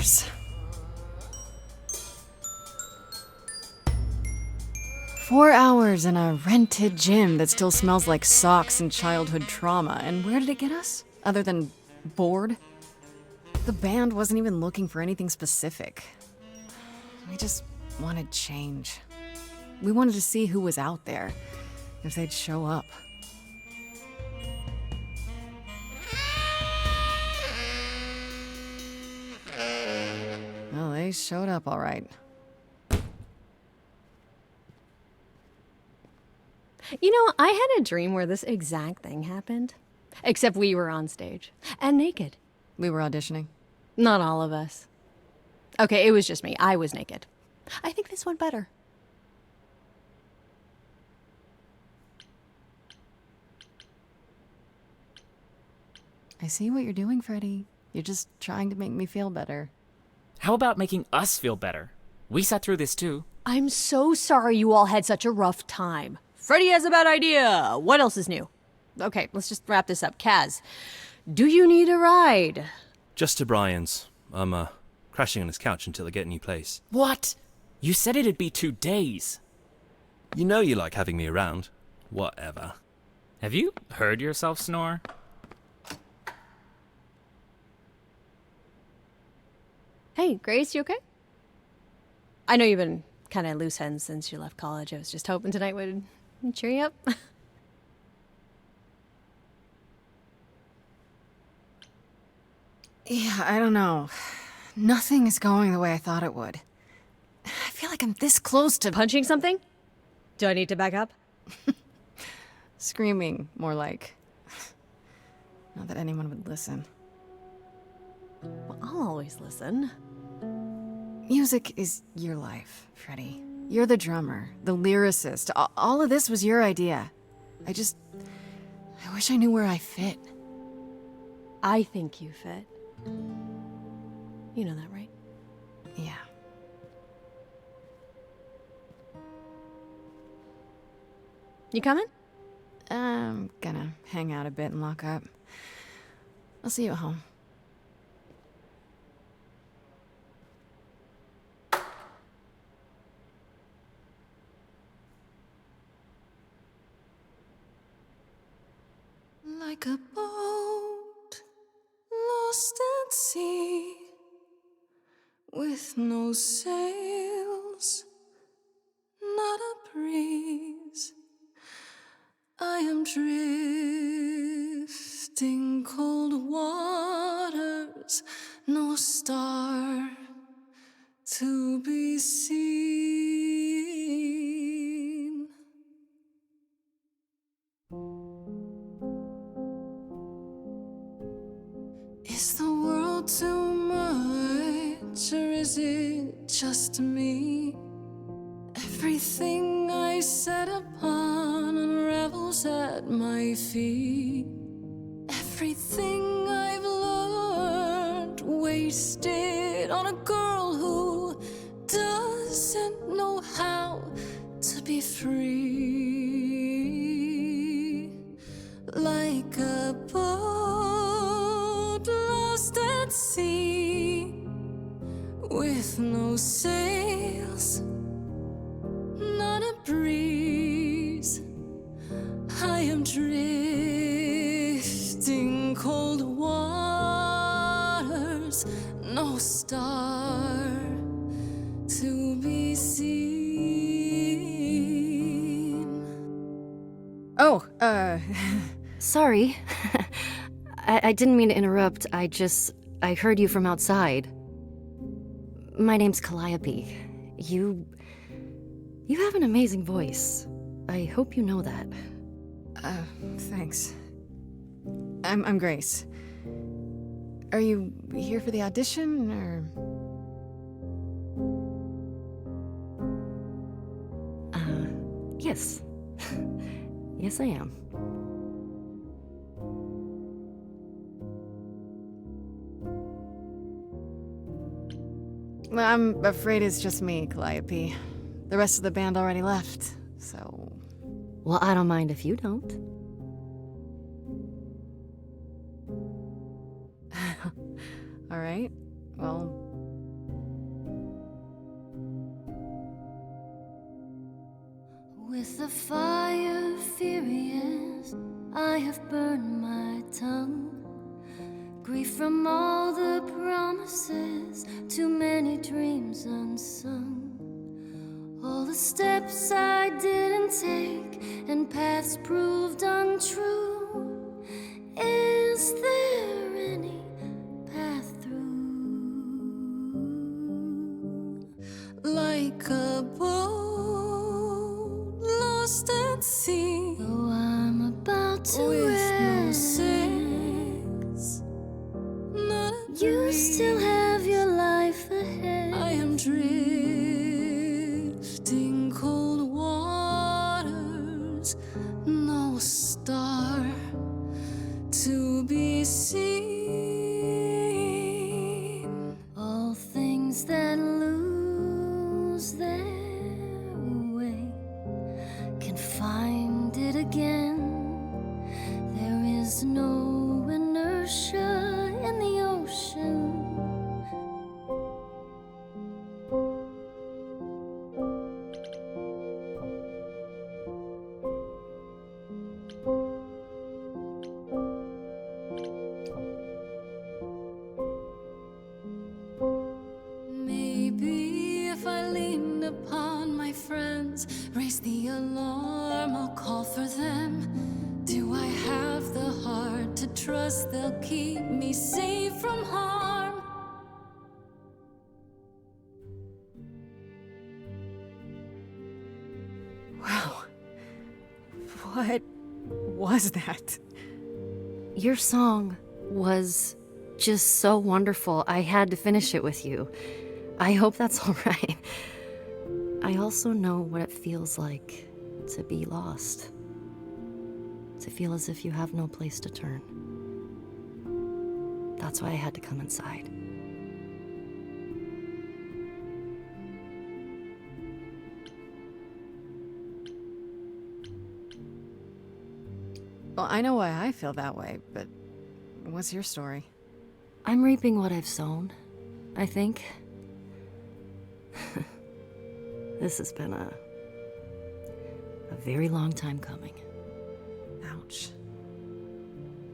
hours. 4 hours in a rented gym that still smells like socks and childhood trauma. And where did it get us? Other than bored? The band wasn't even looking for anything specific. We just wanted change. We wanted to see who was out there, if they'd show up. Well, they showed up all right. You know, I had a dream where this exact thing happened. Except we were on stage. And naked. We were auditioning. Not all of us. Okay, it was just me. I was naked. I think this went better. I see what you're doing, Freddie. You're just trying to make me feel better. How about making us feel better? We sat through this too. I'm so sorry you all had such a rough time. Freddie has a bad idea. What else is new? Okay, let's just wrap this up. Kaz, do you need a ride? Just to Brian's. I'm, crashing on his couch until I get a new place. What? You said it'd be 2 days. You know you like having me around. Whatever. Have you heard yourself snore? Hey, Grace, you okay? I know you've been kind of loose ends since you left college. I was just hoping tonight would cheer you up. Yeah, I don't know. Nothing is going the way I thought it would. I feel like I'm this close to Punching something? Do I need to back up? screaming, more like. Not that anyone would listen. Well, I'll always listen. Music is your life, Freddie. You're the drummer, the lyricist. All of this was your idea. I wish I knew where I fit. I think you fit. You know that, right? Yeah. You coming? I'm gonna hang out a bit and lock up. I'll see you at home. Like a boat lost at sea, with no sails, not a breeze. I am drifting cold waters, no star to be seen. Is the world too much, or is it just me? Everything I set upon unravels at my feet. Everything I've learned wasted on a girl who doesn't know how to be free. Like a boat lost at sea, with no sails, not a breeze. I am drifting cold waters, no star to be seen. Oh, Sorry. I didn't mean to interrupt. I heard you from outside. My name's Calliope. You have an amazing voice. I hope you know that. Thanks. I'm Grace. Are you here for the audition, or? Yes. Yes, I am. Well, I'm afraid it's just me, Calliope. The rest of the band already left, so... Well, I don't mind if you don't. All right. Well, a fire furious, I have burned my tongue. Grief from all the promises, too many dreams unsung. All the steps I didn't take and paths proved untrue. Is there any path through? Like a boat lost at sea, Though I'm about to with no end, sails, not a you breeze. still have your life ahead. I am drifting cold waters, no star to be seen. All things that lose their way can find it again. There is no inertia in the ocean. Maybe if I leaned upon my friends, raise the alarm, I'll call for them. Do I have the heart to trust they'll keep me safe from harm? Wow. What was that? Your song was just so wonderful. I had to finish it with you. I hope that's all right. I also know what it feels like to be lost. To feel as if you have no place to turn. That's why I had to come inside. Well, I know why I feel that way, but what's your story? I'm reaping what I've sown, I think. This has been a very long time coming. Ouch.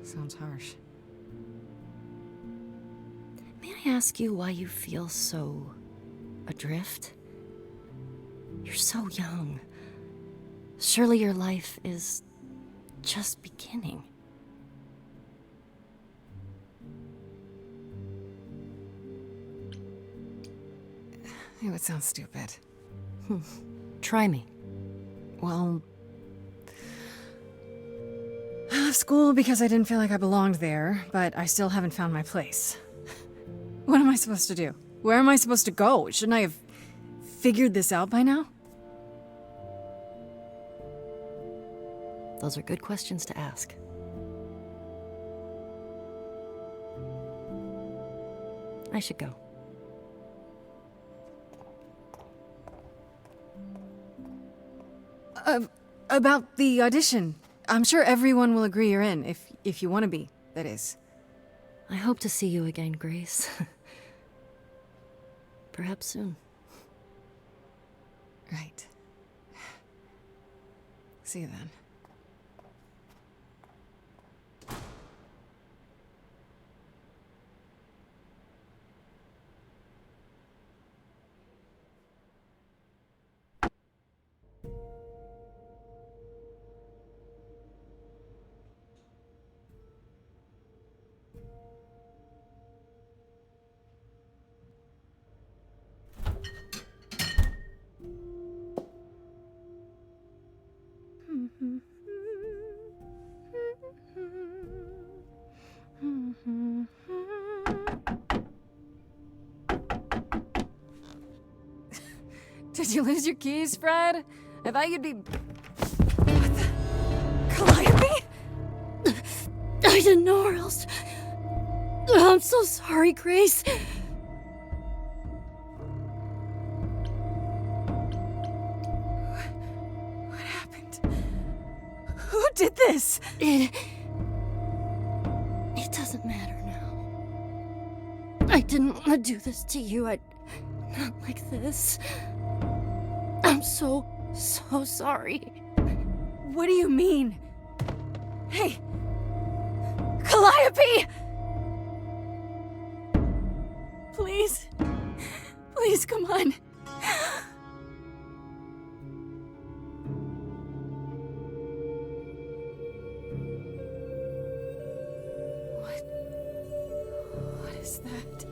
Sounds harsh. May I ask you why you feel so adrift? You're so young. Surely your life is just beginning. It would sound stupid. Try me. Well, I left school because I didn't feel like I belonged there, but I still haven't found my place. What am I supposed to do? Where am I supposed to go? Shouldn't I have figured this out by now? Those are good questions to ask. I should go. About the audition. I'm sure everyone will agree you're in, if you want to be, that is. I hope to see you again, Grace. Perhaps soon. Right. See you then. Did you lose your keys, Fred? I thought you'd be... What the... Calliope? I didn't know or else... I'm so sorry, Grace. What happened? Who did this? It doesn't matter now. I didn't want to do this to you. Not like this. I'm so sorry. What do you mean? Hey! Calliope! Please. Please, come on. What is that?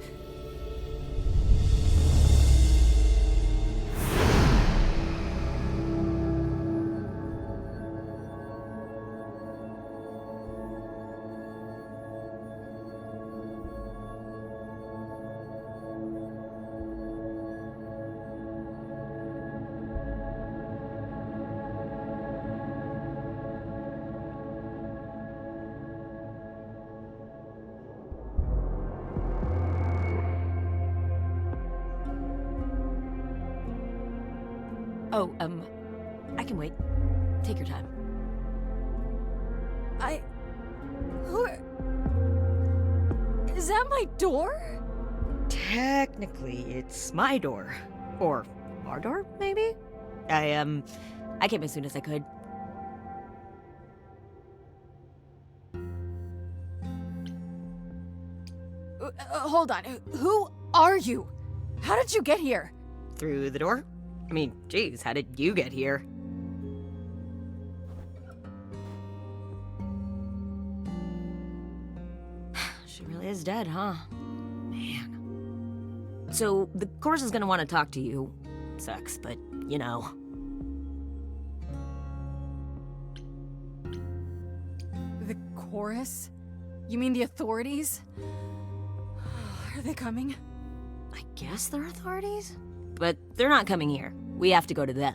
Oh, I can wait. Take your time. Is that my door? Technically, it's my door. Or our door, maybe? I came as soon as I could. Hold on. Who are you? How did you get here? Through the door? I mean, geez, how did you get here? She really is dead, huh? Man. So, the chorus is gonna want to talk to you. Sucks, but, you know. The chorus? You mean the authorities? Are they coming? I guess they're authorities? But they're not coming here. We have to go to them.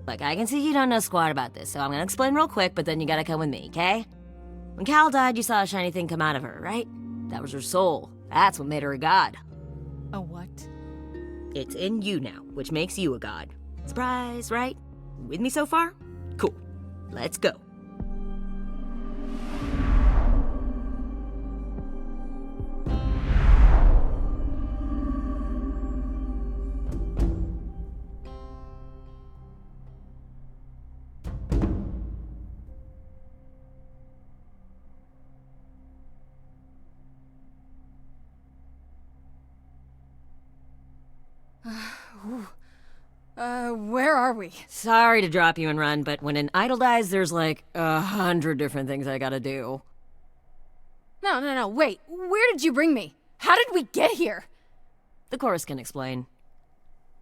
Look, I can see you don't know squat about this, so I'm gonna explain real quick, but then you gotta come with me, okay? When Cal died, you saw a shiny thing come out of her, right? That was her soul. That's what made her a god. A what? It's in you now, which makes you a god. Surprise, right? With me so far? Cool. Let's go. Where are we? Sorry to drop you and run, but when an idol dies, there's like 100 different things I gotta do. No, wait. Where did you bring me? How did we get here? The chorus can explain.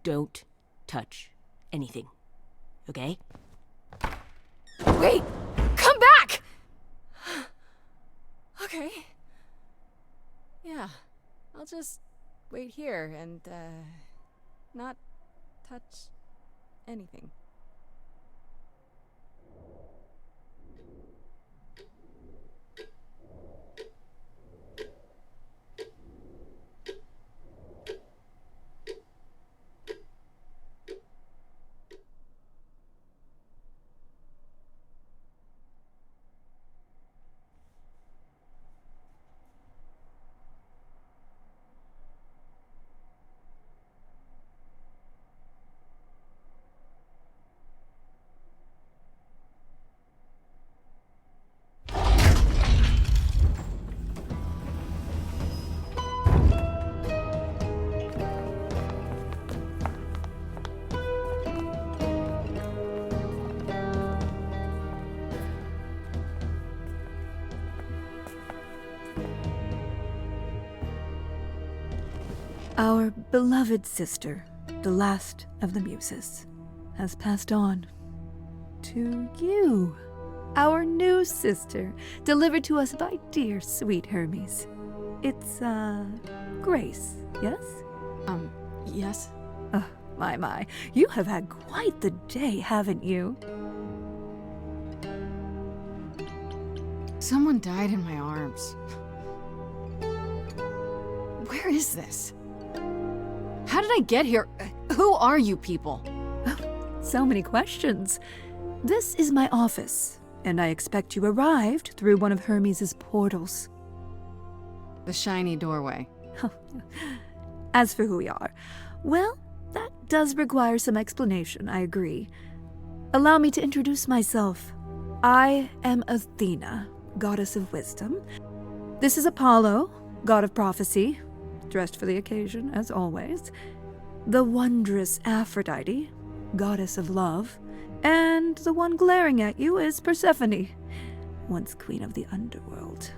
Don't touch anything. Okay? Wait! Come back! Okay. Yeah. I'll just wait here and, not touch anything. Our beloved sister, the last of the Muses, has passed on to you, our new sister, delivered to us by dear sweet Hermes. It's, Grace, yes? Yes? Oh, my. You have had quite the day, haven't you? Someone died in my arms. Where is this? How did I get here? Who are you people? So many questions. This is my office, and I expect you arrived through one of Hermes' portals. The shiny doorway. As for who we are, well, that does require some explanation, I agree. Allow me to introduce myself. I am Athena, goddess of wisdom. This is Apollo, god of prophecy, dressed for the occasion, as always. The wondrous Aphrodite, goddess of love. And the one glaring at you is Persephone, once queen of the underworld.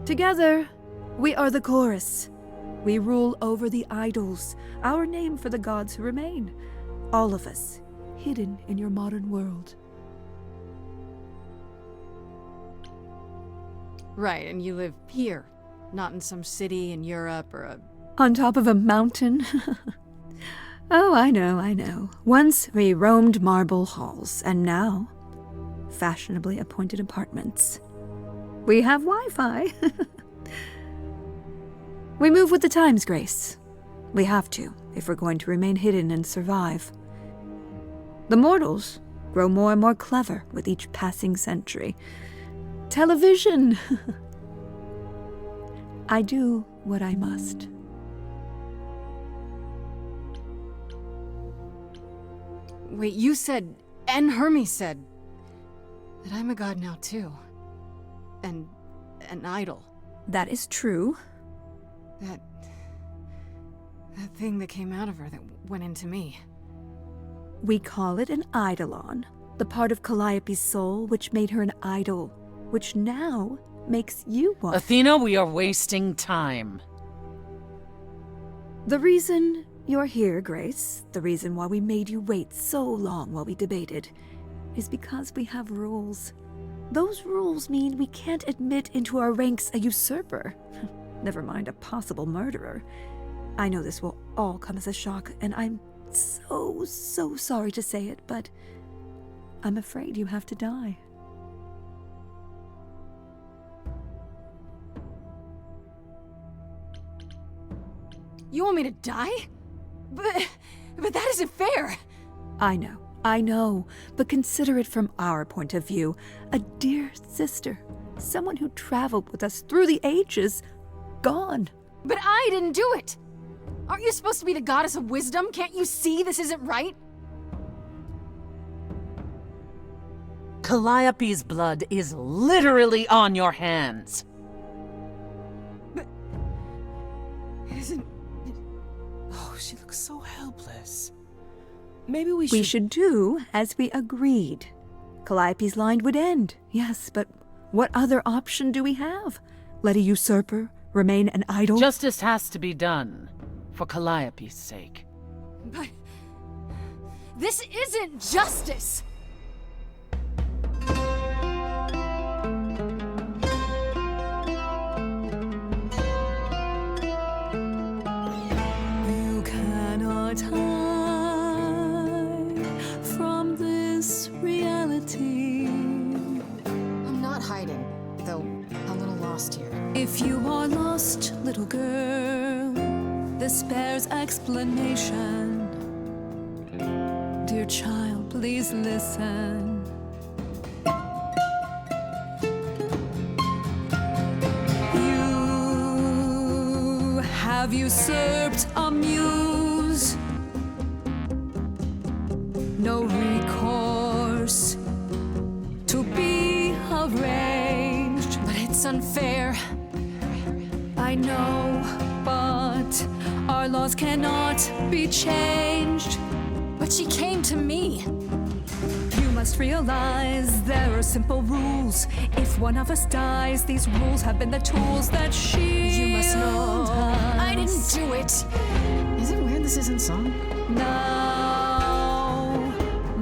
Together, we are the chorus. We rule over the idols, our name for the gods who remain. All of us, hidden in your modern world. Right, and you live here, not in some city in Europe or a... On top of a mountain? Oh, I know. Once we roamed marble halls, and now, fashionably appointed apartments. We have Wi-Fi. We move with the times, Grace. We have to, if we're going to remain hidden and survive. The mortals grow more and more clever with each passing century. Television! I do what I must. Wait, you said, and Hermes said, that I'm a god now too. And an idol. That is true. That thing that came out of her that went into me. We call it an eidolon, the part of Calliope's soul which made her an idol, which now makes you one. Athena, we are wasting time. The reason you're here, Grace, the reason why we made you wait so long while we debated, is because we have rules. Those rules mean we can't admit into our ranks a usurper. Never mind a possible murderer. I know this will all come as a shock, and I'm so sorry to say it, but I'm afraid you have to die. You want me to die? But that isn't fair. I know, but consider it from our point of view. A dear sister, someone who traveled with us through the ages, gone. But I didn't do it. Aren't you supposed to be the goddess of wisdom? Can't you see this isn't right? Calliope's blood is literally on your hands. But it isn't... Oh, she looks so helpless. Maybe we should do as we agreed. Calliope's line would end, yes, but what other option do we have? Let a usurper remain an idol? Justice has to be done, for Calliope's sake. But this isn't justice! You cannot hide from this reality. I'm not hiding, though a little lost here. If you are lost, little girl, this bears explanation. Dear child, please listen. You have usurped a muse. No recourse to be arranged. But it's unfair. I know, but our laws cannot be changed. But she came to me. You must realize there are simple rules. If one of us dies, these rules have been the tools that shield You must know I didn't us. do it. Is it weird this isn't song? Now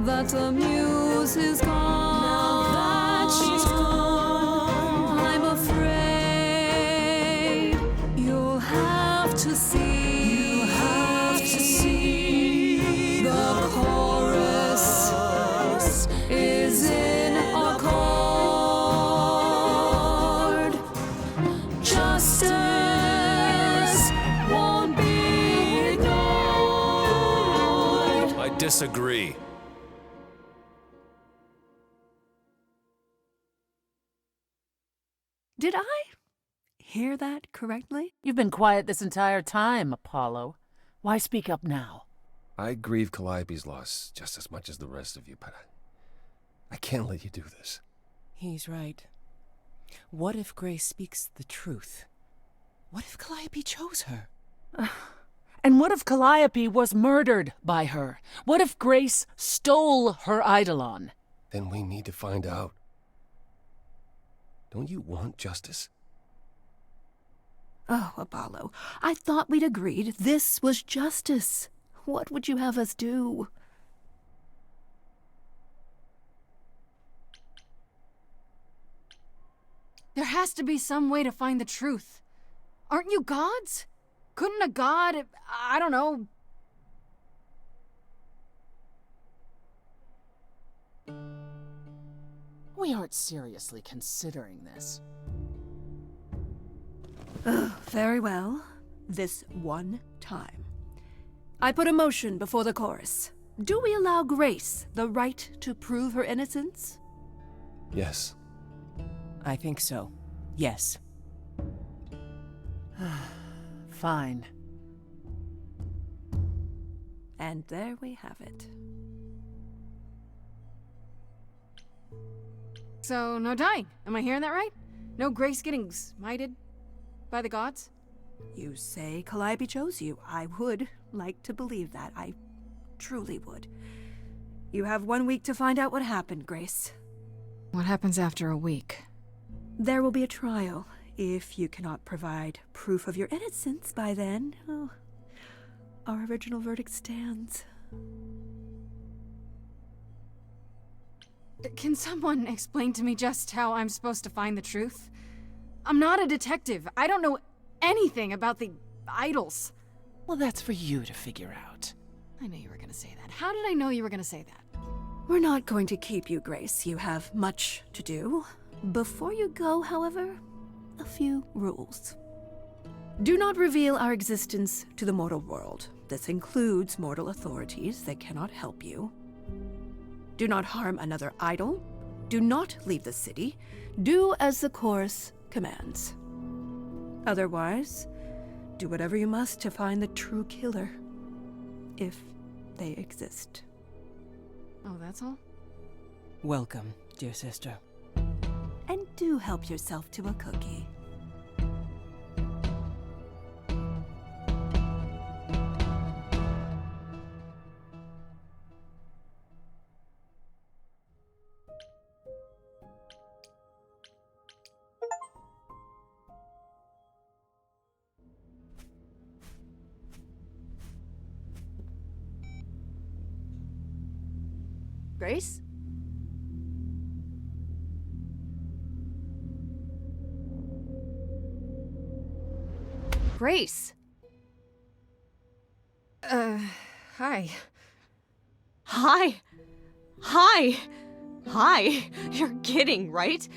that the muse is gone, I'm afraid you'll have to see. The chorus is in accord. Justice won't be ignored. I disagree. Did I hear that correctly? You've been quiet this entire time, Apollo. Why speak up now? I grieve Calliope's loss just as much as the rest of you, but I can't let you do this. He's right. What if Grace speaks the truth? What if Calliope chose her? And what if Calliope was murdered by her? What if Grace stole her eidolon? Then we need to find out. Don't you want justice? Oh, Apollo, I thought we'd agreed this was justice. What would you have us do? There has to be some way to find the truth. Aren't you gods? Couldn't a god, I don't know... We aren't seriously considering this. Very well. This one time. I put a motion before the chorus. Do we allow Grace the right to prove her innocence? Yes. I think so. Yes. Fine. And there we have it. So, no dying. Am I hearing that right? No Grace getting smited by the gods? You say Calliope chose you. I would like to believe that. I truly would. You have 1 week to find out what happened, Grace. What happens after a week? There will be a trial. If you cannot provide proof of your innocence by then, our original verdict stands. Can someone explain to me just how I'm supposed to find the truth? I'm not a detective. I don't know anything about the idols. Well, that's for you to figure out. I knew you were gonna say that. How did I know you were gonna say that? We're not going to keep you, Grace. You have much to do. Before you go, however, a few rules. Do not reveal our existence to the mortal world. This includes mortal authorities that cannot help you. Do not harm another idol. Do not leave the city. Do as the chorus commands. Otherwise, do whatever you must to find the true killer, if they exist. Oh, that's all? Welcome, dear sister. And do help yourself to a cookie. Grace? Grace! Hi. Hi! Hi! Hi! You're kidding, right?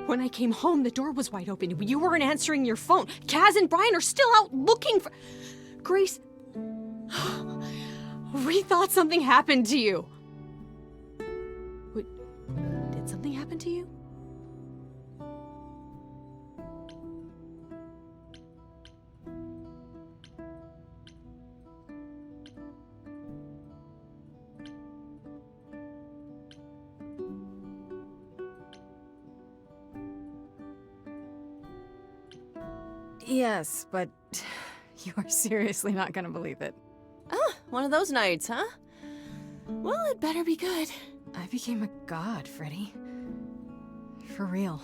When I came home, the door was wide open. You weren't answering your phone. Kaz and Brian are still out looking for... Grace... We thought something happened to you. What? Did something happen to you? Yes, but you are seriously not gonna believe it. Ah, one of those nights, huh? Well, it better be good. I became a god, Freddy. For real.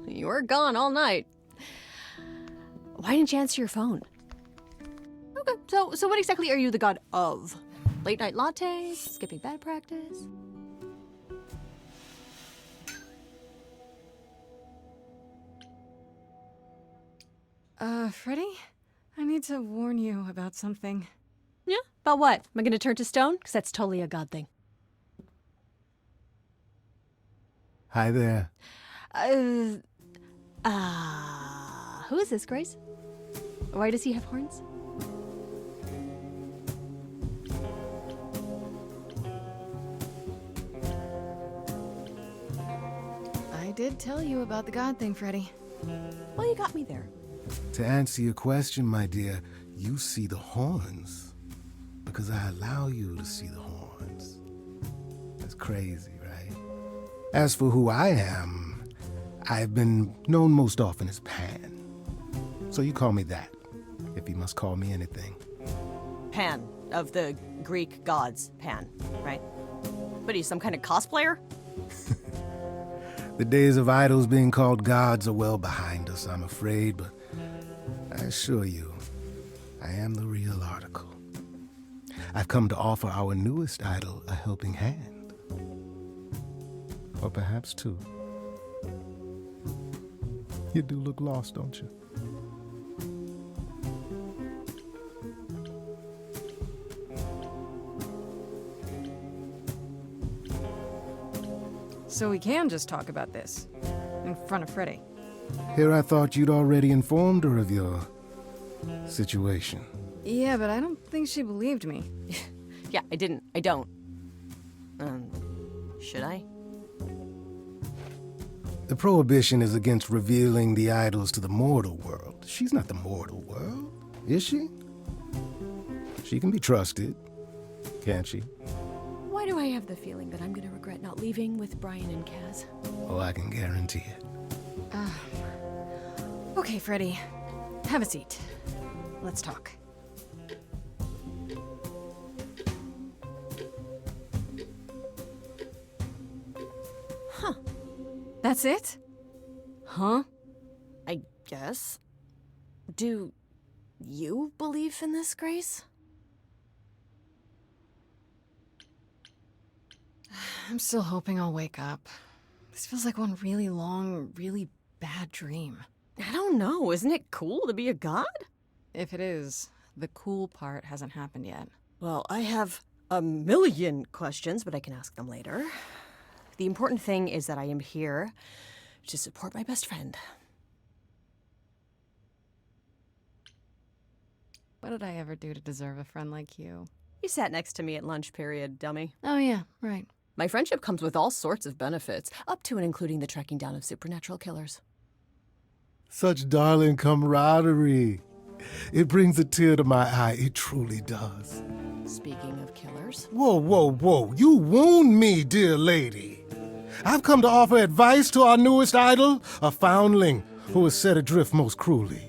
You were gone all night. Why didn't you answer your phone? Okay, so what exactly are you the god of? Late night lattes? Skipping bad practice? Freddy? I need to warn you about something. Yeah? About what? Am I gonna turn to stone? Because that's totally a god thing. Hi there. Who is this, Grace? Why does he have horns? I did tell you about the god thing, Freddy. Well, you got me there. To answer your question, my dear, you see the horns because I allow you to see the horns. crazy, right? As for who I am, I've been known most often as Pan. So you call me that, if you must call me anything. Pan, of the Greek gods, Pan, right? But he's some kind of cosplayer? The days of idols being called gods are well behind us, I'm afraid, but I assure you, I am the real article. I've come to offer our newest idol a helping hand. Or perhaps two. You do look lost, don't you? So we can just talk about this in front of Freddy. Here I thought you'd already informed her of your situation. Yeah, but I don't think she believed me. Yeah, I didn't. I don't. Should I? The prohibition is against revealing the idols to the mortal world. She's not the mortal world, is she? She can be trusted, can't she? Why do I have the feeling that I'm gonna regret not leaving with Brian and Kaz? Oh, I can guarantee it. Okay, Freddy. Have a seat. Let's talk. Huh. That's it? Huh? I guess. Do you believe in this, Grace? I'm still hoping I'll wake up. This feels like one really long, really bad dream. I don't know. Isn't it cool to be a god? If it is, the cool part hasn't happened yet. Well, I have a million questions, but I can ask them later. The important thing is that I am here to support my best friend. What did I ever do to deserve a friend like you? You sat next to me at lunch period, dummy. Oh yeah, right. My friendship comes with all sorts of benefits, up to and including the tracking down of supernatural killers. Such darling camaraderie. It brings a tear to my eye. It truly does. Speaking of killers. Whoa, whoa, whoa. You wound me, dear lady. I've come to offer advice to our newest idol, a foundling who was set adrift most cruelly.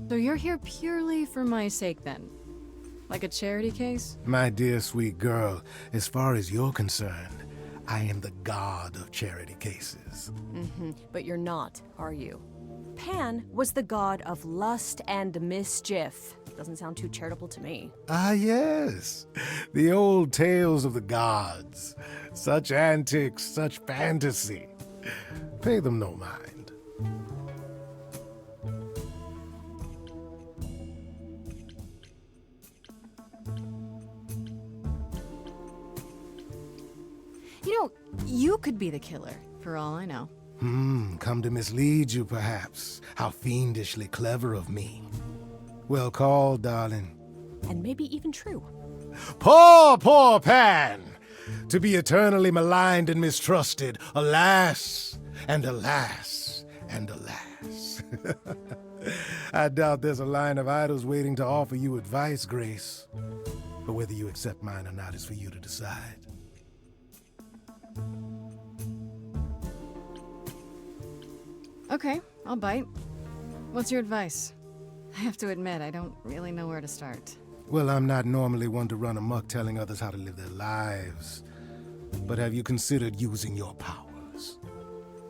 So you're here purely for my sake then? Like a charity case? My dear sweet girl, as far as you're concerned, I am the god of charity cases. But you're not, are you? Pan was the god of lust and mischief. Doesn't sound too charitable to me. Ah, yes. The old tales of the gods. Such antics, such fantasy. Pay them no mind. You know, you could be the killer, for all I know. Come to mislead you, perhaps. How fiendishly clever of me. Well called, darling. And maybe even true. Poor, poor Pan! To be eternally maligned and mistrusted. Alas, and alas, and alas. I doubt there's a line of idols waiting to offer you advice, Grace. But whether you accept mine or not is for you to decide. Okay, I'll bite. What's your advice? I have to admit, I don't really know where to start. Well, I'm not normally one to run amok telling others how to live their lives. But have you considered using your powers?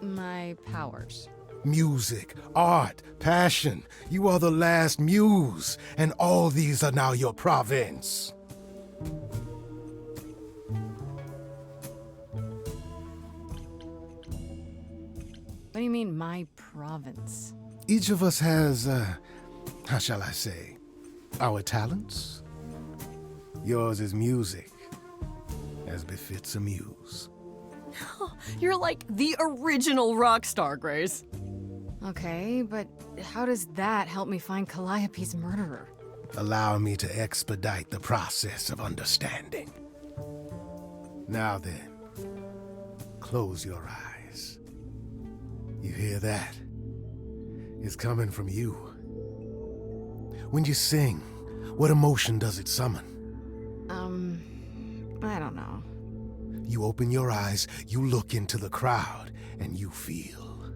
My powers. Music, art, passion. You are the last muse, and all these are now your province. What do you mean, my province? Each of us has, how shall I say, our talents. Yours is music, as befits a muse. You're like the original rock star, Grace. Okay, but how does that help me find Calliope's murderer? Allow me to expedite the process of understanding. Now then, close your eyes. You hear that? It's coming from you. When you sing, what emotion does it summon? I don't know. You open your eyes, you look into the crowd, and you feel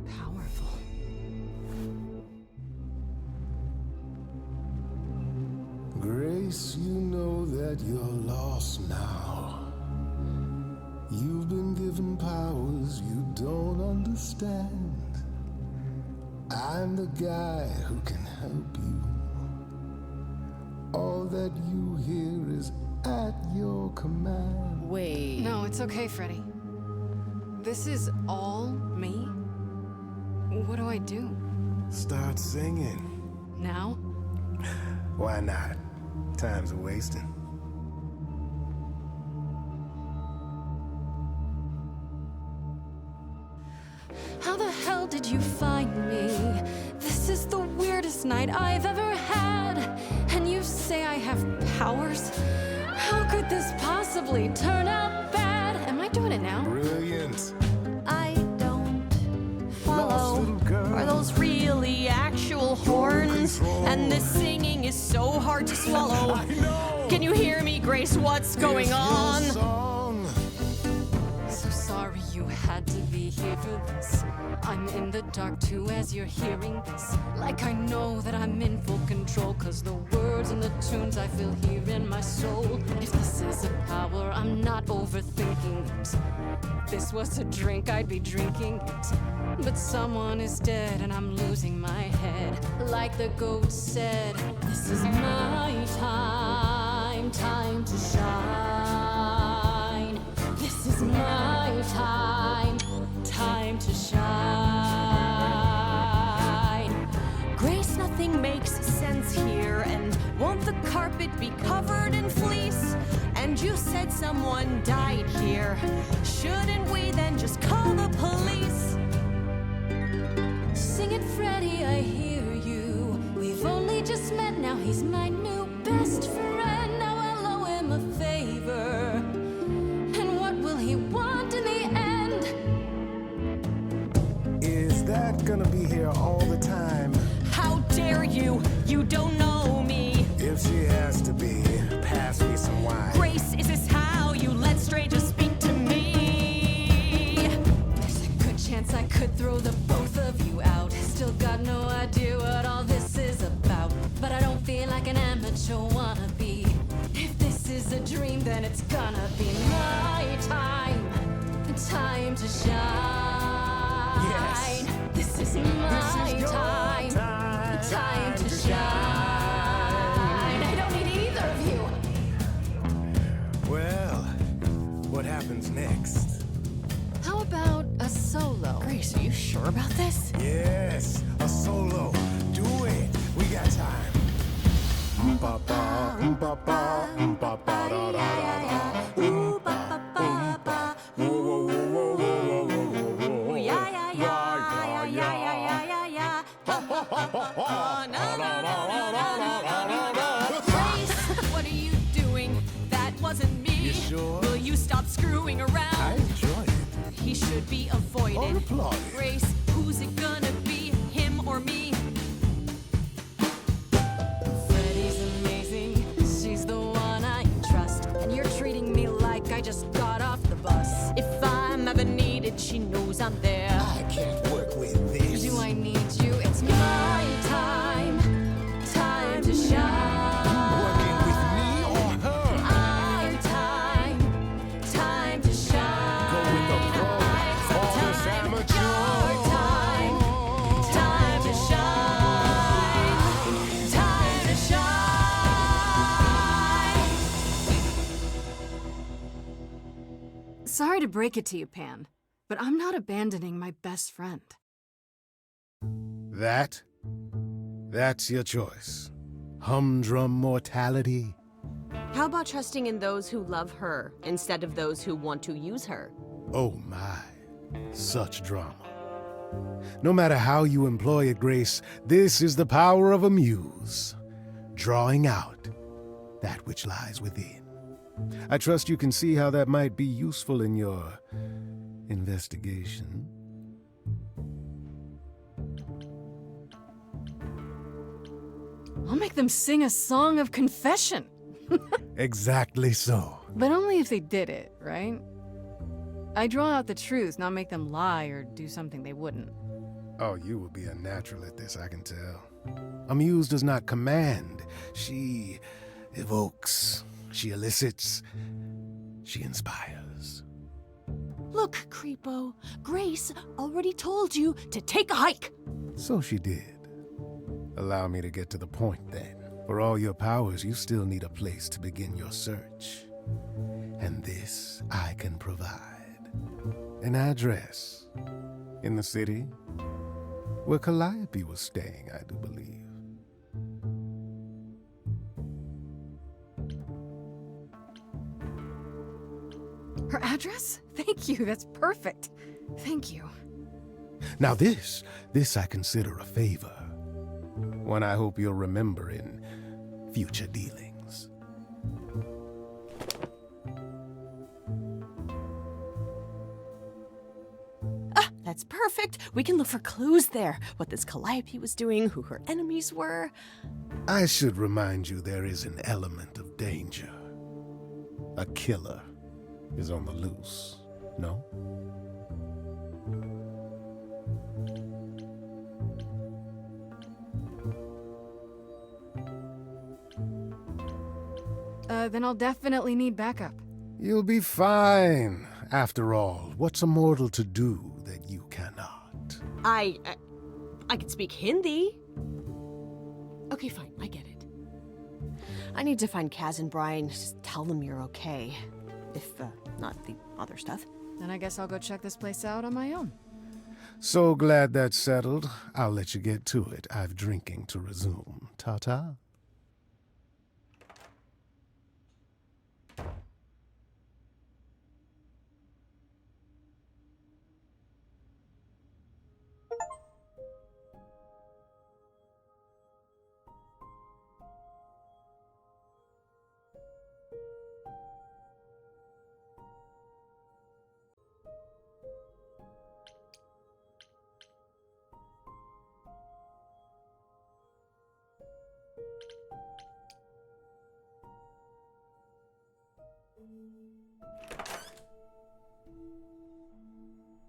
Powerful. Grace, you know that you're lost now. You've been given powers you don't understand. I'm the guy who can help you. All that you hear is at your command. Wait. No, it's okay, Freddy. This is all me? What do I do? Start singing. Now? Why not? Time's a wasting. How the hell did you find me? This is the weirdest night I've ever had. And you say I have powers? How could this possibly turn out bad? Am I doing it now? Brilliant. I don't follow. Are those really actual horns? And this singing is so hard to swallow. Can you hear me, Grace? What's going on? So sorry you had to be here for this. I'm in the dark too as you're hearing this. Like I know that I'm in full control, 'cause the words and the tunes I feel here in my soul. If this is a power, I'm not overthinking it. If this was a drink, I'd be drinking it. But someone is dead and I'm losing my head. Like the goat said, this is my time, time to shine. This is my time, time to shine. Grace, nothing makes sense here. And won't the carpet be covered in fleece? And you said someone died here. Shouldn't we then just call the police? Sing it, Freddy, I hear you. We've only just met, now he's my new best friend. Now I'll owe him a favor. And what will he want in the end? Is that gonna be here all the time? How dare you? You don't know me. If she has to be, pass me some wine. Grace, is this how you let strangers speak to me? There's a good chance I could throw the both of you out. Still got no idea what all this is about. But I don't feel like an amateur wannabe. If this is a dream, then it's gonna be my time. Time to shine. Yes. This is my time. Time to shine. I don't need either of you. Well, what happens next? How about a solo? Grace, are you sure about this? Yes, a solo. Do it. We got time. Ba-ba, ba-ba, ba-ba, da, da, da, da. Ooh, ba, ba, ba, ba. Whoa, whoa, whoa, whoa, whoa, whoa, whoa, whoa. Yeah, yeah, yeah, yeah, yeah, yeah, yeah, yeah. Oh, no, no, no, no, no, no, no, no. Grace, what are you doing? That wasn't me. You sure? Will you stop screwing I around? enjoy it. He should be avoided. Unapplauded. Grace, who's it gonna be? Him or me? Freddy's amazing. She's the one I trust. And you're treating me like I just got off the bus. If I'm ever needed, she knows I'm there. I can't work with this. Do I need you? It's my time. Time to shine. Working with me or her? I'm time. Time to shine. Go with the pro or this amateur? Your time. Time to shine. Time to shine. Sorry to break it to you, Pan, but I'm not abandoning my best friend. That's your choice. Humdrum mortality. How about trusting in those who love her instead of those who want to use her? Oh my, such drama. No matter how you employ it, Grace, this is the power of a muse, drawing out that which lies within. I trust you can see how that might be useful in your investigation. I'll make them sing a song of confession. Exactly so. But only if they did it, right? I draw out the truth, not make them lie or do something they wouldn't. Oh, you will be a natural at this, I can tell. A muse does not command. She evokes. She elicits. She inspires. Look, Creepo, Grace already told you to take a hike. So she did. Allow me to get to the point then. For all your powers, you still need a place to begin your search. And this I can provide. An address in the city where Calliope was staying, I do believe. Her address? Thank you, that's perfect. Thank you. Now this I consider a favor. One I hope you'll remember in future dealings. That's perfect. We can look for clues there. What this Calliope was doing, who her enemies were. I should remind you there is an element of danger. A killer is on the loose, no? Then I'll definitely need backup. You'll be fine. After all, what's a mortal to do that you cannot? I can speak Hindi. Okay, fine, I get it. I need to find Kaz and Brian. Just tell them you're okay. If, not the other stuff. Then I guess I'll go check this place out on my own. So glad that's settled. I'll let you get to it. I've drinking to resume. Ta-ta.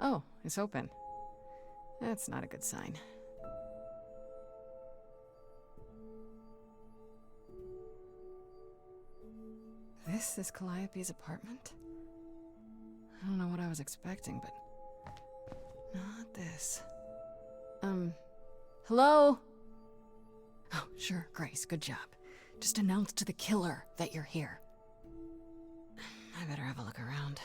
Oh, it's open. That's not a good sign. This is Calliope's apartment? I don't know what I was expecting, but not this. Hello? Oh, sure, Grace, good job. Just announce to the killer that you're here. I better have a look around.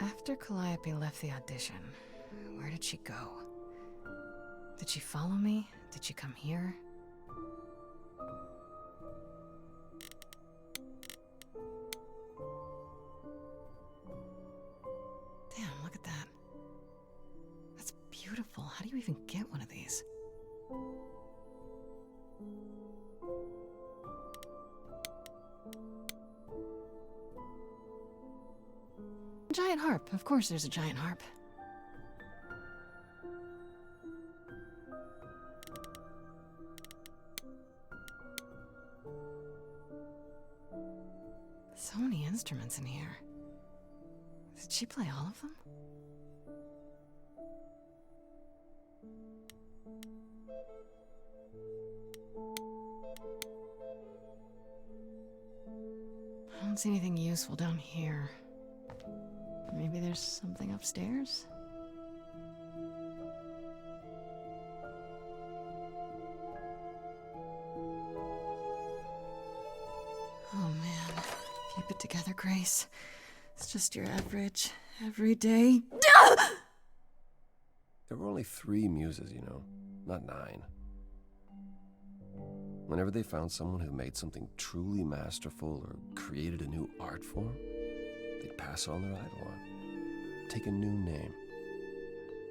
After Calliope left the audition, where did she go? Did she follow me? Did she come here? Damn, look at that. That's beautiful. How do you even get one of these? Giant harp. Of course there's a giant harp. So many instruments in here. Did she play all of them? I don't see anything useful down here. Maybe there's something upstairs? Oh man, keep it together, Grace. It's just your average, everyday. There were only 3 muses, you know, not 9. Whenever they found someone who made something truly masterful or created a new art form, they'd pass on their idol on, take a new name.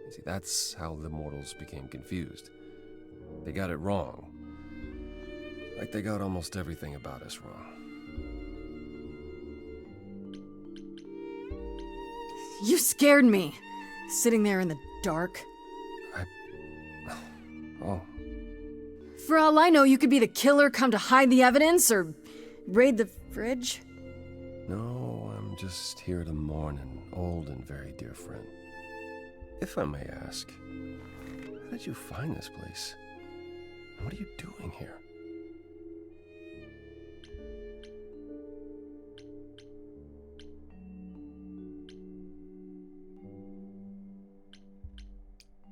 You see, that's how the mortals became confused. They got it wrong. Like they got almost everything about us wrong. You scared me. Sitting there in the dark. Oh. For all I know, you could be the killer come to hide the evidence or raid the fridge. No, I'm just here to mourn an old and very dear friend. If I may ask, how did you find this place? What are you doing here?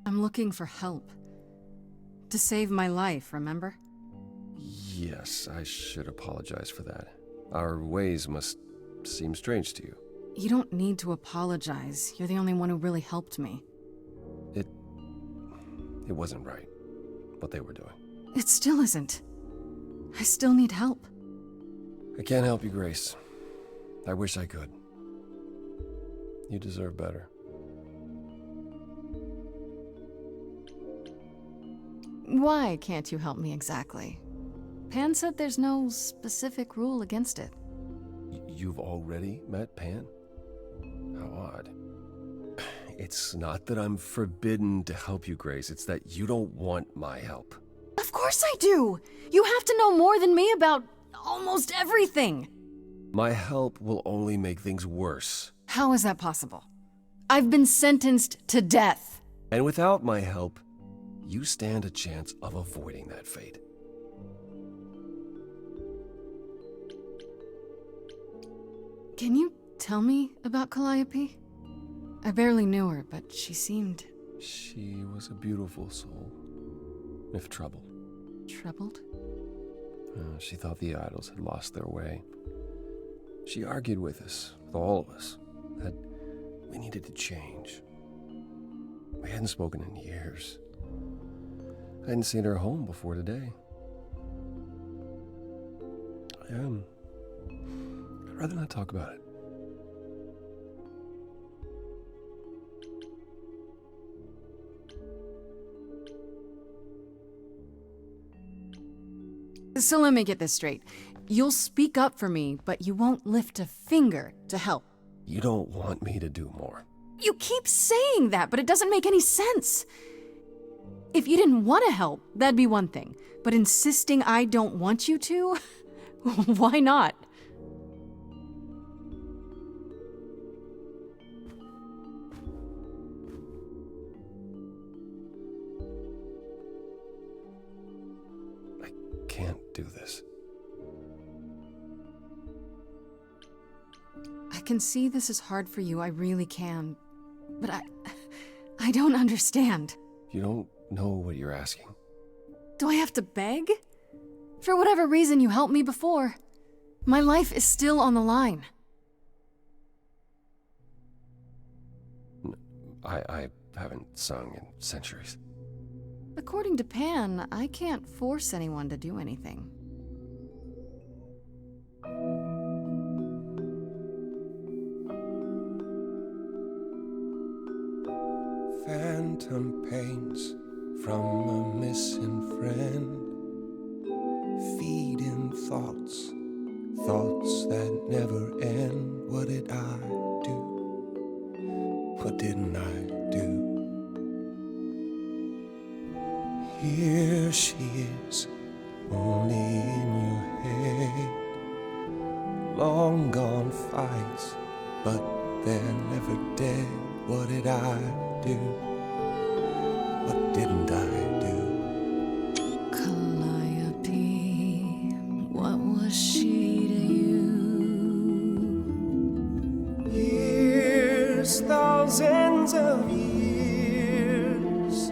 I'm looking for help. To save my life, remember? Yes, I should apologize for that. Our ways must seem strange to you. You don't need to apologize. You're the only one who really helped me. It wasn't right, what they were doing. It still isn't. I still need help. I can't help you, Grace. I wish I could. You deserve better. Why can't you help me exactly? Pan said there's no specific rule against it. You've already met Pan? How odd. It's not that I'm forbidden to help you, Grace. It's that you don't want my help. Of course I do! You have to know more than me about almost everything! My help will only make things worse. How is that possible? I've been sentenced to death. And without my help, you stand a chance of avoiding that fate. Can you tell me about Calliope? I barely knew her, but she seemed... She was a beautiful soul, if troubled. Troubled? She thought the idols had lost their way. She argued with us, with all of us, that we needed to change. We hadn't spoken in years. I hadn't seen her home before today. I'd rather not talk about it. So let me get this straight. You'll speak up for me, but you won't lift a finger to help. You don't want me to do more. You keep saying that, but it doesn't make any sense. If you didn't want to help, that'd be one thing. But insisting I don't want you to? Why not? Can't do this. I can see this is hard for you, I really can. But I don't understand. You don't know what you're asking. Do I have to beg? For whatever reason you helped me before. My life is still on the line. I haven't sung in centuries. According to Pan, I can't force anyone to do anything. Phantom pains from a missing friend, feeding thoughts, thoughts that never end. What did I do? What didn't I do? Here she is, only in your head. Long gone fights, but they're never dead. What did I do? What didn't I do? Calliope, what was she to you? Years, thousands of years,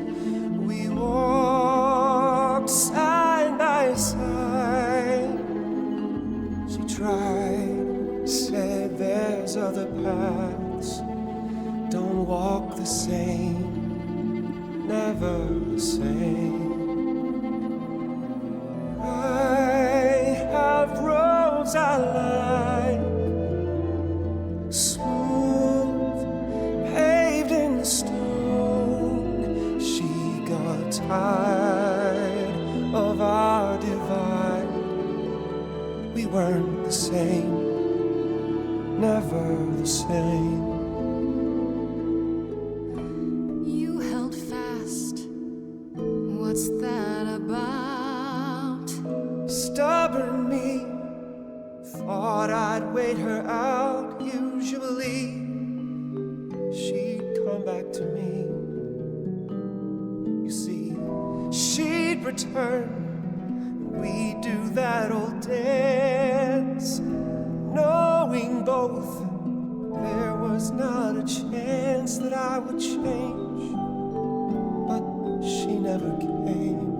we walked side by side. She tried, said there's other paths. Don't walk the same, never the same. we weren't the same, never the same. You held fast. What's that about? Stubborn me thought I'd wait her out. Usually she'd come back to me. You see, she'd return. We'd do that old dance, knowing both there was not a chance that I would change. But she never came.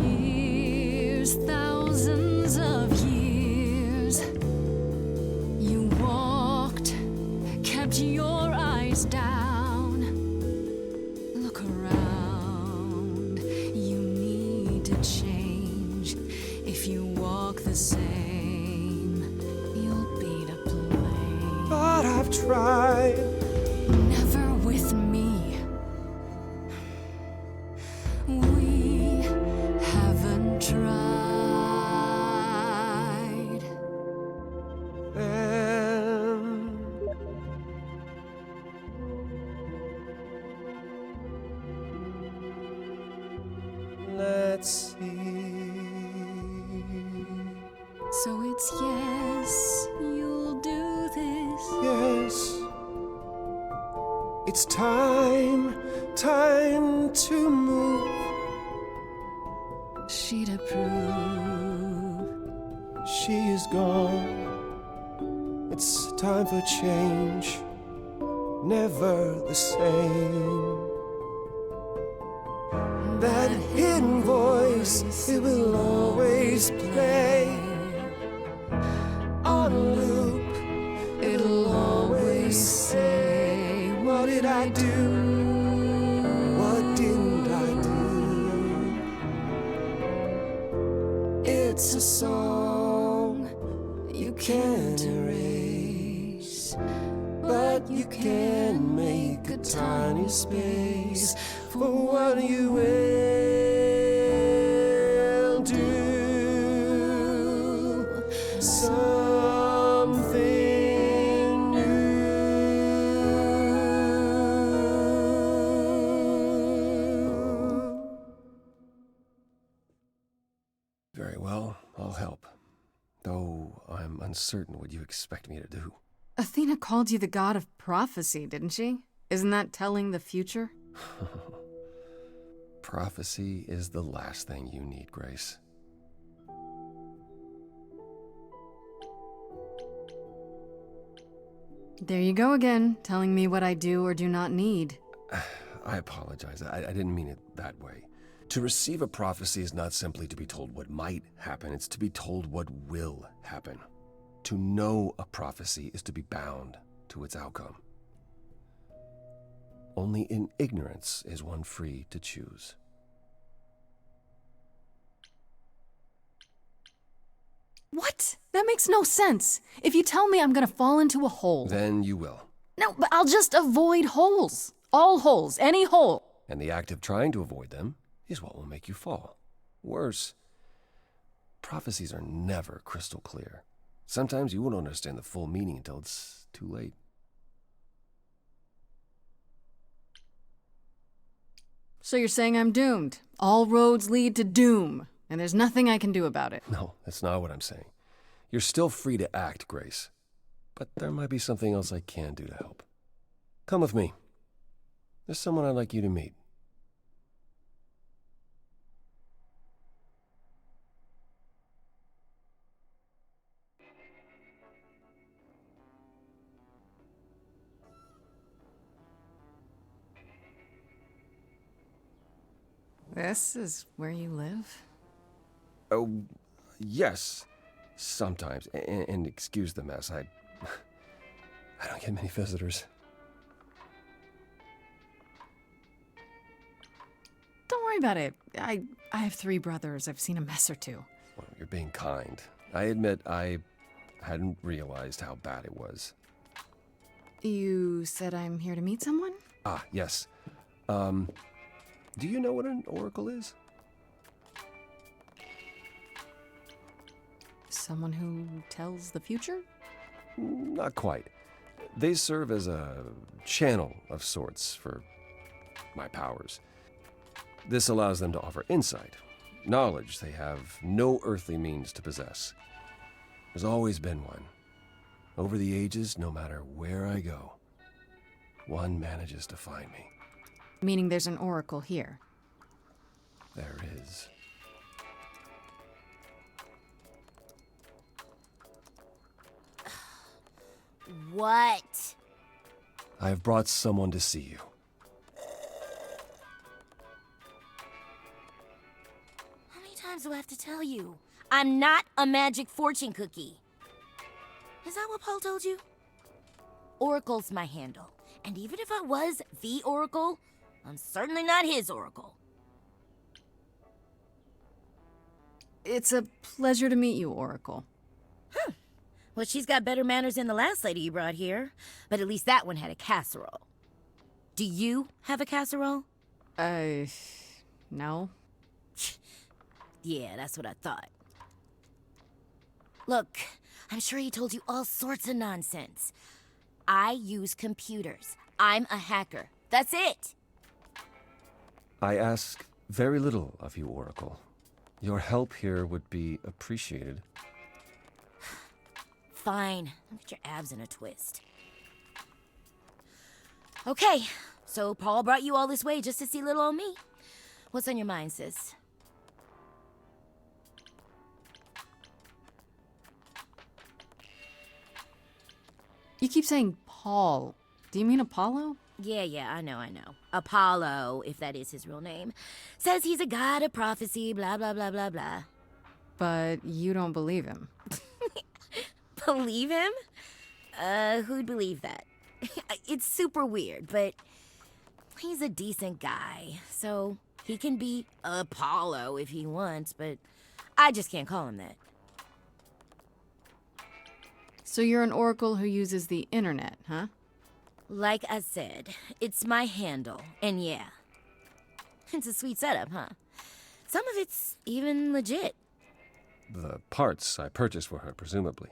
Years, thousands of years. You walked, kept your eyes down. Look around, you need to change. If you walk the same, you'll be to blame. But I've tried. Never with me. We haven't tried. Then let's see. So it's yes, you'll do this. Yes, it's time to move. She'd approve. She is gone. It's time for change. Never the same. That hidden voice, it will always play. On a loop, it'll always say, what did I do? What didn't I do? It's a song you can't erase, but you can make a tiny space for what you will do. Something new. Very well, I'll help. Though I'm uncertain what you expect me to do. Athena called you the god of prophecy, didn't she? Isn't that telling the future? Prophecy is the last thing you need, Grace. There you go again, telling me what I do or do not need. I apologize. I didn't mean it that way. To receive a prophecy is not simply to be told what might happen, it's to be told what will happen. To know a prophecy is to be bound to its outcome. Only in ignorance is one free to choose. What? That makes no sense. If you tell me I'm gonna fall into a hole... Then you will. No, but I'll just avoid holes. All holes, any hole. And the act of trying to avoid them is what will make you fall. Worse, prophecies are never crystal clear. Sometimes you won't understand the full meaning until it's too late. So you're saying I'm doomed. All roads lead to doom, and there's nothing I can do about it. No, that's not what I'm saying. You're still free to act, Grace. But there might be something else I can do to help. Come with me. There's someone I'd like you to meet. This is where you live? Oh, yes. Sometimes. And excuse the mess. I don't get many visitors. Don't worry about it. I have 3 brothers. I've seen a mess or two. Well, you're being kind. I admit I hadn't realized how bad it was. You said I'm here to meet someone? Ah, yes. Do you know what an oracle is? Someone who tells the future? Not quite. They serve as a channel of sorts for my powers. This allows them to offer insight, knowledge they have no earthly means to possess. There's always been one. Over the ages, no matter where I go, one manages to find me. Meaning there's an oracle here. There is. What? I have brought someone to see you. How many times do I have to tell you? I'm not a magic fortune cookie. Is that what Paul told you? Oracle's my handle. And even if I was the Oracle, I'm certainly not his Oracle. It's a pleasure to meet you, Oracle. Well, she's got better manners than the last lady you brought here. But at least that one had a casserole. Do you have a casserole? No. Yeah, that's what I thought. Look, I'm sure he told you all sorts of nonsense. I use computers. I'm a hacker. That's it. I ask very little of you, Oracle. Your help here would be appreciated. Fine. Don't get your abs in a twist. Okay, so Paul brought you all this way just to see little old me. What's on your mind, sis? You keep saying Paul. Do you mean Apollo? Yeah, I know. Apollo, if that is his real name, says he's a god of prophecy, blah, blah, blah, blah, blah. But you don't believe him. Believe him? Who'd believe that? It's super weird, but he's a decent guy, so he can be Apollo if he wants, but I just can't call him that. So you're an oracle who uses the internet, huh? Like I said, it's my handle, and yeah. It's a sweet setup, huh? Some of it's even legit. The parts I purchased for her, presumably.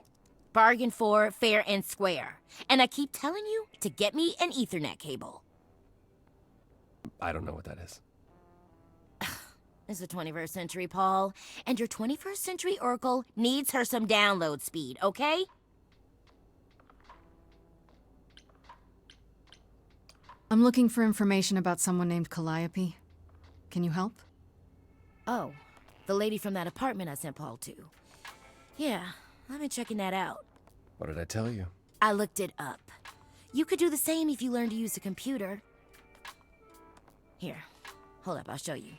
Bargain for, fair and square. And I keep telling you to get me an Ethernet cable. I don't know what that is. It's the 21st century, Paul. And your 21st century Oracle needs her some download speed, okay? I'm looking for information about someone named Calliope. Can you help? Oh, the lady from that apartment I sent Paul to. Yeah, I've been checking that out. What did I tell you? I looked it up. You could do the same if you learned to use a computer. Here, hold up, I'll show you.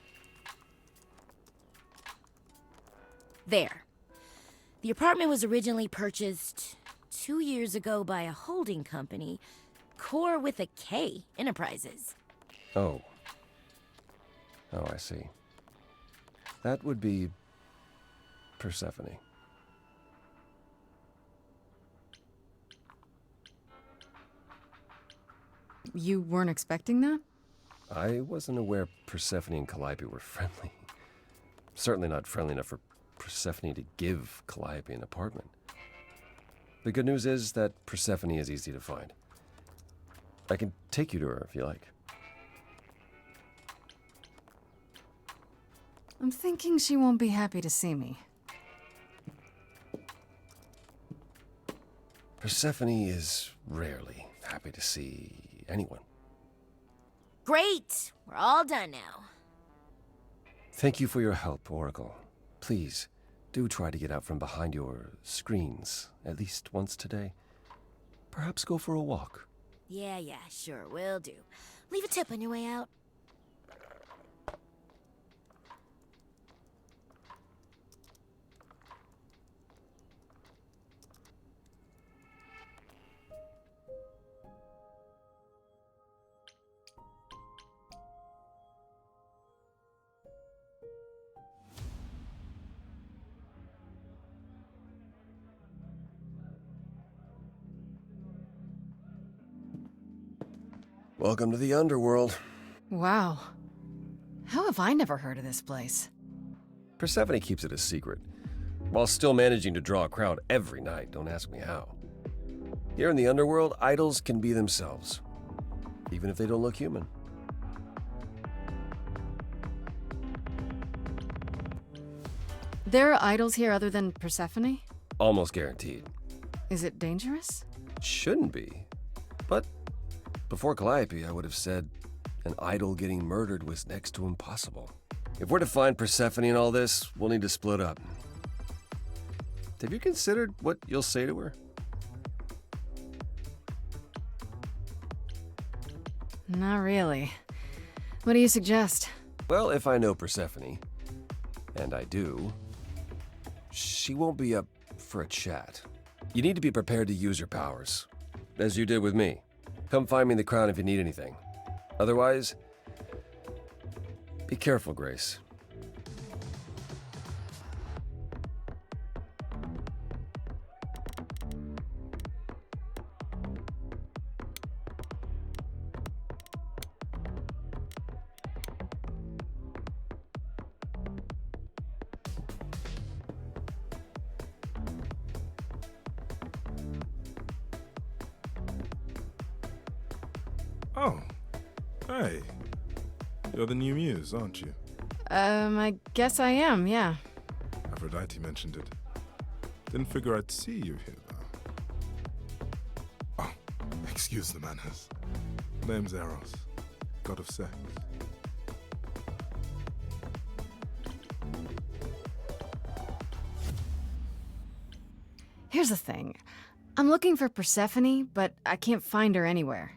There. The apartment was originally purchased 2 years ago by a holding company, Core with a K Enterprises. Oh. Oh, I see. That would be Persephone. You weren't expecting that? I wasn't aware Persephone and Calliope were friendly. Certainly not friendly enough for Persephone to give Calliope an apartment. The good news is that Persephone is easy to find. I can take you to her if you like. I'm thinking she won't be happy to see me. Persephone is rarely happy to see anyone. Great! We're all done now. Thank you for your help, Oracle. Please, do try to get out from behind your screens at least once today. Perhaps go for a walk. Yeah, sure, will do. Leave a tip on your way out. Welcome to the underworld. Wow. How have I never heard of this place? Persephone keeps it a secret. while still managing to draw a crowd every night. Don't ask me how. Here in the underworld, idols can be themselves, even if they don't look human. There are idols here other than Persephone? Almost guaranteed. Is it dangerous? Shouldn't be. But before Calliope, I would have said an idol getting murdered was next to impossible. If we're to find Persephone in all this, we'll need to split up. Have you considered what you'll say to her? Not really. What do you suggest? Well, if I know Persephone, and I do, she won't be up for a chat. You need to be prepared to use your powers, as you did with me. Come find me in the crown if you need anything. Otherwise, be careful, Grace. Oh, hey. You're the new muse, aren't you? I guess I am, yeah. Aphrodite mentioned it. Didn't figure I'd see you here, though. Oh, excuse the manners. Name's Eros, god of sex. Here's the thing. I'm looking for Persephone, but I can't find her anywhere.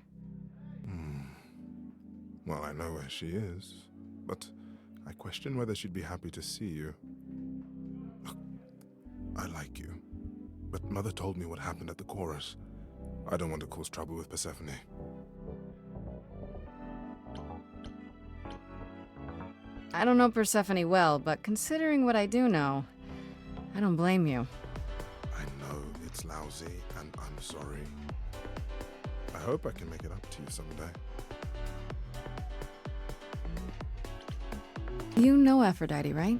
Well, I know where she is, but I question whether she'd be happy to see you. Look, I like you, but Mother told me what happened at the chorus. I don't want to cause trouble with Persephone. I don't know Persephone well, but considering what I do know, I don't blame you. I know it's lousy, and I'm sorry. I hope I can make it up to you someday. You know Aphrodite, right?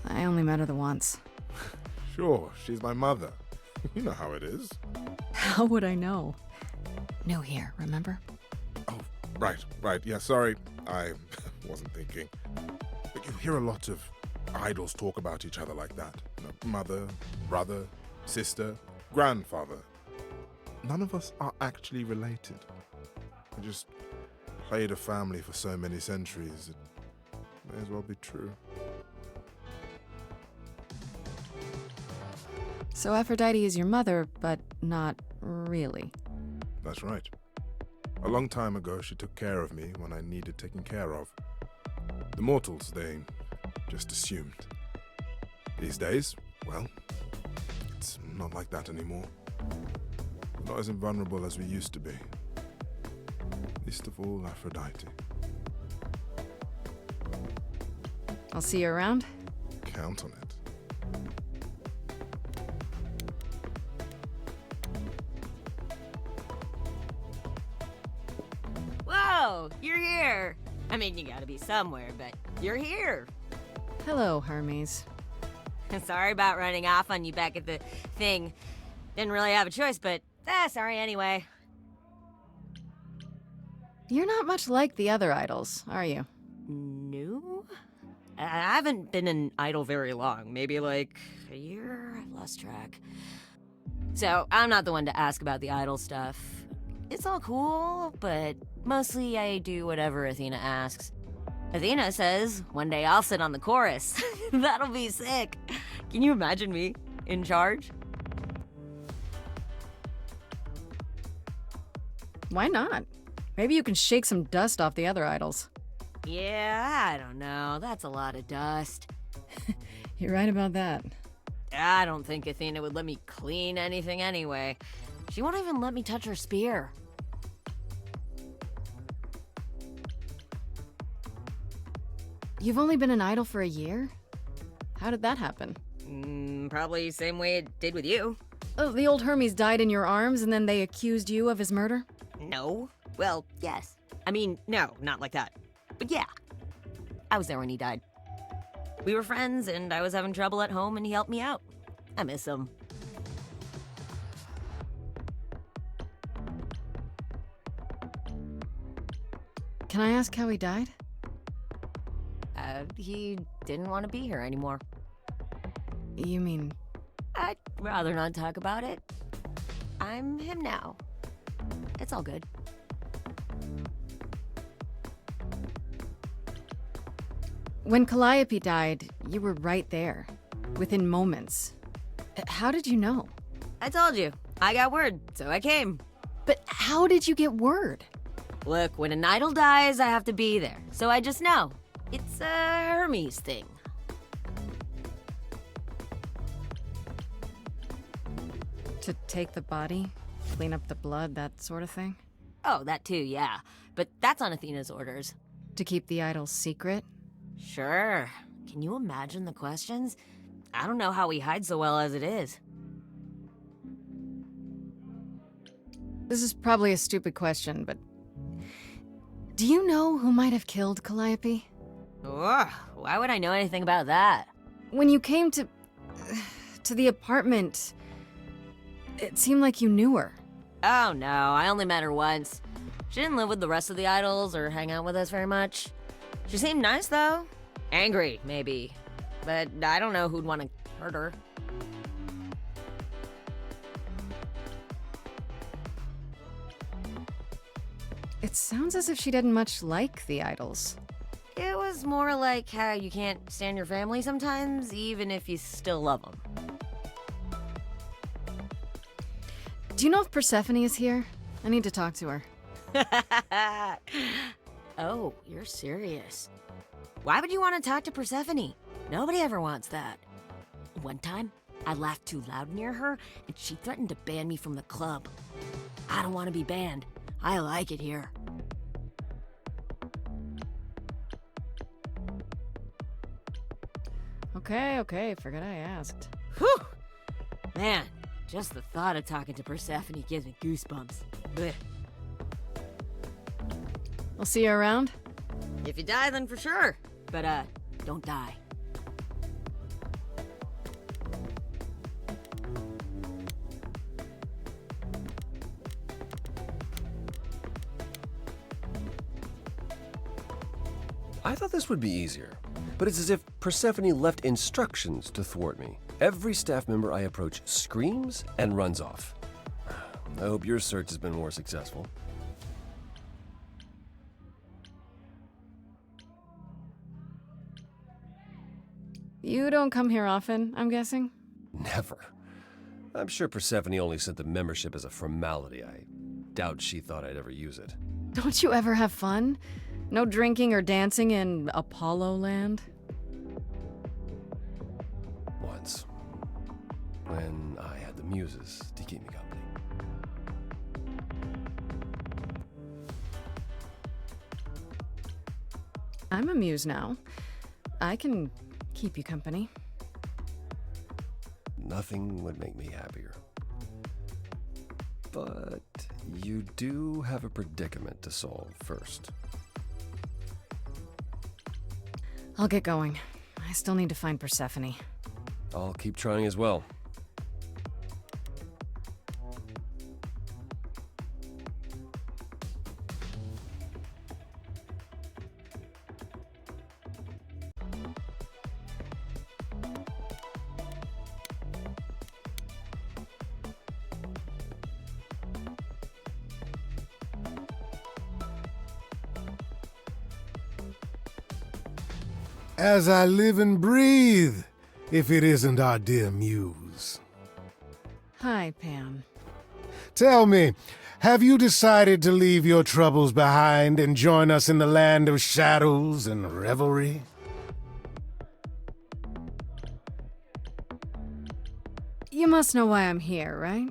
I only met her the once. Sure, she's my mother. You know how it is. How would I know? New here, remember? Oh, right. Yeah, sorry. I wasn't thinking. But you hear a lot of idols talk about each other like that. You know, mother, brother, sister, grandfather. None of us are actually related. We just played a family for so many centuries. It may as well be true. So Aphrodite is your mother, but not really. That's right. A long time ago, she took care of me when I needed taking care of. The mortals, they just assumed. These days, well, it's not like that anymore. We're not as invulnerable as we used to be. Least of all, Aphrodite. I'll see you around. Count on it. Whoa, you're here. I mean, you gotta be somewhere, but you're here. Hello, Hermes. Sorry about running off on you back at the thing. Didn't really have a choice, but sorry anyway. You're not much like the other idols, are you? No? I haven't been an idol very long. Maybe like a year? I've lost track. So, I'm not the one to ask about the idol stuff. It's all cool, but mostly I do whatever Athena asks. Athena says, one day I'll sit on the chorus. That'll be sick. Can you imagine me in charge? Why not? Maybe you can shake some dust off the other idols. Yeah, I don't know. That's a lot of dust. You're right about that. I don't think Athena would let me clean anything anyway. She won't even let me touch her spear. You've only been an idol for a year? How did that happen? Probably same way it did with you. Oh, the old Hermes died in your arms and then they accused you of his murder? No. Well, yes. I mean, no, not like that. But yeah. I was there when he died. We were friends, and I was having trouble at home, and he helped me out. I miss him. Can I ask how he died? He didn't want to be here anymore. You mean... I'd rather not talk about it. I'm him now. It's all good. When Calliope died, you were right there, within moments. How did you know? I told you. I got word, so I came. But how did you get word? Look, when an idol dies, I have to be there. So I just know. It's a Hermes thing. To take the body, clean up the blood, that sort of thing? Oh, that too, yeah. But that's on Athena's orders. To keep the idol secret? Sure. Can you imagine the questions? I don't know how he hides so well as it is. This is probably a stupid question, but... do you know who might have killed Calliope? Ugh, why would I know anything about that? When you came to the apartment, it seemed like you knew her. Oh no, I only met her once. She didn't live with the rest of the idols or hang out with us very much. She seemed nice though. Angry, maybe. But I don't know who'd want to hurt her. It sounds as if she didn't much like the idols. It was more like how you can't stand your family sometimes, even if you still love them. Do you know if Persephone is here? I need to talk to her. Oh, you're serious. Why would you want to talk to Persephone? Nobody ever wants that. One time, I laughed too loud near her, and she threatened to ban me from the club. I don't want to be banned. I like it here. Okay, forgot I asked. Whew! Man, just the thought of talking to Persephone gives me goosebumps. Blech. I'll see you around? If you die, then for sure. But, don't die. I thought this would be easier, but it's as if Persephone left instructions to thwart me. Every staff member I approach screams and runs off. I hope your search has been more successful. You don't come here often, I'm guessing? Never. I'm sure Persephone only sent the membership as a formality. I doubt she thought I'd ever use it. Don't you ever have fun? No drinking or dancing in Apollo land? Once. When I had the muses to keep me company. I'm a muse now. I can keep you company. Nothing would make me happier. But you do have a predicament to solve first. I'll get going. I still need to find Persephone. I'll keep trying as well. As I live and breathe, if it isn't our dear Muse. Hi, Pam. Tell me, have you decided to leave your troubles behind and join us in the land of shadows and revelry? You must know why I'm here, right?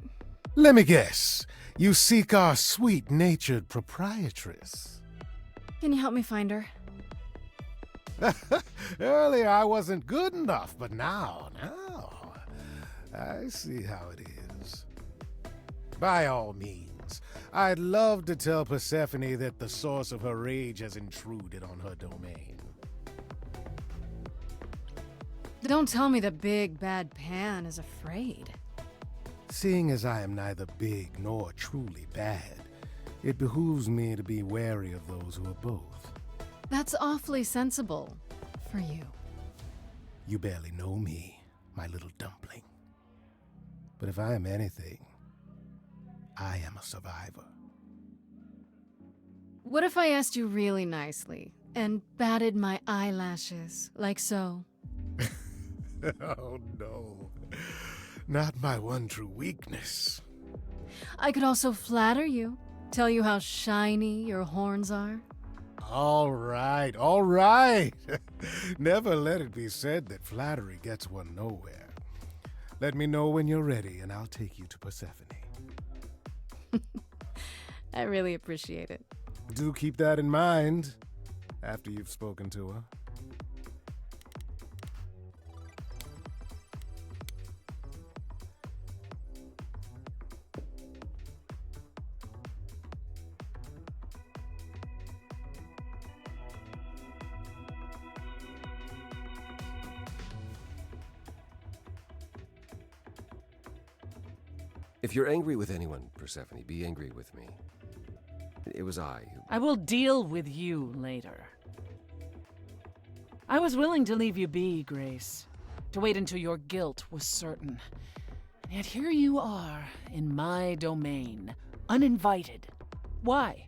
Let me guess. You seek our sweet-natured proprietress. Can you help me find her? Earlier I wasn't good enough, but now, I see how it is. By all means, I'd love to tell Persephone that the source of her rage has intruded on her domain. Don't tell me the big bad Pan is afraid. Seeing as I am neither big nor truly bad, it behooves me to be wary of those who are both. That's awfully sensible for you. You barely know me, my little dumpling. But if I am anything, I am a survivor. What if I asked you really nicely and batted my eyelashes, like so? Oh no, not my one true weakness. I could also flatter you, tell you how shiny your horns are. All right, all right. Never let it be said that flattery gets one nowhere. Let me know when you're ready and I'll take you to Persephone. I really appreciate it. Do keep that in mind after you've spoken to her. If you're angry with anyone, Persephone, be angry with me. It was I who... I will deal with you later. I was willing to leave you be, Grace, to wait until your guilt was certain. And yet here you are, in my domain, uninvited. Why?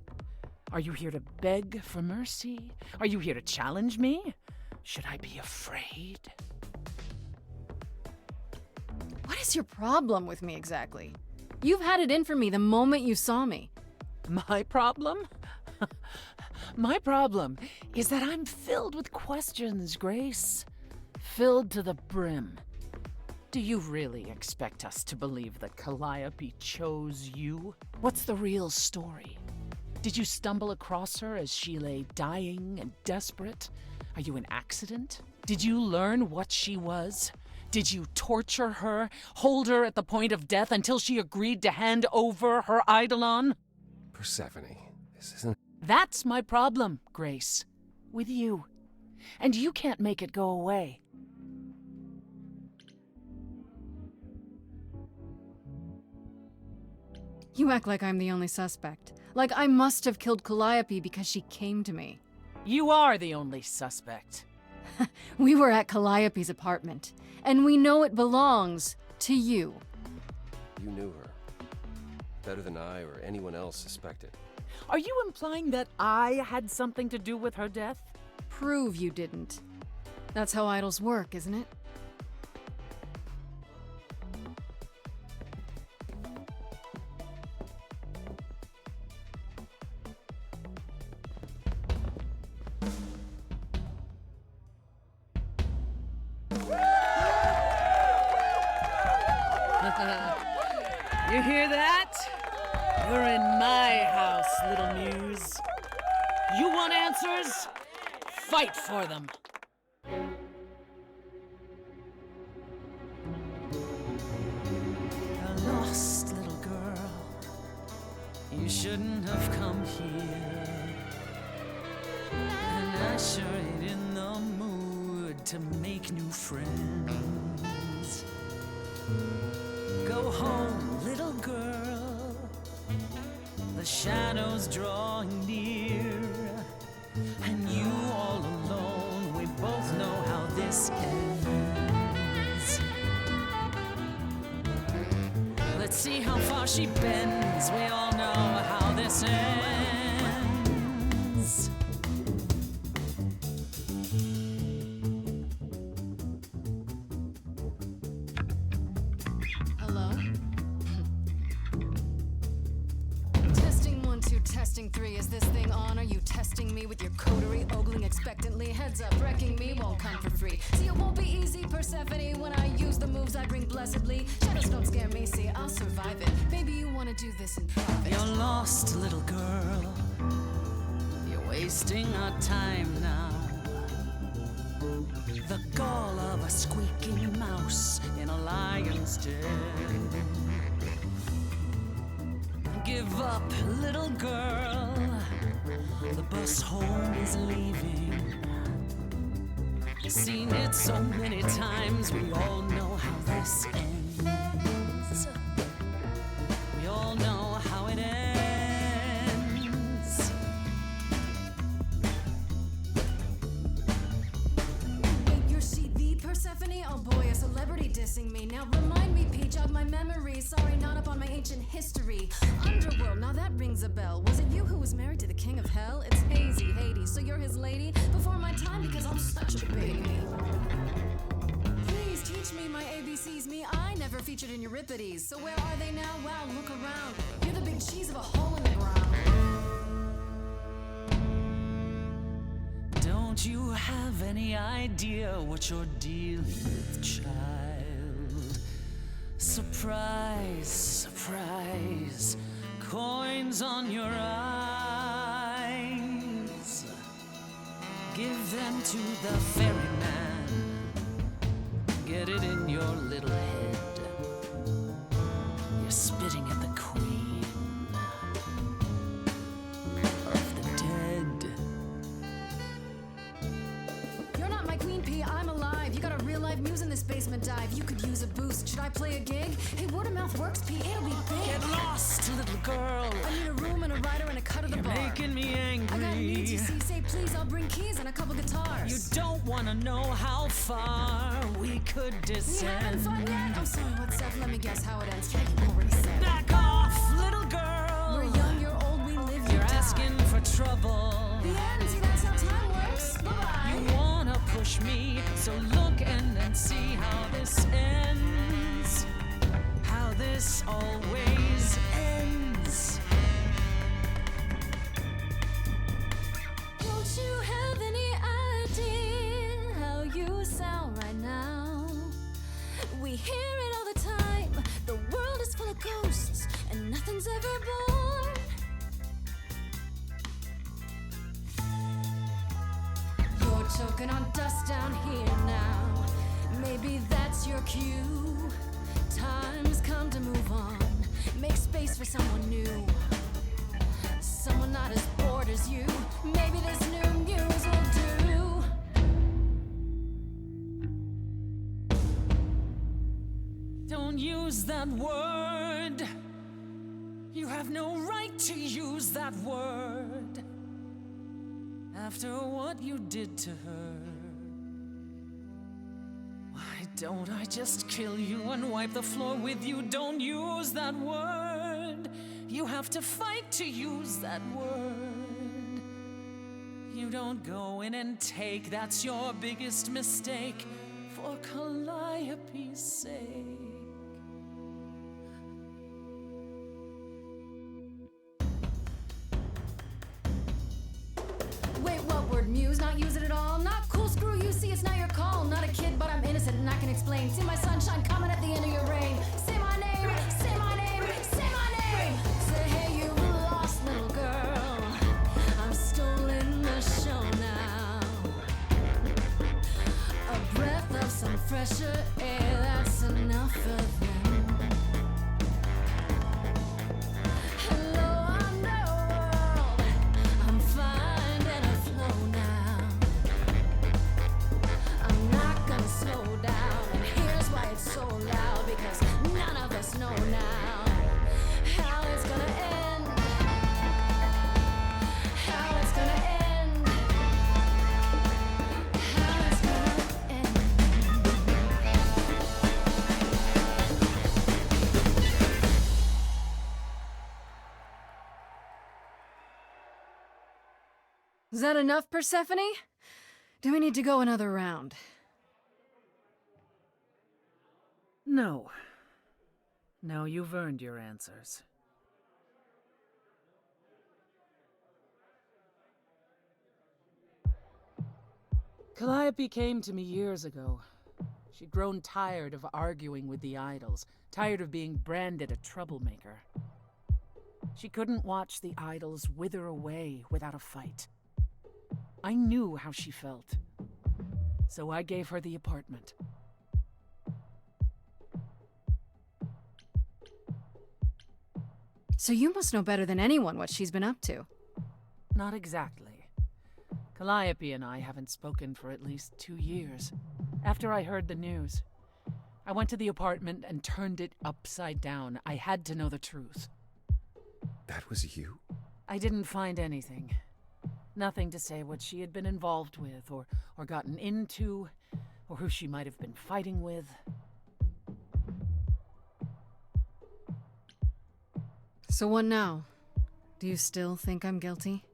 Are you here to beg for mercy? Are you here to challenge me? Should I be afraid? What is your problem with me exactly? You've had it in for me the moment you saw me. My problem? My problem is that I'm filled with questions, Grace. Filled to the brim. Do you really expect us to believe that Calliope chose you? What's the real story? Did you stumble across her as she lay dying and desperate? Are you an accident? Did you learn what she was? Did you torture her, hold her at the point of death until she agreed to hand over her eidolon? Persephone, this isn't... That's my problem, Grace. With you. And you can't make it go away. You act like I'm the only suspect. Like I must have killed Calliope because she came to me. You are the only suspect. We were at Calliope's apartment, and we know it belongs to you. You knew her. Better than I or anyone else suspected. Are you implying that I had something to do with her death? Prove you didn't. That's how idols work, isn't it? You hear that? You're in my house, little muse. You want answers? Fight for them. A lost little girl. You shouldn't have come here. And I sure ain't in the mood to make new friends. Go home, little girl. The shadows drawing near, and you all alone. We both know how this ends. Let's see how far she bends. We all know how this ends. Testing 3, is this thing on? Are you testing me with your coterie, ogling expectantly? Heads up, wrecking me won't come for free. See, it won't be easy, Persephone, when I use the moves I bring blessedly. Shadows don't scare me, see, I'll survive it. Maybe you want to do this in private. You're lost, little girl. You're wasting our time now. The gall of a squeaking mouse in a lion's den. Give up, little girl. The bus home is leaving. seen it so many times. We all know how this ends. We all know how it ends. Wait, you're she the Persephone? Oh boy, a celebrity dissing me. Now remind me, Peach, of my memory. Sorry, not up on my ancient history. Underworld, now that rings a bell. Was it you who was married to the king of hell? It's hazy, Hades. So you're his lady before my time because I'm such a baby. Please teach me my ABCs. Me, I never featured in Euripides. So where are they now? Wow, look around. You're the big cheese of a hole in the ground. Don't you have any idea what you're dealing with, child? Surprise, surprise, coins on your eyes. Give them to the ferryman. Get it in your little head. You're spitting at the queen of the dead. You're not my queen pea, I'm alive. You got a real life muse in this basement dive. You could use a boost. Should I play a gig? Hey, word of mouth works, Pea. It'll be big. Get lost, little girl. I need a room and a rider and a cut of the You're bar. making me angry. I got needs, you see. Say please, I'll bring keys and a couple guitars. You don't want to know how far we could We descend. haven't fun yet? I'm sorry, what's up? Let me guess how it ends. Yeah, you already said. Back off, little girl. We're young, you're old, we live, you You're die. asking for trouble. The end, see, that's how time works. Bye-bye. You wanna push me, so look and then see how this ends. How this always ends. Don't you have any idea how you sound right now? We hear it all the time. The world is full of ghosts and nothing's ever born. You're choking on dust down here now. Maybe that's your cue. Time's come to move on. Make space for someone new. Someone not as bored as you. Maybe this new muse will do. Don't use that word. You have no right to use that word. After what you did to her. Why don't I just kill you and wipe the floor with you? Don't use that word. You have to fight to use that word. You don't go in and take, that's your biggest mistake. For Calliope's sake. Wait, what word? Muse? Not use it at all? Not cool, screw you, see, it's not your call. Not a kid, but I'm innocent and I can explain. See my sunshine coming at the end of your rain. Say my name, say my name, say my name. Say, hey, you lost little girl. I'm stolen the show now. A breath of some fresher air, that's enough for them. Hello, underworld. I'm finding a flow now. I'm not gonna slow down, and here's why it's so loud. Because none of us know now how it's gonna end. How it's gonna end. How it's gonna end. Is that enough, Persephone? Do we need to go another round? No. No, you've earned your answers. Calliope came to me years ago. She'd grown tired of arguing with the idols, tired of being branded a troublemaker. She couldn't watch the idols wither away without a fight. I knew how she felt, so I gave her the apartment. So you must know better than anyone what she's been up to. Not exactly. Calliope and I haven't spoken for at least 2 years. After I heard the news, I went to the apartment and turned it upside down. I had to know the truth. That was you? I didn't find anything. Nothing to say what she had been involved with, or gotten into, or who she might have been fighting with. So what now? Do you still think I'm guilty?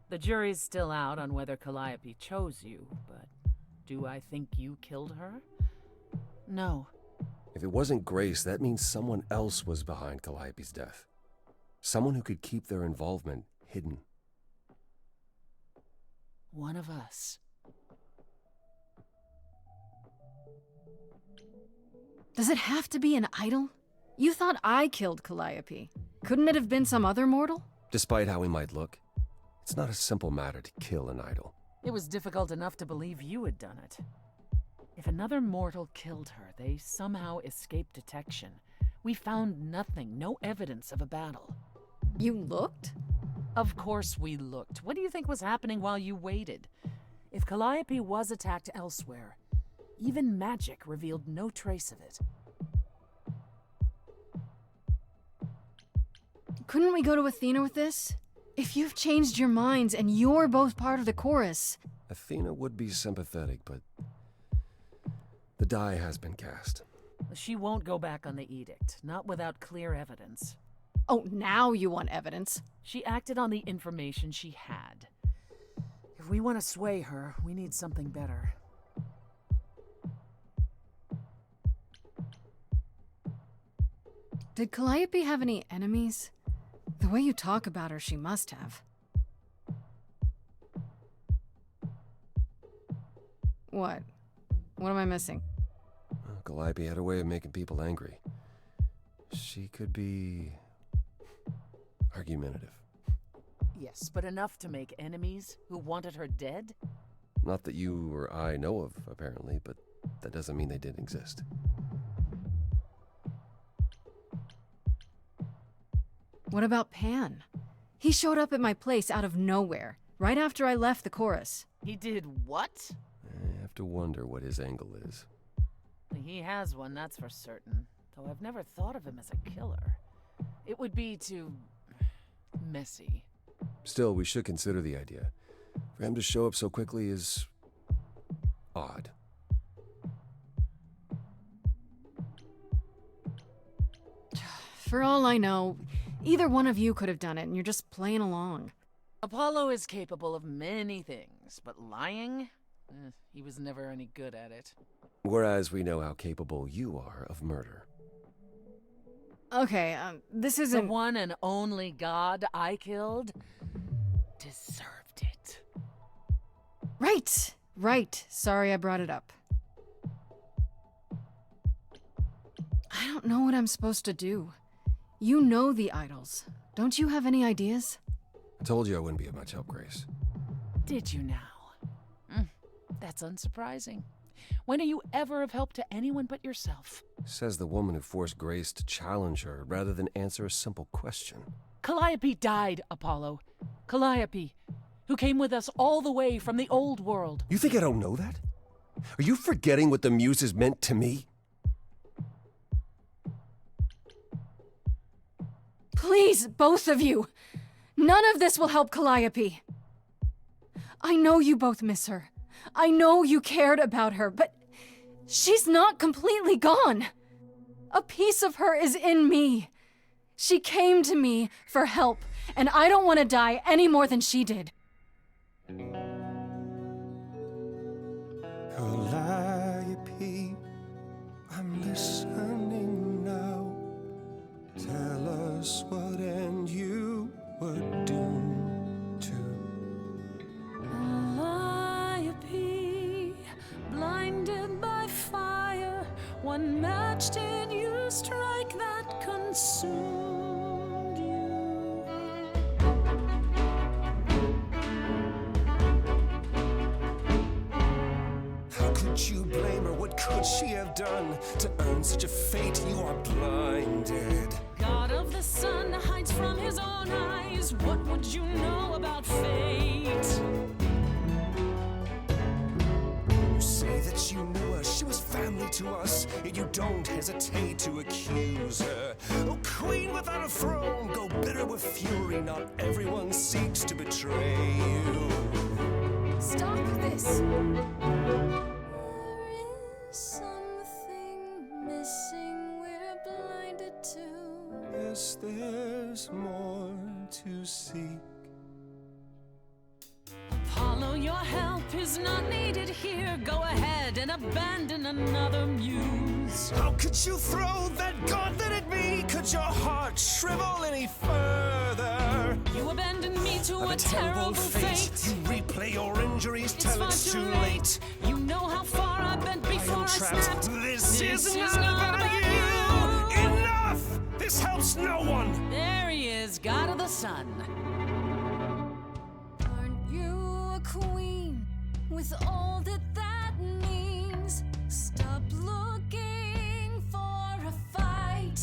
The jury's still out on whether Calliope chose you, but do I think you killed her? No. If it wasn't Grace, that means someone else was behind Calliope's death. Someone who could keep their involvement hidden. One of us. Does it have to be an idol? You thought I killed Calliope. Couldn't it have been some other mortal? Despite how he might look, it's not a simple matter to kill an idol. It was difficult enough to believe you had done it. If another mortal killed her, they somehow escaped detection. We found nothing, no evidence of a battle. You looked? Of course we looked. What do you think was happening while you waited? If Calliope was attacked elsewhere, even magic revealed no trace of it. Couldn't we go to Athena with this? If you've changed your minds and you're both part of the chorus... Athena would be sympathetic, but the die has been cast. She won't go back on the edict, not without clear evidence. Oh, now you want evidence? She acted on the information she had. If we want to sway her, we need something better. Did Calliope have any enemies? The way you talk about her, she must have. What? What am I missing? Calliope had a way of making people angry. She could be argumentative. Yes, but enough to make enemies who wanted her dead? Not that you or I know of, apparently, but that doesn't mean they didn't exist. What about Pan? He showed up at my place out of nowhere, right after I left the chorus. He did what? I have to wonder what his angle is. He has one, that's for certain. Though I've never thought of him as a killer. It would be too... messy. Still, we should consider the idea. For him to show up so quickly is... odd. For all I know, either one of you could have done it and you're just playing along. Apollo is capable of many things, but lying? He was never any good at it. Whereas we know how capable you are of murder. Okay, this isn't... The one and only god I killed deserved it. Right. Sorry I brought it up. I don't know what I'm supposed to do. You know the idols. Don't you have any ideas? I told you I wouldn't be of much help, Grace. Did you now? That's unsurprising. When are you ever of help to anyone but yourself? Says the woman who forced Grace to challenge her rather than answer a simple question. Calliope died, Apollo. Calliope, who came with us all the way from the old world. You think I don't know that? Are you forgetting what the Muses meant to me? Please, both of you! None of this will help Calliope. I know you both miss her. I know you cared about her, but she's not completely gone. A piece of her is in me. She came to me for help, and I don't want to die any more than she did. Calliope, I'm listening now. Tell us what end you were doomed to. Calliope, blinded by fire, one match did you strike that consumed you. How could you blame her? What could she have done to earn such a fate? You are blinded. God of the sun hides from his own eyes. What would you know about fate? You say that you knew her, she was family to us, yet you don't hesitate to accuse her. Oh, queen without a throne, go bitter with fury. Not everyone seeks to betray you. Stop this! There is something missing we're blinded to. Yes, there's more to seek. Apollo, your help is not needed here. Go ahead and abandon another muse. How could you throw that gauntlet at me? Could your heart shrivel any further? You abandoned me to a terrible fate. You replay your injuries It's till far it's too too late. late. You know how far I've been before I trapped. snapped. This is not about you. Enough! This helps no one. There he is, God of the sun. Aren't you a queen with all that that means? Stop looking for a fight.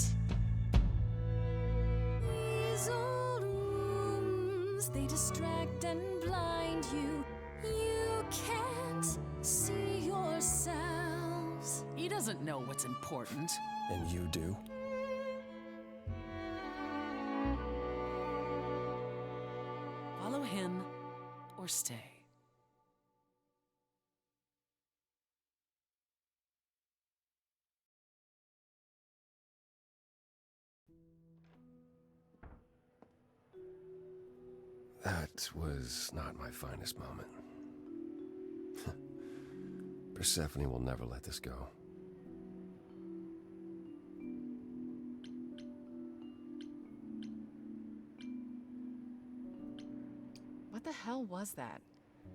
These old wounds, they distract and blind you. You can't see yourselves. He doesn't know what's important. And you do? Follow him or stay. That was not my finest moment. Persephone will never let this go. What the hell was that?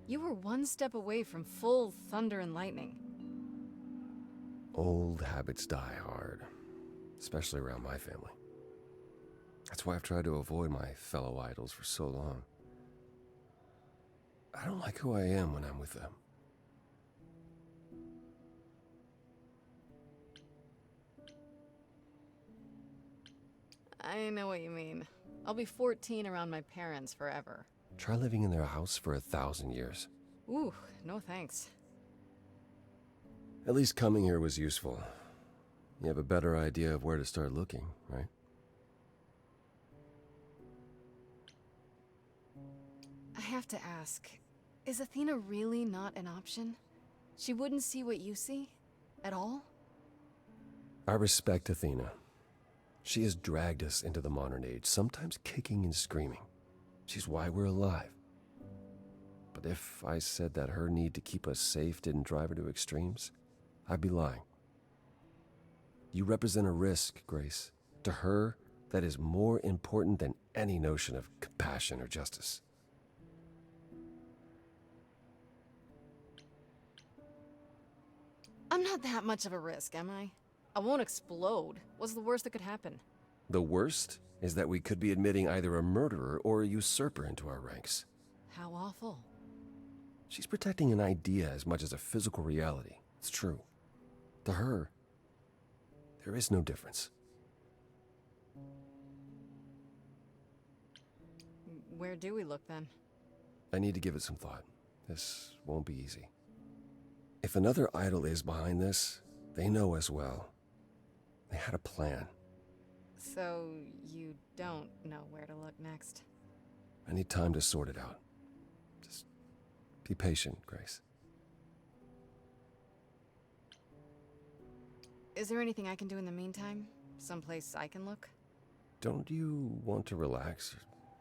You were one step away from full thunder and lightning. Old habits die hard, especially around my family. That's why I've tried to avoid my fellow idols for so long. I don't like who I am when I'm with them. I know what you mean. I'll be 14 around my parents forever. Try living in their house for 1,000 years. Ooh, no thanks. At least coming here was useful. You have a better idea of where to start looking, right? I have to ask, is Athena really not an option? She wouldn't see what you see? At all? I respect Athena. She has dragged us into the modern age, sometimes kicking and screaming. She's why we're alive. But if I said that her need to keep us safe didn't drive her to extremes, I'd be lying. You represent a risk, Grace. To her, that is more important than any notion of compassion or justice. I'm not that much of a risk, am I? I won't explode. What's the worst that could happen? The worst is that we could be admitting either a murderer or a usurper into our ranks. How awful. She's protecting an idea as much as a physical reality. It's true. To her, there is no difference. Where do we look then? I need to give it some thought. This won't be easy. If another idol is behind this, they know us well. They had a plan. So you don't know where to look next? I need time to sort it out. Just be patient, Grace. Is there anything I can do in the meantime? Someplace I can look? Don't you want to relax?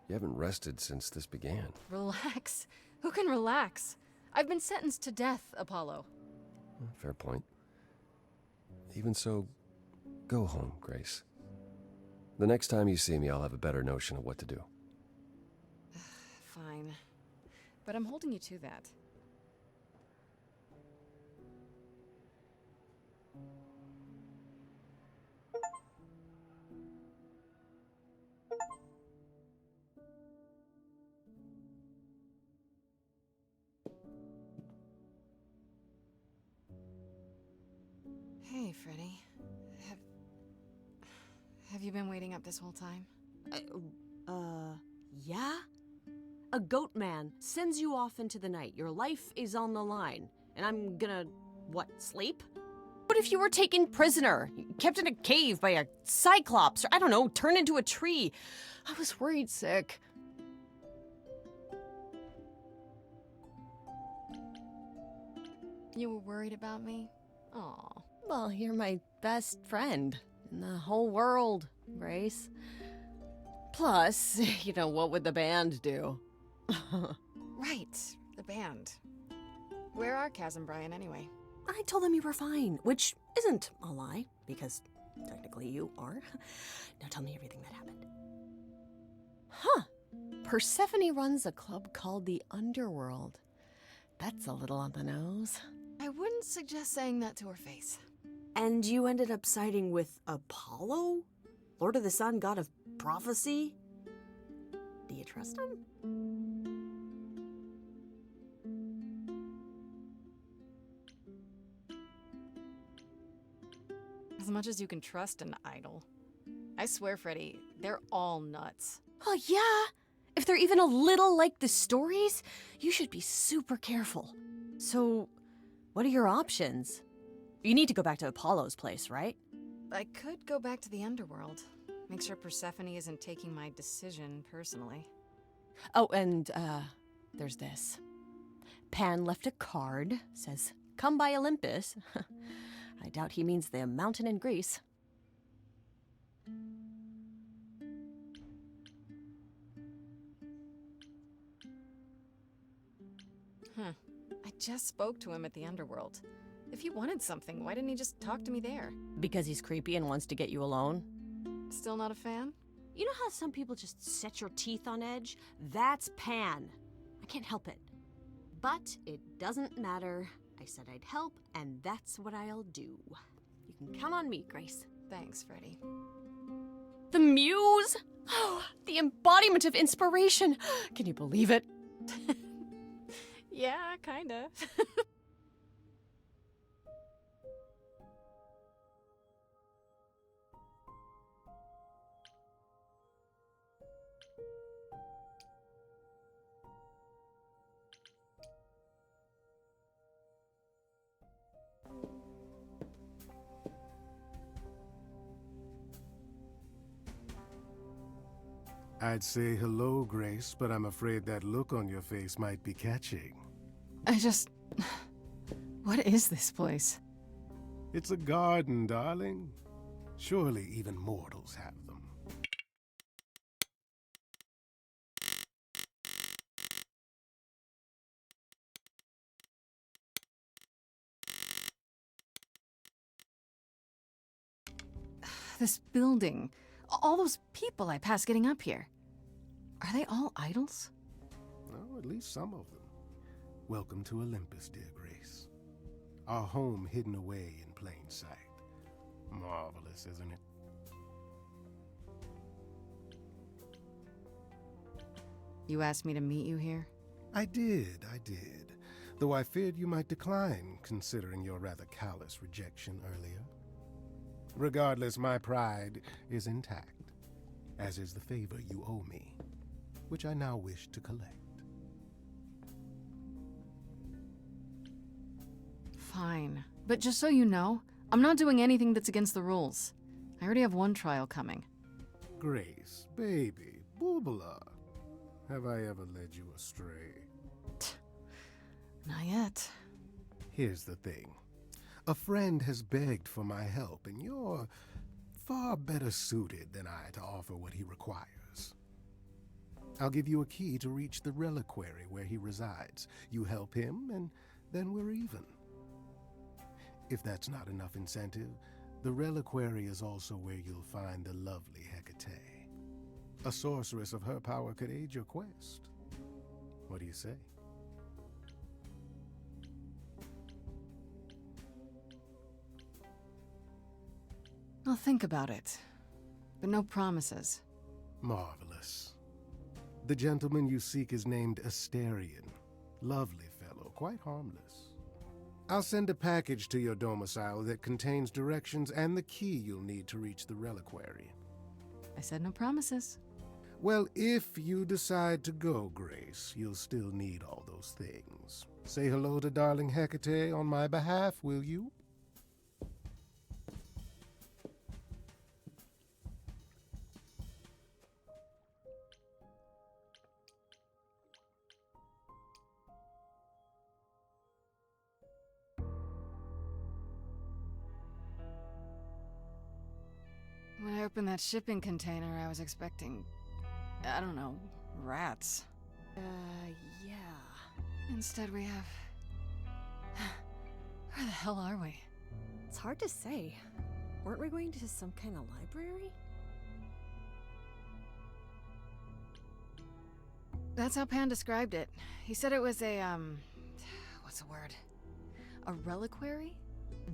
You haven't rested since this began. Relax? Who can relax? I've been sentenced to death, Apollo. Fair point. Even so, go home, Grace. The next time you see me, I'll have a better notion of what to do. Fine. But I'm holding you to that. Hey, Freddy. Have you been waiting up this whole time? Yeah? A goat man sends you off into the night. Your life is on the line. And I'm gonna, what, sleep? What if you were taken prisoner, kept in a cave by a cyclops, or I don't know, turned into a tree? I was worried sick. You were worried about me? Aw. Well, you're my best friend in the whole world, Grace. Plus, you know, what would the band do? Right, the band. Where are Kaz and Brian anyway? I told them you were fine, which isn't a lie, because technically you are. Now tell me everything that happened. Huh. Persephone runs a club called the Underworld. That's a little on the nose. I wouldn't suggest saying that to her face. And you ended up siding with Apollo? Lord of the Sun, god of prophecy? Do you trust him? As much as you can trust an idol. I swear, Freddy, they're all nuts. Oh, yeah. If they're even a little like the stories, you should be super careful. So, what are your options? You need to go back to Apollo's place, right? I could go back to the underworld. Make sure Persephone isn't taking my decision personally. Oh, and, there's this. Pan left a card, says, "Come by Olympus." I doubt he means the mountain in Greece. I just spoke to him at the underworld. If he wanted something, why didn't he just talk to me there? Because he's creepy and wants to get you alone? Still not a fan? You know how some people just set your teeth on edge? That's Pan. I can't help it. But it doesn't matter. I said I'd help, and that's what I'll do. You can count on me, Grace. Thanks, Freddy. The Muse? Oh, the embodiment of inspiration. Can you believe it? Yeah, kinda. I'd say hello, Grace, but I'm afraid that look on your face might be catching. What is this place? It's a garden, darling. Surely even mortals have them. This building. All those people I passed getting up here. Are they all idols? Oh, at least some of them. Welcome to Olympus, dear Grace. Our home hidden away in plain sight. Marvelous, isn't it? You asked me to meet you here? I did. Though I feared you might decline, considering your rather callous rejection earlier. Regardless, my pride is intact, as is the favor you owe me, which I now wish to collect. Fine. But just so you know, I'm not doing anything that's against the rules. I already have one trial coming. Grace, baby, boobala. Have I ever led you astray? Not yet. Here's the thing. A friend has begged for my help, and you're far better suited than I to offer what he requires. I'll give you a key to reach the reliquary where he resides. You help him, and then we're even. If that's not enough incentive, the reliquary is also where you'll find the lovely Hecate. A sorceress of her power could aid your quest. What do you say? I'll think about it. But no promises. Marvelous. The gentleman you seek is named Asterion. Lovely fellow, quite harmless. I'll send a package to your domicile that contains directions and the key you'll need to reach the reliquary. I said no promises. Well, if you decide to go, Grace, you'll still need all those things. Say hello to darling Hecate on my behalf, will you? When I opened that shipping container, I was expecting, I don't know, rats. Yeah. Instead we have... Where the hell are we? It's hard to say. Weren't we going to some kind of library? That's how Pan described it. He said it was a, what's the word? A reliquary?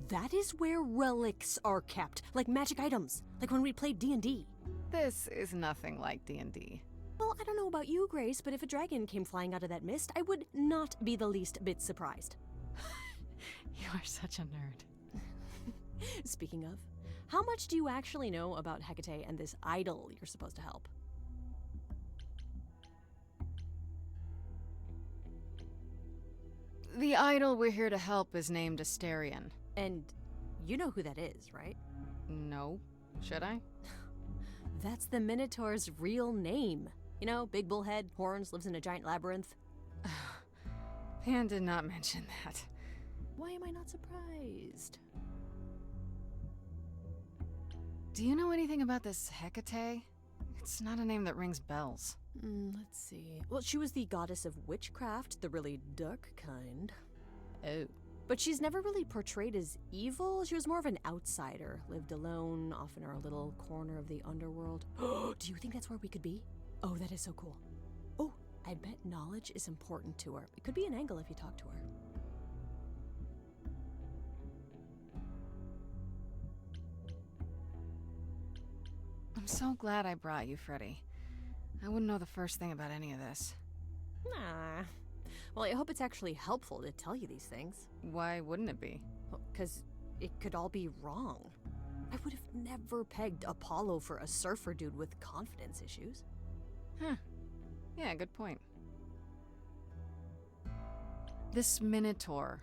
That is where relics are kept, like magic items, like when we played D&D. This is nothing like D&D. Well, I don't know about you, Grace, but if a dragon came flying out of that mist, I would not be the least bit surprised. You are such a nerd. Speaking of, how much do you actually know about Hecate and this idol you're supposed to help? The idol we're here to help is named Asterion. And you know who that is, right? No. Should I? That's the Minotaur's real name. You know, big bullhead, horns, lives in a giant labyrinth. Pan did not mention that. Why am I not surprised? Do you know anything about this Hecate? It's not a name that rings bells. Let's see. Well, she was the goddess of witchcraft, the really dark kind. Oh. But she's never really portrayed as evil. She was more of an outsider, lived alone, off in her little corner of the underworld. Do you think that's where we could be? Oh, that is so cool. Oh, I bet knowledge is important to her. It could be an angle if you talk to her. I'm so glad I brought you, Freddy. I wouldn't know the first thing about any of this. Nah. Well, I hope it's actually helpful to tell you these things. Why wouldn't it be? Because it could all be wrong. I would have never pegged Apollo for a surfer dude with confidence issues. Huh. Yeah, good point. This Minotaur.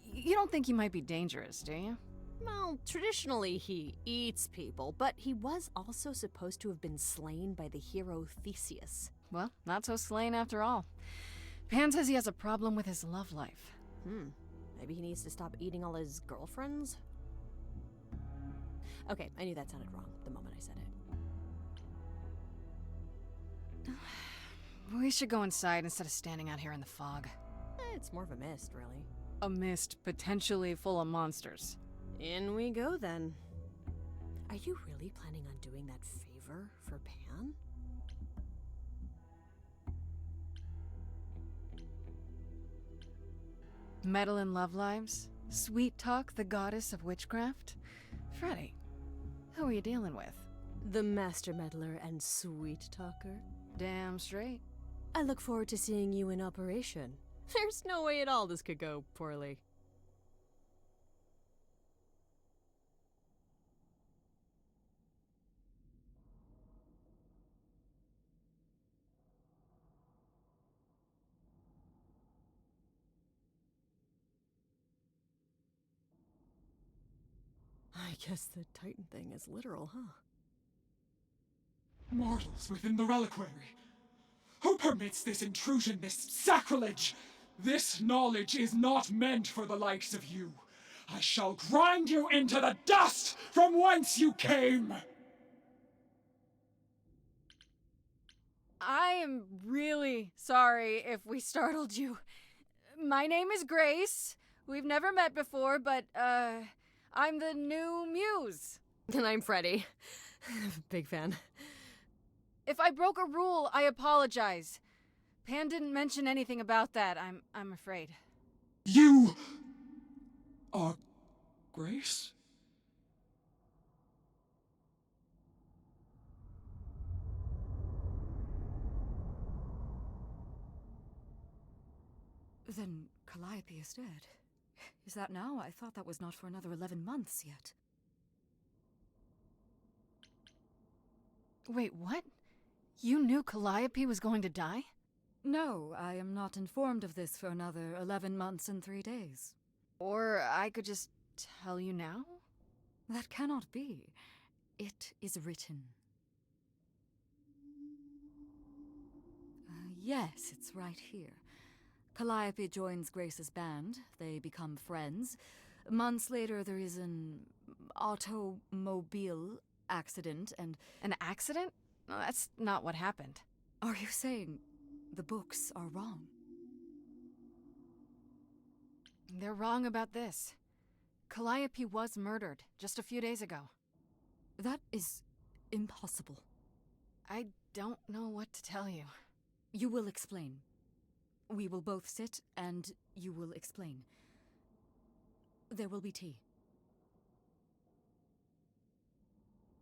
You don't think he might be dangerous, do you? Well, traditionally he eats people, but he was also supposed to have been slain by the hero Theseus. Well, not so slain after all. Pan says he has a problem with his love life. Maybe he needs to stop eating all his girlfriends? Okay, I knew that sounded wrong the moment I said it. We should go inside instead of standing out here in the fog. It's more of a mist, really. A mist potentially full of monsters. In we go, then. Are you really planning on doing that favor for Pan? Meddle in love lives? Sweet Talk, the goddess of witchcraft? Freddy, who are you dealing with? The master meddler and sweet talker. Damn straight. I look forward to seeing you in operation. There's no way at all this could go poorly. I guess the Titan thing is literal, huh? Mortals within the reliquary. Who permits this intrusion, this sacrilege? This knowledge is not meant for the likes of you. I shall grind you into the dust from whence you came! I am really sorry if we startled you. My name is Grace. We've never met before, but, I'm the new Muse. And I'm Freddy. Big fan. If I broke a rule, I apologize. Pan didn't mention anything about that, I'm afraid. You are Grace? Then Calliope is dead. Is that now? I thought that was not for another 11 months yet. Wait, what? You knew Calliope was going to die? No, I am not informed of this for another 11 months and 3 days. Or I could just tell you now? That cannot be. It is written. Yes, it's right here. Calliope joins Grace's band. They become friends. Months later, there is an automobile accident and... An accident? No, that's not what happened. Are you saying the books are wrong? They're wrong about this. Calliope was murdered just a few days ago. That is impossible. I don't know what to tell you. You will explain. We will both sit, and you will explain. There will be tea.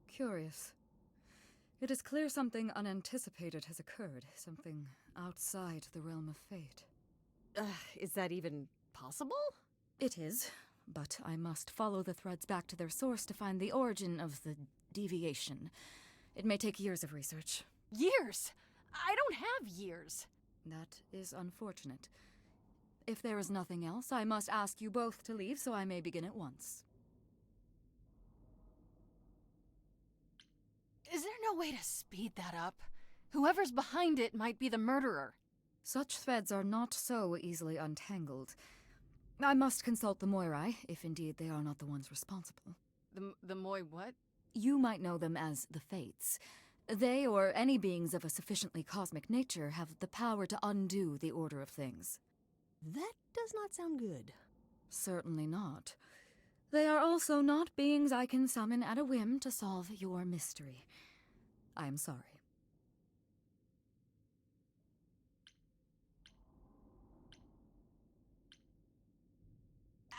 Curious. It is clear something unanticipated has occurred, something outside the realm of fate. Is that even possible? It is, but I must follow the threads back to their source to find the origin of the deviation. It may take years of research. Years? I don't have years. That is unfortunate. If there is nothing else, I must ask you both to leave so I may begin at once. Is there no way to speed that up? Whoever's behind it might be the murderer. Such threads are not so easily untangled. I must consult the Moirai, if indeed they are not the ones responsible. The Moi what? You might know them as the Fates. They, or any beings of a sufficiently cosmic nature, have the power to undo the order of things. That does not sound good. Certainly not. They are also not beings I can summon at a whim to solve your mystery. I am sorry.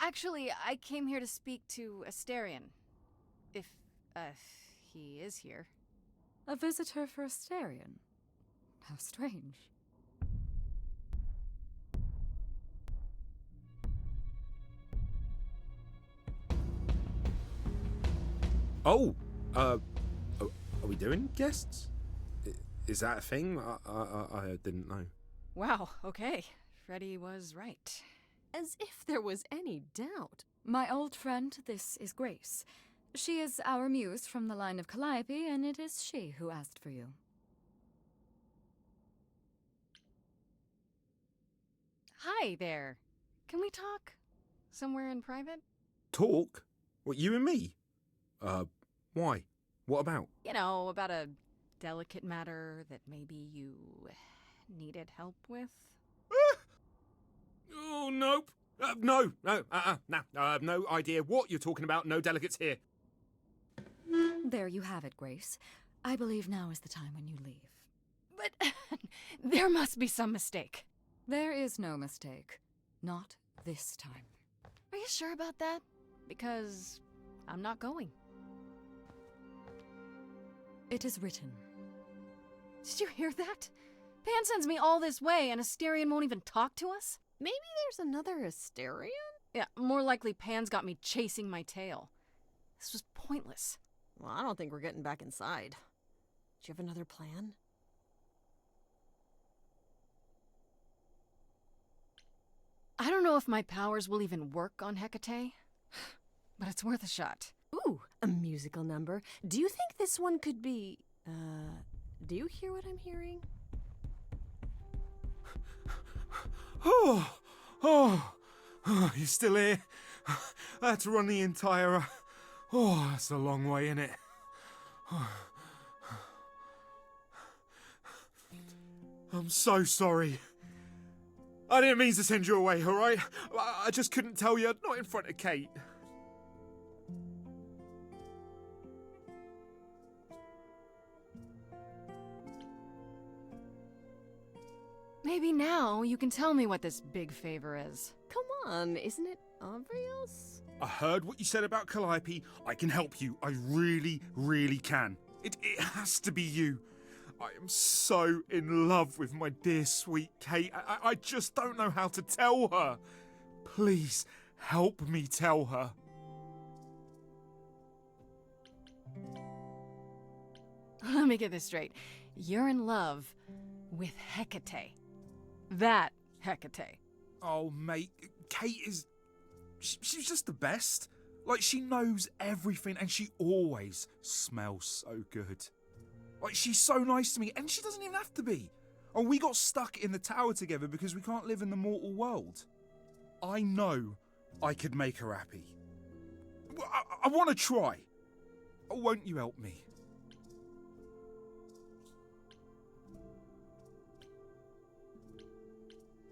Actually, I came here to speak to Asterion. If, he is here. A visitor for Asterion? How strange. Oh! Are we doing guests? Is that a thing? I didn't know. Wow, okay. Freddy was right. As if there was any doubt. My old friend, this is Grace. She is our muse from the line of Calliope, and it is she who asked for you. Hi there. Can we talk? Somewhere in private? Talk? What, you and me? Why? What about? You know, about a delicate matter that maybe you needed help with? Oh, nope. No. I have no idea what you're talking about. No delegates here. There you have it, Grace. I believe now is the time when you leave. But there must be some mistake. There is no mistake. Not this time. Are you sure about that? Because I'm not going. It is written. Did you hear that? Pan sends me all this way and Asterion won't even talk to us? Maybe there's another Asterion? Yeah, more likely Pan's got me chasing my tail. This was pointless. Well, I don't think we're getting back inside. Do you have another plan? I don't know if my powers will even work on Hecate, but it's worth a shot. Ooh, a musical number. Do you think this one could be... do you hear what I'm hearing? Oh, you're still here? I had to run the entire... Oh, that's a long way, innit? I'm so sorry. I didn't mean to send you away, alright? I just couldn't tell you, not in front of Kate. Maybe now you can tell me what this big favor is. Come on, isn't it obvious? I heard what you said about Calliope. I can help you. I really, really can. It has to be you. I am so in love with my dear sweet Kate. I just don't know how to tell her. Please, help me tell her. Let me get this straight. You're in love with Hecate. That Hecate. Oh, mate, Kate is... She's just the best. Like, she knows everything and she always smells so good. Like, she's so nice to me and she doesn't even have to be. Oh, we got stuck in the tower together because we can't live in the mortal world. I know I could make her happy. I want to try. Oh, won't you help me?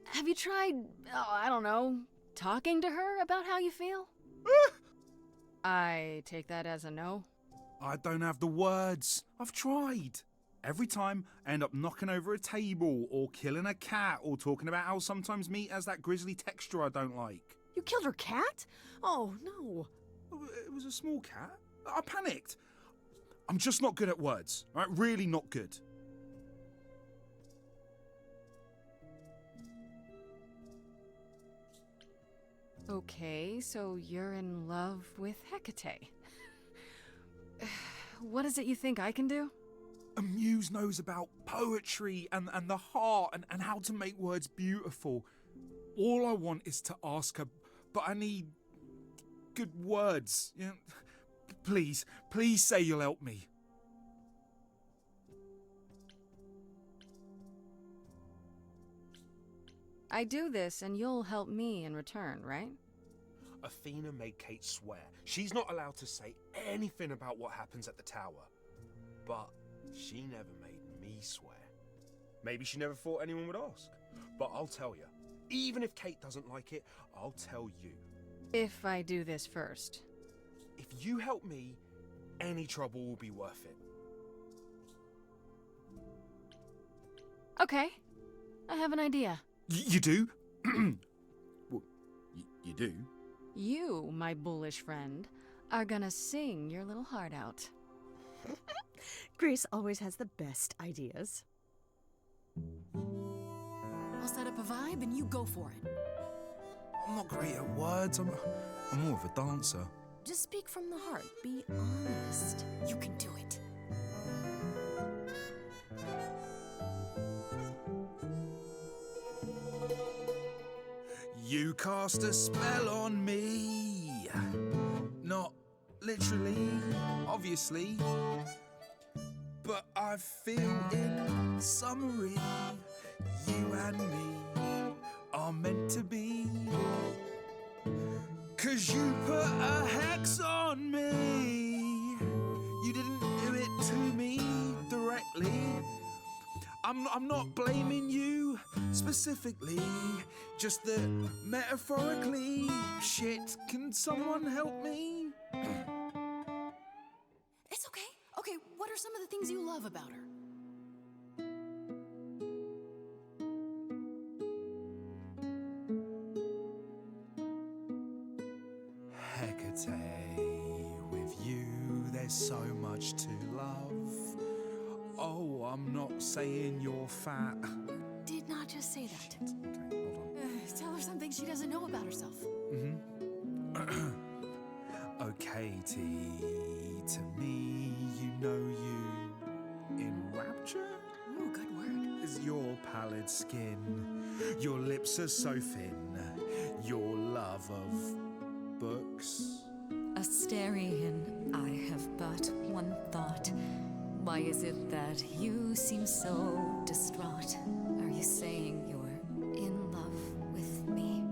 Have you tried, I don't know, talking to her about how you feel? I take that as a no. I don't have the words. I've tried. Every time I end up knocking over a table or killing a cat or talking about how sometimes meat has that grisly texture I don't like. You killed her cat? Oh, no. It was a small cat. I panicked. I'm just not good at words, right? Really not good. Okay, so you're in love with Hecate. What is it you think I can do? A muse knows about poetry and the heart and how to make words beautiful. All I want is to ask her, but I need good words. You know, please say you'll help me. I do this and you'll help me in return, right? Athena made Kate swear she's not allowed to say anything about what happens at the tower. But she never made me swear. Maybe she never thought anyone would ask. But I'll tell you, even if Kate doesn't like it, I'll tell you. If I do this first. If you help me, any trouble will be worth it. Okay, I have an idea. You do? Well, you do? You, my bullish friend, are gonna sing your little heart out. Grace always has the best ideas. I'll set up a vibe and you go for it. I'm not great at words. I'm more of a dancer. Just speak from the heart. Be honest. You can do it. You cast a spell on me. Not literally, obviously. But I feel in summary, you and me are meant to be. 'Cause you put a hex on me. You didn't do it to me directly. I'm not blaming you specifically, just that metaphorically. Shit, can someone help me? It's okay. Okay, what are some of the things you love about her? Hecate, with you there's so much to love. Oh, I'm not saying you're fat. Did not just say that. Okay, hold on. Tell her something she doesn't know about herself. Oh, Katie, to me, you know you enrapture? Ooh, good word. Is your pallid skin, your lips are so thin, your love of books. Asterian, I have but one thought. Why is it that you seem so distraught? Are you saying you're in love with me?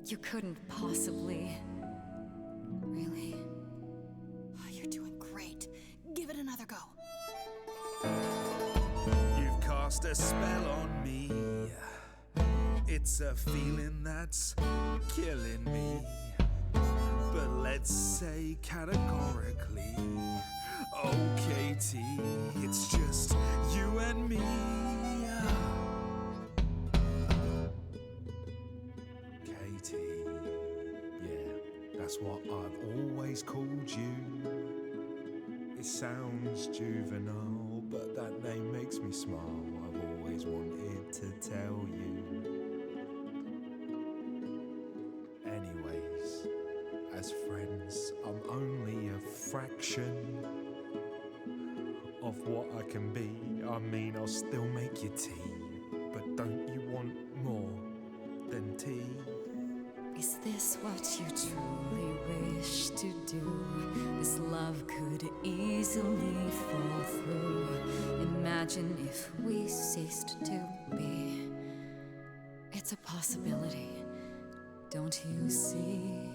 You couldn't possibly. Really? Oh, you're doing great. Give it another go. You've cast a spell on me. It's a feeling that's killing me. But let's say categorically, oh, Katie, it's just you and me. Katie, yeah, that's what I've always called you. It sounds juvenile, but that name makes me smile. I've always wanted to tell you. reflection of what I can be. I mean, I'll still make you tea, but don't you want more than tea? Is this what you truly wish to do? This love could easily fall through. Imagine if we ceased to be. It's a possibility, don't you see?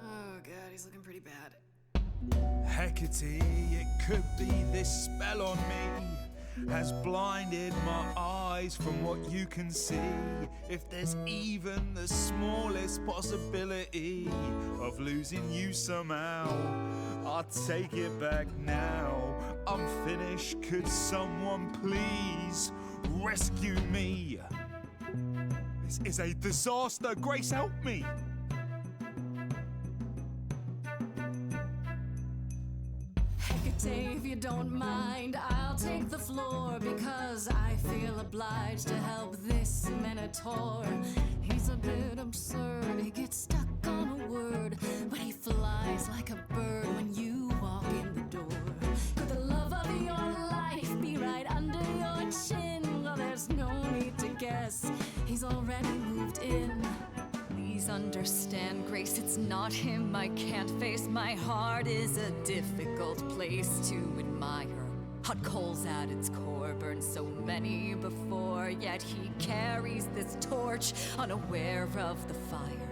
Oh god, he's looking pretty bad. Hecate, it could be this spell on me has blinded my eyes from what you can see. If there's even the smallest possibility of losing you somehow, I'll take it back now. I'm finished, could someone please rescue me? This is a disaster, Grace, help me! Hecate, if you don't mind, I'll take the floor because I feel obliged to help this minotaur. He's a bit absurd, he gets stuck on a word, but he flies like a bird when you walk in the door. Could the love of your life be right under your chin? Well, there's no need to guess, he's already moved in. Please understand, Grace, it's not him I can't face. My heart is a difficult place to admire. Hot coals at its core, burned so many before, yet he carries this torch, unaware of the fire.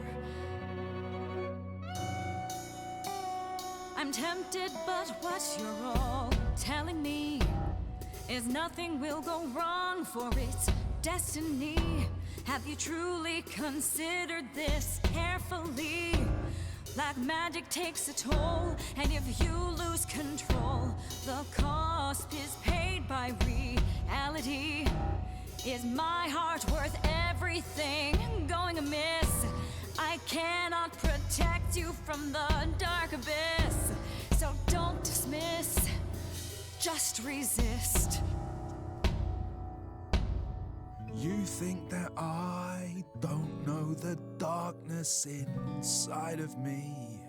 I'm tempted, but what you're all telling me is nothing will go wrong, for it's destiny. Have you truly considered this carefully? Black magic takes a toll, and if you lose control, the cost is paid by reality. Is my heart worth everything going amiss? I cannot protect you from the dark abyss, so don't dismiss, just resist. You think that I don't know the darkness inside of me.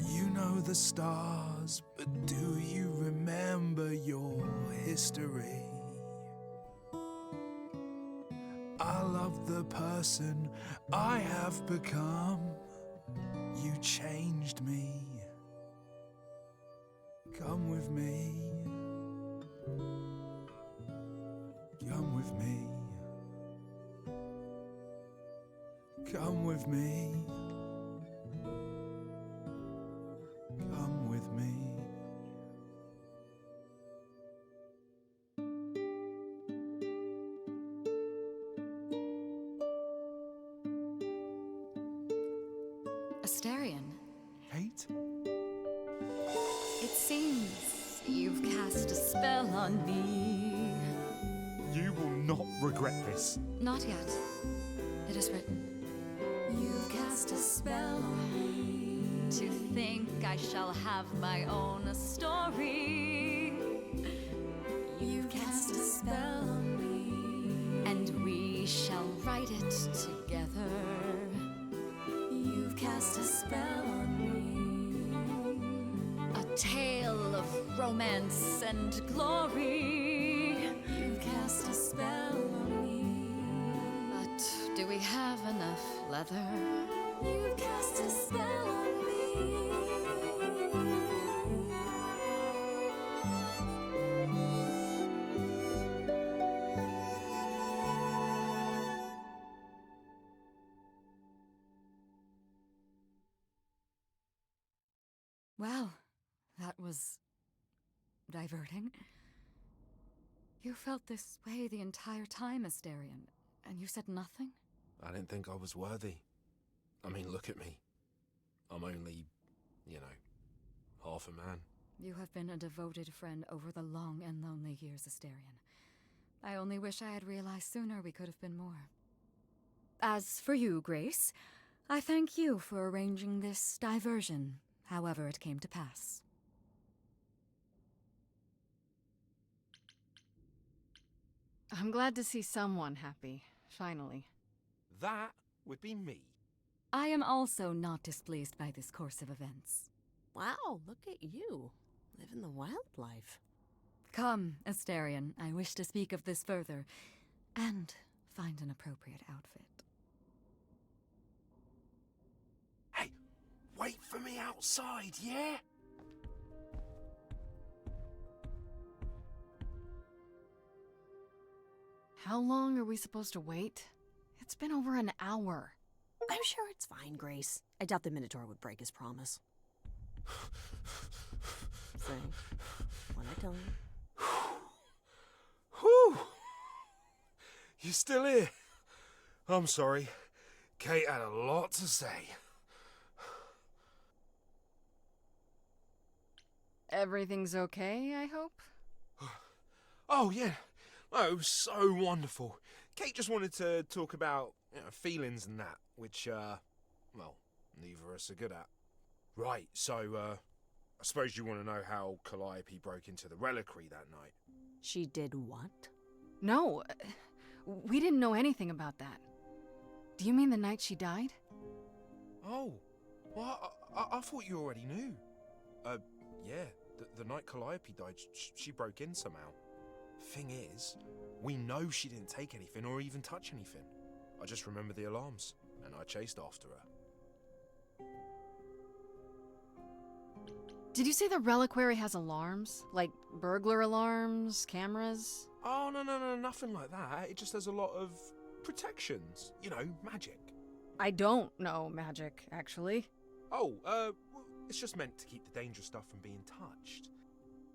You know the stars, but do you remember your history? I love the person I have become. You changed me. Come with me. Come with me. Come with me. Come with me. Asterion. Kate? It seems you've cast a spell on me. You will not regret this. Not yet. It is written. You've cast a spell on me. To think I shall have my own story. You've cast a spell on me. And we shall write it together. You've cast a spell on me. A tale of romance and glory. You've cast a spell on me. But do we have enough leather? You've cast a spell on me. Well, that was diverting. You felt this way the entire time, Asterion, and you said nothing? I didn't think I was worthy. I mean, look at me. I'm only, half a man. You have been a devoted friend over the long and lonely years, Asterion. I only wish I had realized sooner we could have been more. As for you, Grace, I thank you for arranging this diversion, however it came to pass. I'm glad to see someone happy, finally. That would be me. I am also not displeased by this course of events. Wow, look at you. Living the wildlife. Come, Asterion, I wish to speak of this further, and find an appropriate outfit. Wait for me outside, yeah? How long are we supposed to wait? It's been over an hour. I'm sure it's fine, Grace. I doubt the Minotaur would break his promise. Say, when I tell you. Whew! You still here? I'm sorry. Kate had a lot to say. Everything's okay, I hope? Oh, yeah. Oh, it was so wonderful. Kate just wanted to talk about feelings and that, which, well, neither of us are good at. Right, so, I suppose you want to know how Calliope broke into the reliquary that night. She did what? No, we didn't know anything about that. Do you mean the night she died? Oh, well, I thought you already knew. Yeah, the night Calliope died, she broke in somehow. Thing is, we know she didn't take anything or even touch anything. I just remember the alarms, and I chased after her. Did you say the reliquary has alarms? Like burglar alarms, cameras? Oh, no, nothing like that. It just has a lot of protections. You know, magic. I don't know magic, actually. Oh, it's just meant to keep the dangerous stuff from being touched.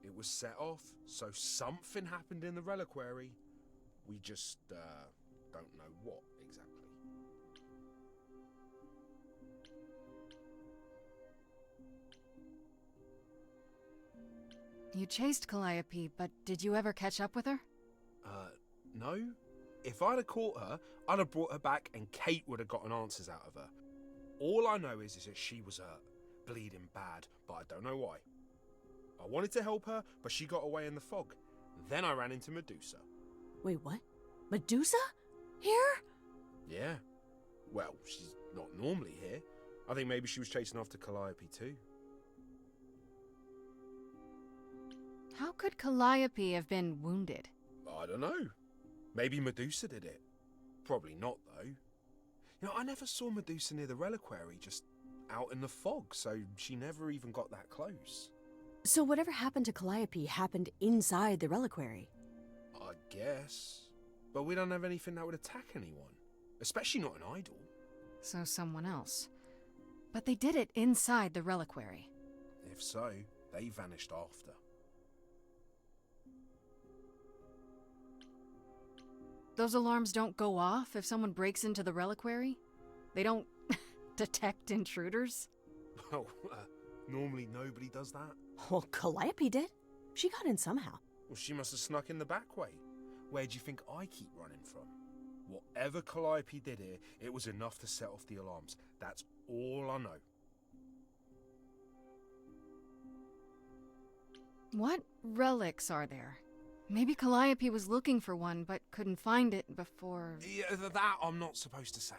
It was set off, so something happened in the reliquary. We just, don't know what exactly. You chased Calliope, but did you ever catch up with her? No. If I'd have caught her, I'd have brought her back and Kate would have gotten answers out of her. All I know is that she was hurt, bleeding bad, but I don't know why. I wanted to help her, but she got away in the fog. Then I ran into Medusa. Wait, what? Medusa? Here? Yeah. Well, she's not normally here. I think maybe she was chasing after Calliope too. How could Calliope have been wounded? I don't know. Maybe Medusa did it. Probably not, though. You know, I never saw Medusa near the reliquary, just out in the fog, so she never even got that close. So whatever happened to Calliope happened inside the reliquary? I guess. But we don't have anything that would attack anyone. Especially not an idol. So someone else. But they did it inside the reliquary. If so, they vanished after. Those alarms don't go off if someone breaks into the reliquary? They don't detect intruders? Well, normally nobody does that. Well, Calliope did. She got in somehow. Well, she must have snuck in the back way. Where do you think I keep running from? Whatever Calliope did here, it was enough to set off the alarms. That's all I know. What relics are there? Maybe Calliope was looking for one, but couldn't find it before... Yeah, that I'm not supposed to say.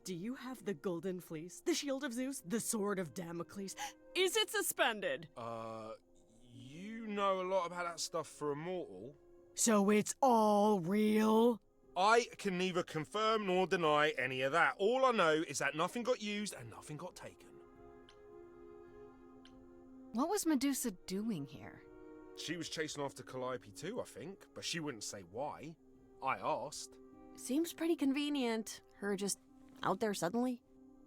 Do you have the golden fleece, the shield of Zeus, the sword of Damocles? Is it suspended? You know a lot about that stuff for a mortal. So it's all real? I can neither confirm nor deny any of that. All I know is that nothing got used and nothing got taken. What was Medusa doing here? She was chasing after Calliope too, I think, but she wouldn't say why. I asked. Seems pretty convenient. Her just out there suddenly.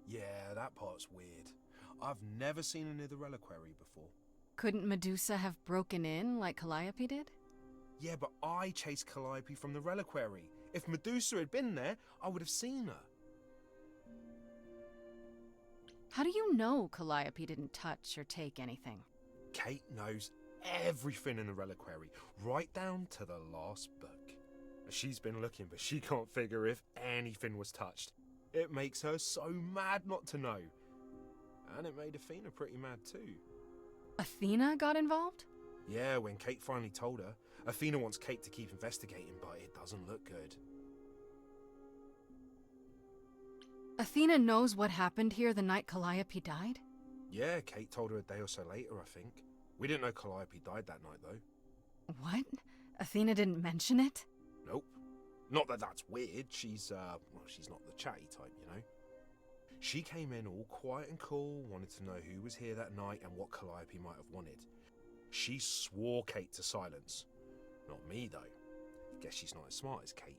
Yeah, that part's weird. I've never seen her near the reliquary before. Couldn't Medusa have broken in like Calliope did? Yeah, but I chased Calliope from the reliquary. If Medusa had been there, I would have seen her. How do you know Calliope didn't touch or take anything? Kate knows everything in the reliquary, right down to the last book. She's been looking, but she can't figure if anything was touched. It makes her so mad not to know. And it made Athena pretty mad too. Athena got involved? Yeah, when Kate finally told her. Athena wants Kate to keep investigating, but it doesn't look good. Athena knows what happened here the night Calliope died? Yeah, Kate told her a day or so later, I think. We didn't know Calliope died that night, though. What? Athena didn't mention it? Nope. Not that that's weird. She's not the chatty type, you know? She came in all quiet and cool, wanted to know who was here that night and what Calliope might have wanted. She swore Kate to silence. Not me, though. Guess she's not as smart as Kate.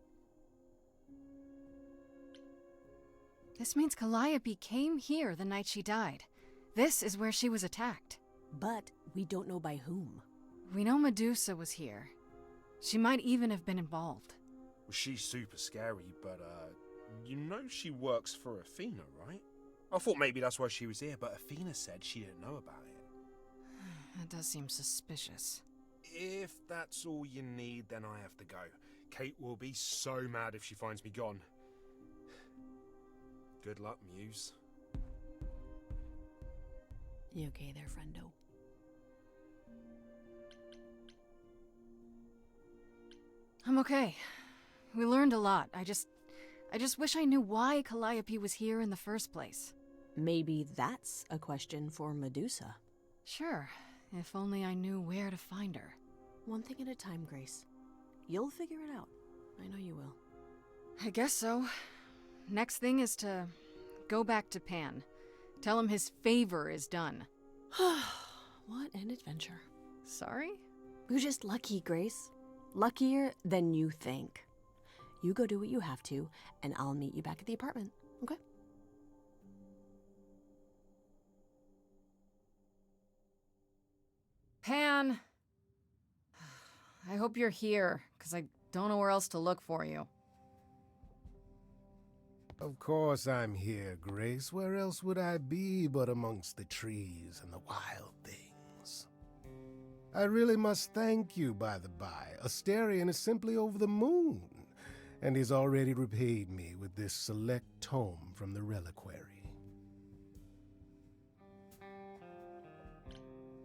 This means Calliope came here the night she died. This is where she was attacked. But we don't know by whom. We know Medusa was here. She might even have been involved. Well, she's super scary, but, you know she works for Athena, right? I thought maybe that's why she was here, but Athena said she didn't know about it. That does seem suspicious. If that's all you need, then I have to go. Kate will be so mad if she finds me gone. Good luck, Muse. You okay there, friendo? I'm okay. We learned a lot. I just wish I knew why Calliope was here in the first place. Maybe that's a question for Medusa. Sure, if only I knew where to find her. One thing at a time, Grace. You'll figure it out. I know you will. I guess so. Next thing is to go back to Pan. Tell him his favor is done. What an adventure. Sorry? You're just lucky, Grace. Luckier than you think. You go do what you have to, and I'll meet you back at the apartment, okay? Pan! I hope you're here, because I don't know where else to look for you. Of course I'm here, Grace. Where else would I be but amongst the trees and the wild things? I really must thank you, by the by. Asterion is simply over the moon, and he's already repaid me with this select tome from the reliquary.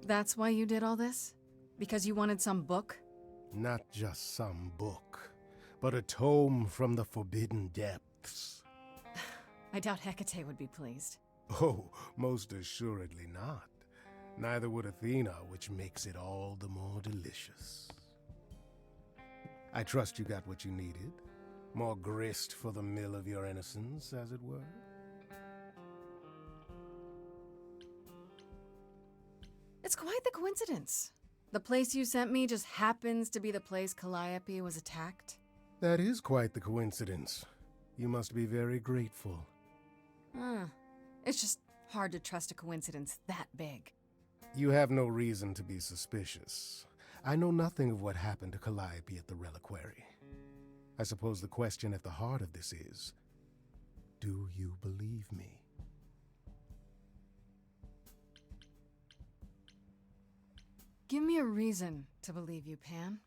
That's why you did all this? Because you wanted some book? Not just some book, but a tome from the forbidden depths. I doubt Hecate would be pleased. Oh, most assuredly not. Neither would Athena, which makes it all the more delicious. I trust you got what you needed. More grist for the mill of your innocence, as it were. It's quite the coincidence. The place you sent me just happens to be the place Calliope was attacked. That is quite the coincidence. You must be very grateful. It's just hard to trust a coincidence that big. You have no reason to be suspicious. I know nothing of what happened to Calliope at the reliquary. I suppose the question at the heart of this is, do you believe me? Give me a reason to believe you, Pan.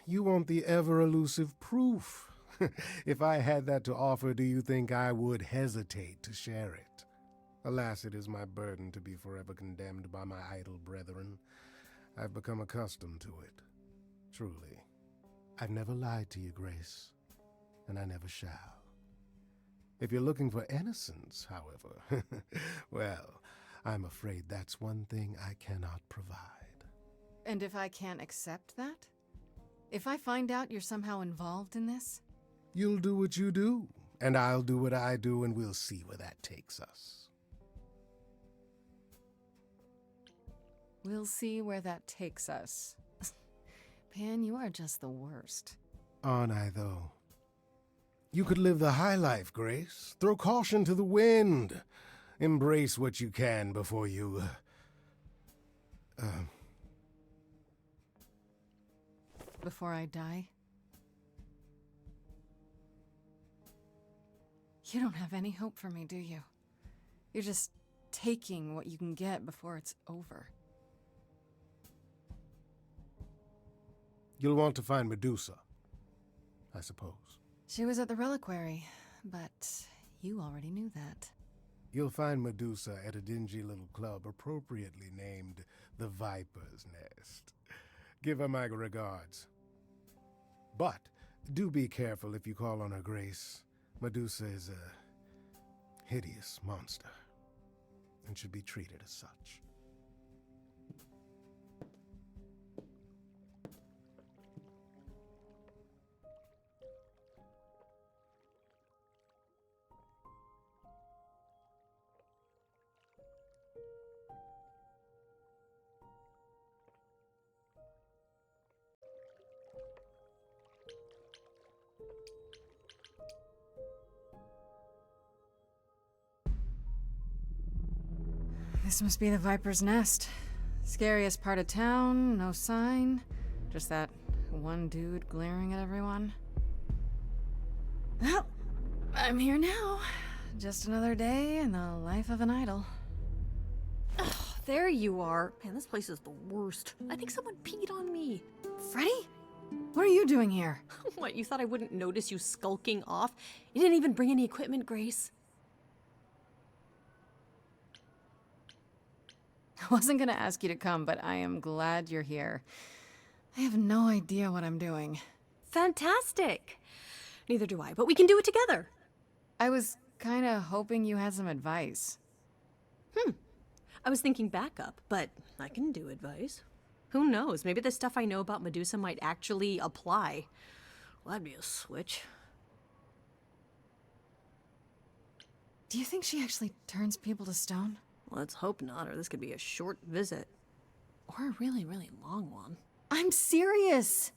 You want the ever-elusive proof. If I had that to offer, do you think I would hesitate to share it? Alas, it is my burden to be forever condemned by my idle brethren. I've become accustomed to it. Truly. I've never lied to you, Grace, and I never shall. If you're looking for innocence, however, well, I'm afraid that's one thing I cannot provide. And if I can't accept that? If I find out you're somehow involved in this? You'll do what you do, and I'll do what I do, and we'll see where that takes us. We'll see where that takes us. Pan, you are just the worst. Aren't I, though? You could live the high life, Grace. Throw caution to the wind. Embrace what you can before you... Before I die? You don't have any hope for me, do you? You're just taking what you can get before it's over. You'll want to find Medusa, I suppose. She was at the reliquary, but you already knew that. You'll find Medusa at a dingy little club appropriately named the Viper's Nest. Give her my regards. But do be careful if you call on her, Grace. Medusa is hideous monster, and should be treated as such. This must be the Viper's Nest. Scariest part of town, no sign. Just that one dude glaring at everyone. Well, I'm here now. Just another day in the life of an idol. Oh, there you are. Man, this place is the worst. I think someone peed on me. Freddy? What are you doing here? What, you thought I wouldn't notice you skulking off? You didn't even bring any equipment, Grace. I wasn't gonna ask you to come, but I am glad you're here. I have no idea what I'm doing. Fantastic. Neither do I, but we can do it together. I was kinda hoping you had some advice. I was thinking backup, but I can do advice. Who knows? Maybe the stuff I know about Medusa might actually apply. Well, that'd be a switch. Do you think she actually turns people to stone? Let's hope not, or this could be a short visit. Or a really, really long one. I'm serious!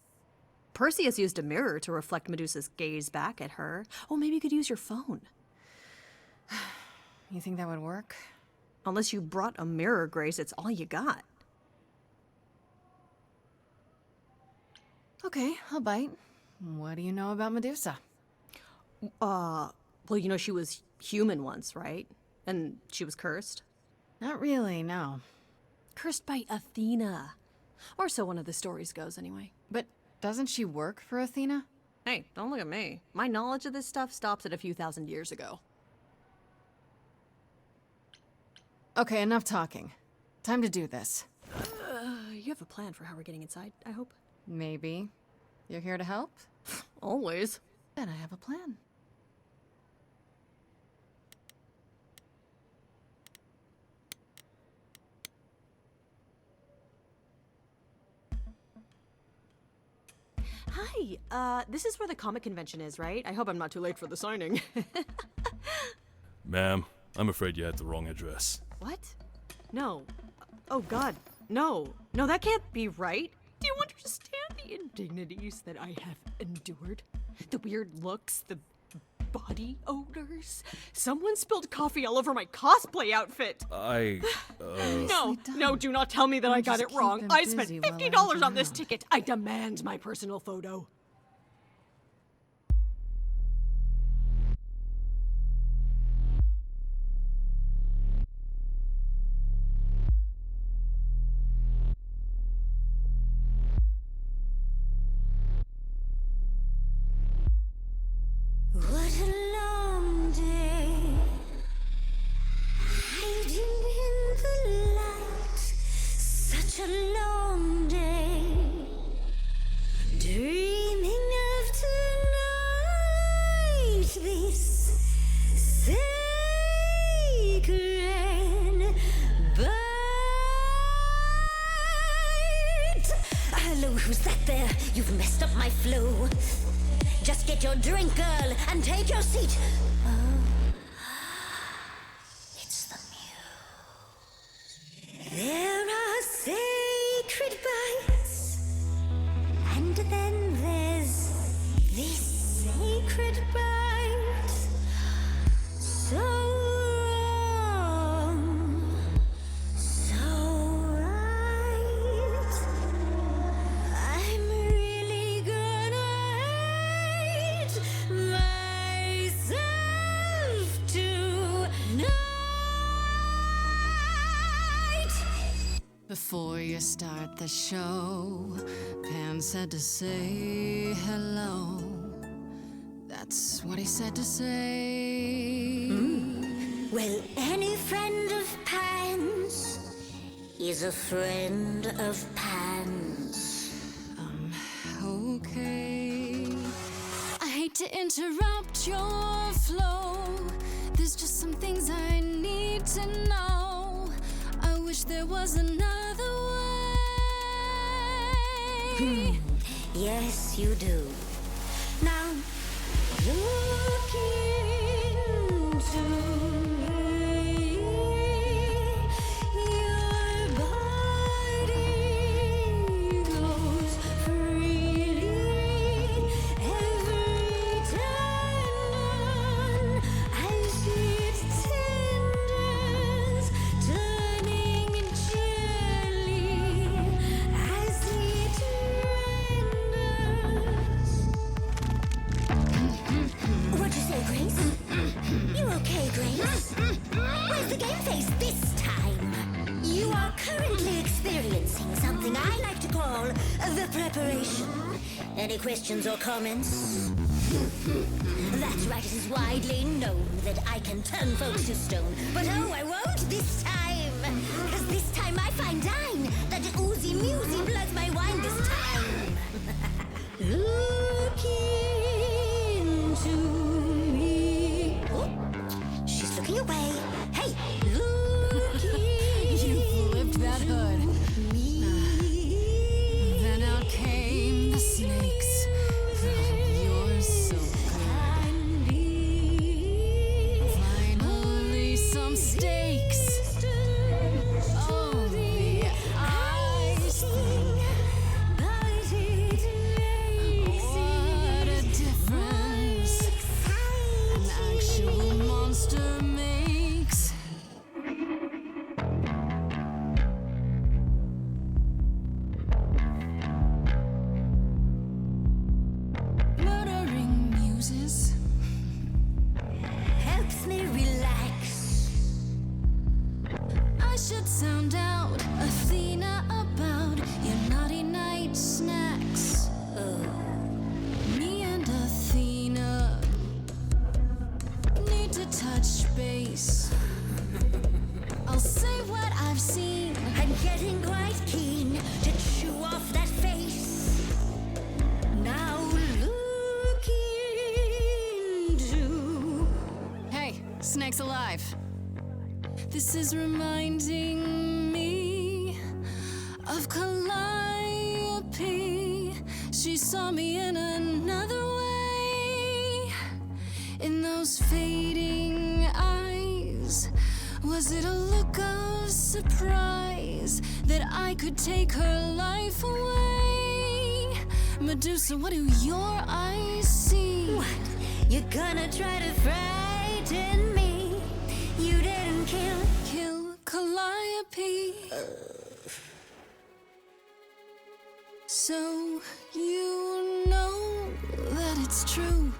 Perseus used a mirror to reflect Medusa's gaze back at her. Oh, maybe you could use your phone. You think that would work? Unless you brought a mirror, Grace, it's all you got. Okay, I'll bite. What do you know about Medusa? Well, you know she was human once, right? And she was cursed? Not really, no. Cursed by Athena. Or so one of the stories goes, anyway. But doesn't she work for Athena? Hey, don't look at me. My knowledge of this stuff stops at a few thousand years ago. Okay, enough talking. Time to do this. You have a plan for how we're getting inside, I hope? Maybe. You're here to help? Always. Then I have a plan. Hi, this is where the comic convention is, right? I hope I'm not too late for the signing. Ma'am, I'm afraid you had the wrong address. What? No. Oh god, no. No, that can't be right. Do you understand the indignities that I have endured? The weird looks, the body odors? Someone spilled coffee all over my cosplay outfit. No, do not tell me that I got it wrong. I spent $50 on this ticket. I demand my personal photo. What a long day, hiding in the light. Such a long day, dreaming of tonight. This sacred bite. Hello, who's that there? You've messed up my flow. Just get your drink, girl, and take your seat. Oh, it's the Muse. There are sacred bites, and then there's this sacred bite. So wrong, so right. I'm really gonna hate myself tonight. Before you start the show, Pan said to say hello. That's what he said to say. Well, any friend of Pan's is a friend of Pan's. Okay. I hate to interrupt your flow. There's just some things I need to know. I wish there was another way. Yes, you do. Now, look into me. Your body glows freely every time I see its tendons turning jelly. I see it What'd you say, Grace? You okay, Grace? Where's the game face this time? You are currently experiencing something I like to call the preparation. Any questions or comments? That's right, it is widely known that I can turn folks to stone. But oh, I won't this time. Cause this time I find dine that oozy musy bloods my wine this time. Look into me. Oh, she's looking away. Hey, look You flipped that hood. Then out came the snakes. Oh, you're so good. Finally, some steaks. Oh, the ice thing. What a difference an actual monster makes. Murdering muses helps me relax. I should sound out Athena about your naughty night snacks. Me and Athena need to touch base. I'll say what I've seen. I'm getting quite keen to chew off that face. Now look into. Hey, snake's alive. This is reminding me of Calliope. She saw me in another way. In those fading eyes, was it a look of surprise that I could take her life away? Medusa, what do your eyes see? What? You're gonna try to frighten me? You didn't kill Calliope. So you know that it's true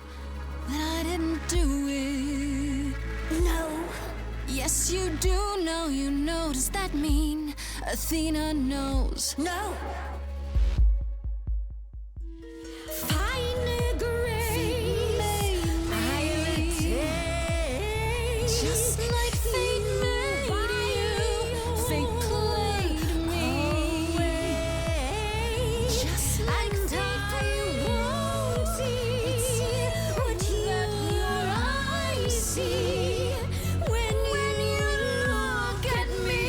that I didn't do it. No. Yes, you do know, you know. Does that mean Athena knows? No. Fine grace, I'll take. Just like fate made you, fate played me. Just like fate won't see what your eyes see when you look at me.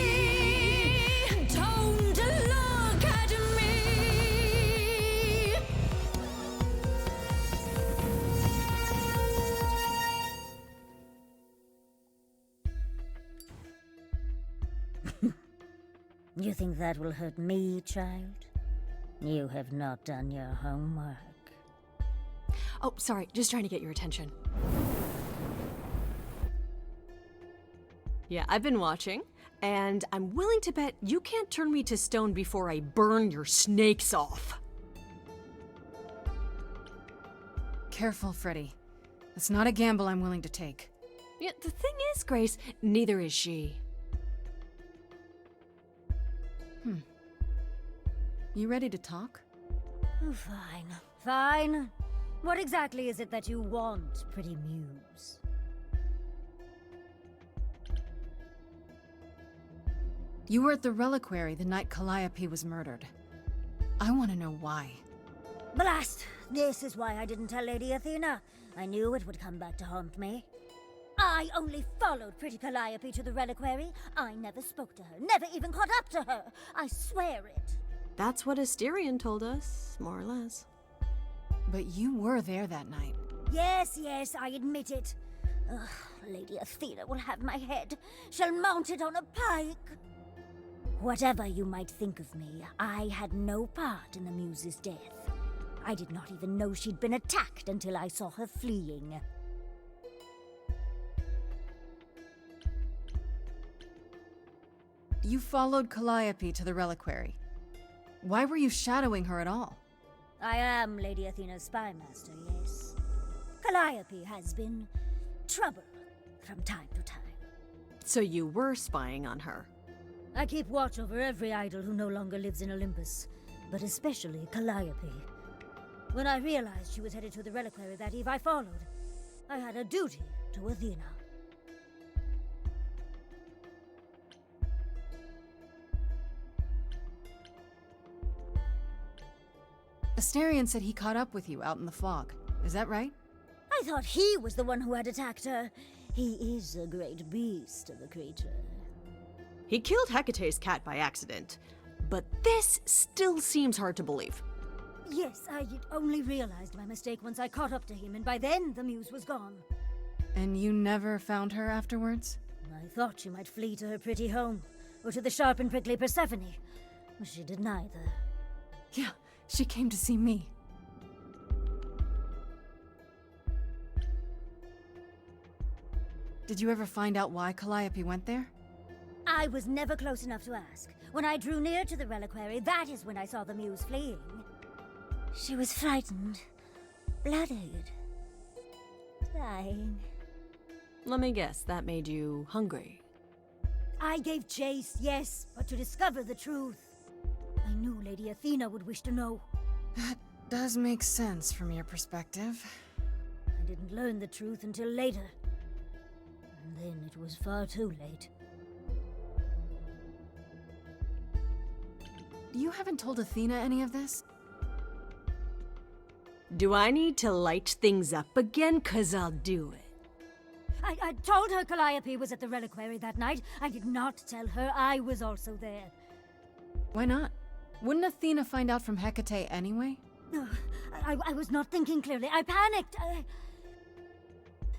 Don't look at me. You think that will hurt me, child? You have not done your homework. Oh, sorry, just trying to get your attention. Yeah, I've been watching, and I'm willing to bet you can't turn me to stone before I burn your snakes off. Careful, Freddy. That's not a gamble I'm willing to take. Yeah, the thing is, Grace, neither is she. You ready to talk? Oh, fine. Fine. What exactly is it that you want, pretty muse? You were at the reliquary the night Calliope was murdered. I want to know why. Blast! This is why I didn't tell Lady Athena. I knew it would come back to haunt me. I only followed pretty Calliope to the reliquary. I never spoke to her, never even caught up to her. I swear it. That's what Asterion told us, more or less. But you were there that night. Yes, yes, I admit it. Ugh, Lady Athena will have my head. She'll mount it on a pike. Whatever you might think of me, I had no part in the Muse's death. I did not even know she'd been attacked until I saw her fleeing. You followed Calliope to the reliquary. Why were you shadowing her at all? I am Lady Athena's spymaster, yes. Calliope has been trouble from time to time. So you were spying on her? I keep watch over every idol who no longer lives in Olympus, but especially Calliope. When I realized she was headed to the reliquary that eve, I followed. I had a duty to Athena. Asterion said he caught up with you out in the fog. Is that right? I thought he was the one who had attacked her. He is a great beast of a creature. He killed Hecate's cat by accident, but this still seems hard to believe. Yes, I only realized my mistake once I caught up to him, and by then the Muse was gone. And you never found her afterwards? I thought she might flee to her pretty home, or to the sharp and prickly Persephone. She did neither. Yeah, she came to see me. Did you ever find out why Calliope went there? I was never close enough to ask. When I drew near to the reliquary, that is when I saw the Muse fleeing. She was frightened, blooded, dying. Let me guess, that made you hungry. I gave chase, yes, but to discover the truth. I knew Lady Athena would wish to know. That does make sense from your perspective. I didn't learn the truth until later. And then it was far too late. You haven't told Athena any of this? Do I need to light things up again? 'Cause I'll do it. I told her Calliope was at the reliquary that night. I did not tell her I was also there. Why not? Wouldn't Athena find out from Hecate anyway? No, I was not thinking clearly. I panicked.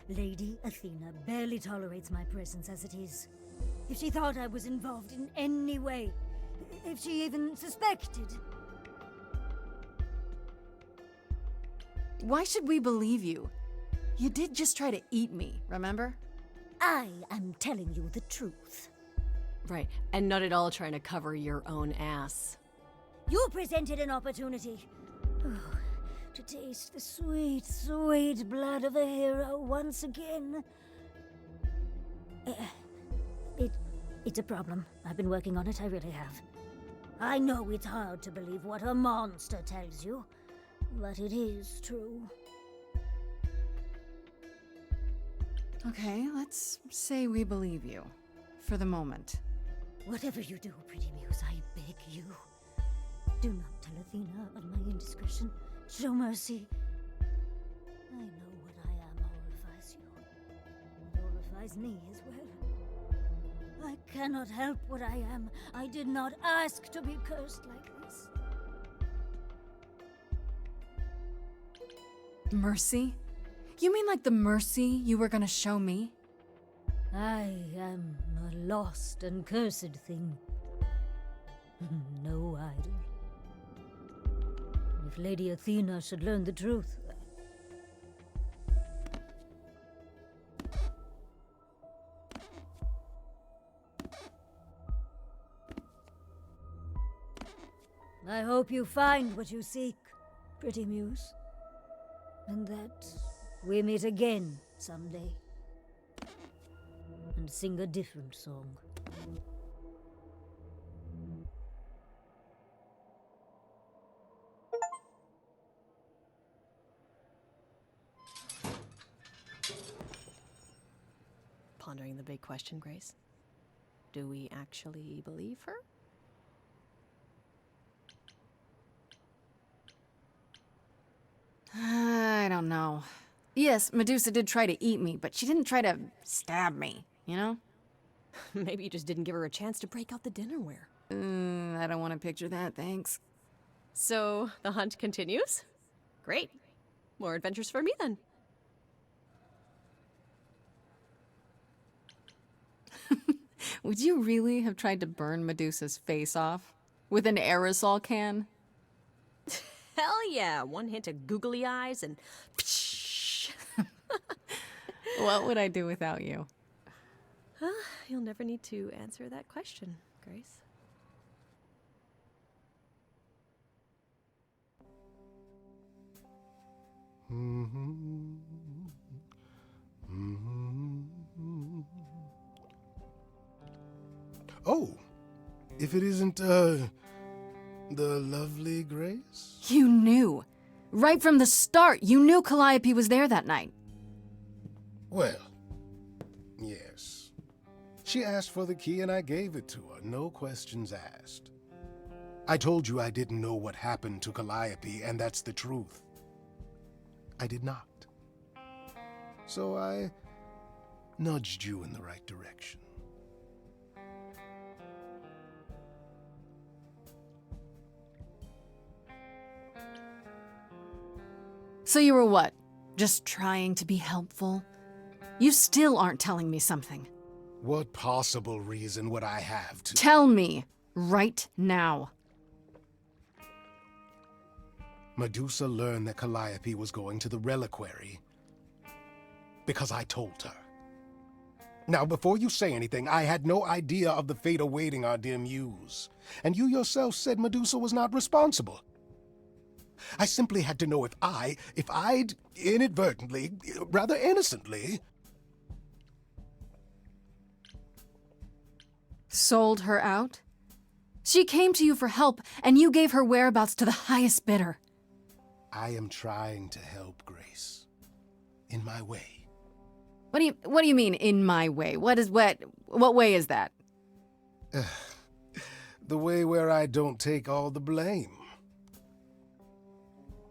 Lady Athena barely tolerates my presence as it is. If she thought I was involved in any way, if she even suspected... Why should we believe you? You did just try to eat me, remember? I am telling you the truth. Right, and not at all trying to cover your own ass. You presented an opportunity. Oh, to taste the sweet, sweet blood of a hero once again. It's a problem. I've been working on it, I really have. I know it's hard to believe what a monster tells you, but it is true. Okay, let's say we believe you. For the moment. Whatever you do, pretty Muse, I beg you. Do not tell Athena of my indiscretion. Show mercy. I know what I am horrifies you. It horrifies me as well. I cannot help what I am. I did not ask to be cursed like this. Mercy? You mean like the mercy you were gonna show me? I am a lost and cursed thing. No idol. If Lady Athena should learn the truth... I hope you find what you seek, pretty Muse. And that we meet again someday. And sing a different song. Pondering the big question, Grace. Do we actually believe her? I don't know. Yes, Medusa did try to eat me, but she didn't try to stab me, you know? Maybe you just didn't give her a chance to break out the dinnerware. I don't want to picture that, thanks. So, the hunt continues? Great. More adventures for me then. Would you really have tried to burn Medusa's face off? With an aerosol can? Hell yeah! One hint of googly eyes and... What would I do without you? You'll never need to answer that question, Grace. Oh, if it isn't, the lovely Grace? You knew. Right from the start, you knew Calliope was there that night. Well, yes. She asked for the key and I gave it to her, no questions asked. I told you I didn't know what happened to Calliope, and that's the truth. I did not. So I nudged you in the right direction. So you were what? Just trying to be helpful? You still aren't telling me something. What possible reason would I have to— Tell me, right now. Medusa learned that Calliope was going to the reliquary because I told her. Now, before you say anything, I had no idea of the fate awaiting our dear Muse. And you yourself said Medusa was not responsible. I simply had to know if I'd inadvertently, rather innocently, sold her out? She came to you for help, and you gave her whereabouts to the highest bidder. I am trying to help Grace. In my way. What do you mean, in my way? What way is that? The way where I don't take all the blame.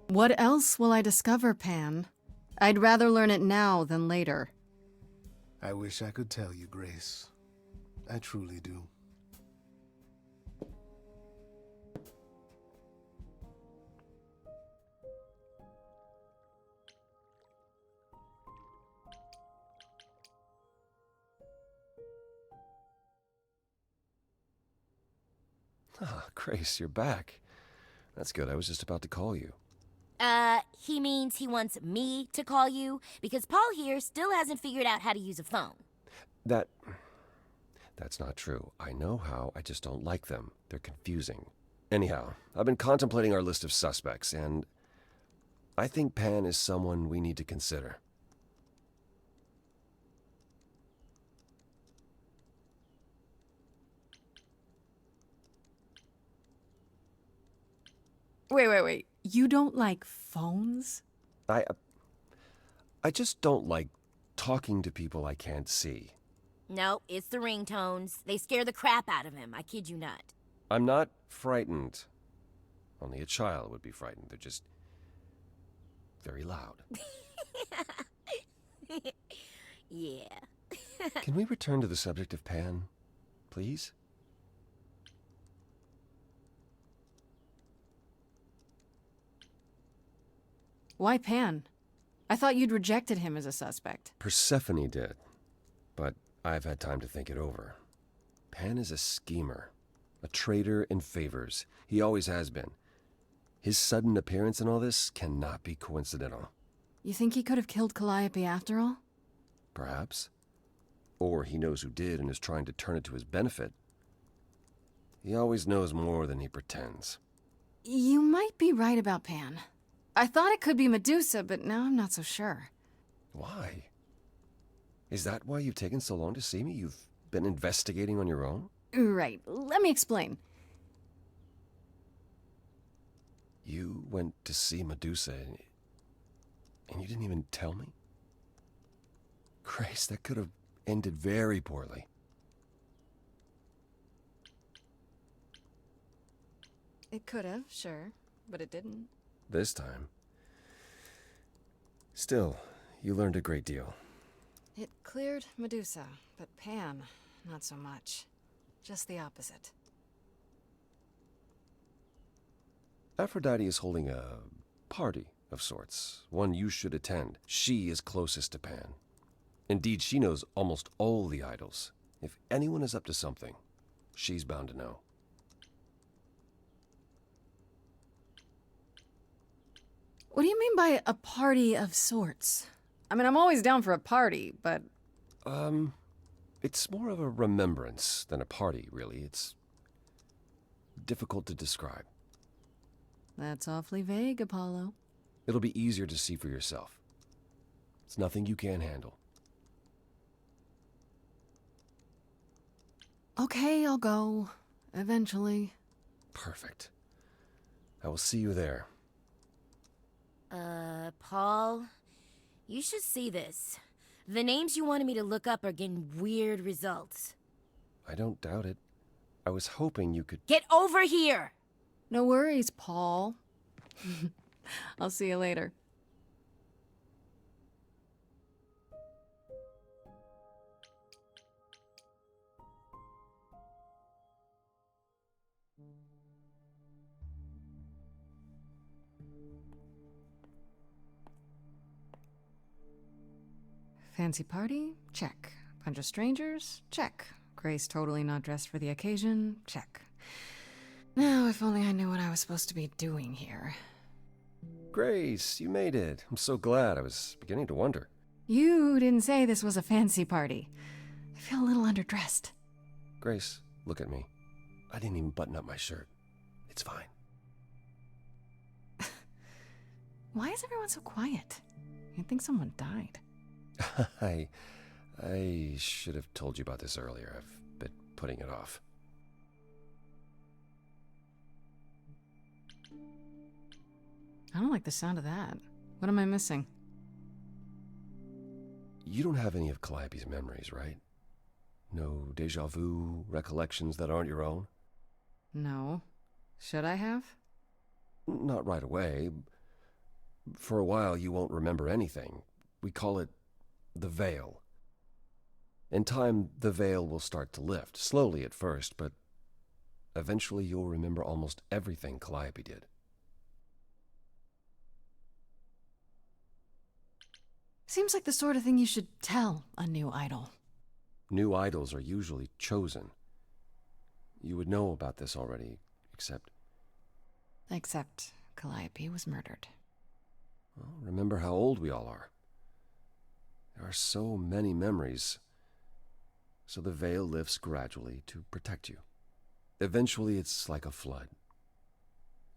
What else will I discover, Pan? I'd rather learn it now than later. I wish I could tell you, Grace. I truly do. Ah, Grace, you're back. That's good. I was just about to call you. He means he wants me to call you because Paul here still hasn't figured out how to use a phone. That's not true. I know how, I just don't like them. They're confusing. Anyhow, I've been contemplating our list of suspects, and I think Pan is someone we need to consider. Wait. You don't like phones? I just don't like talking to people I can't see. No, it's the ringtones. They scare the crap out of him. I kid you not. I'm not frightened. Only a child would be frightened. They're just very loud. Yeah. Can we return to the subject of Pan, please? Why Pan? I thought you'd rejected him as a suspect. Persephone did, but I've had time to think it over. Pan is a schemer, a traitor in favors. He always has been. His sudden appearance in all this cannot be coincidental. You think he could have killed Calliope after all? Perhaps. Or he knows who did and is trying to turn it to his benefit. He always knows more than he pretends. You might be right about Pan. I thought it could be Medusa, but now I'm not so sure. Why? Is that why you've taken so long to see me? You've been investigating on your own? Right. Let me explain. You went to see Medusa and you didn't even tell me? Grace, that could have ended very poorly. It could have, sure, but it didn't. This time. Still, You learned a great deal. It cleared Medusa, but Pan, not so much. Just the opposite. Aphrodite is holding a party of sorts, one you should attend. She is closest to Pan. Indeed, she knows almost all the idols. If anyone is up to something, she's bound to know. What do you mean by a party of sorts? I mean, I'm always down for a party, but... It's more of a remembrance than a party, really. It's difficult to describe. That's awfully vague, Apollo. It'll be easier to see for yourself. It's nothing you can't handle. Okay, I'll go. Eventually. Perfect. I will see you there. Paul, you should see this. The names you wanted me to look up are getting weird results. I don't doubt it. I was hoping you could... Get over here! No worries, Paul. I'll see you later. Fancy party? Check. Bunch of strangers? Check. Grace totally not dressed for the occasion? Check. Now, if only I knew what I was supposed to be doing here. Grace, you made it. I'm so glad. I was beginning to wonder. You didn't say this was a fancy party. I feel a little underdressed. Grace, look at me. I didn't even button up my shirt. It's fine. Why is everyone so quiet? You'd think someone died. I should have told you about this earlier. I've been putting it off. I don't like the sound of that. What am I missing? You don't have any of Calliope's memories, right? No deja vu, recollections that aren't your own? No. Should I have? Not right away. For a while, you won't remember anything. We call it the veil. In time, the veil will start to lift, slowly at first, but eventually you'll remember almost everything Calliope did. Seems like the sort of thing you should tell a new idol. New idols are usually chosen. You would know about this already, except... Except Calliope was murdered. Well, remember how old we all are. There are so many memories. So the veil lifts gradually to protect you. Eventually, it's like a flood.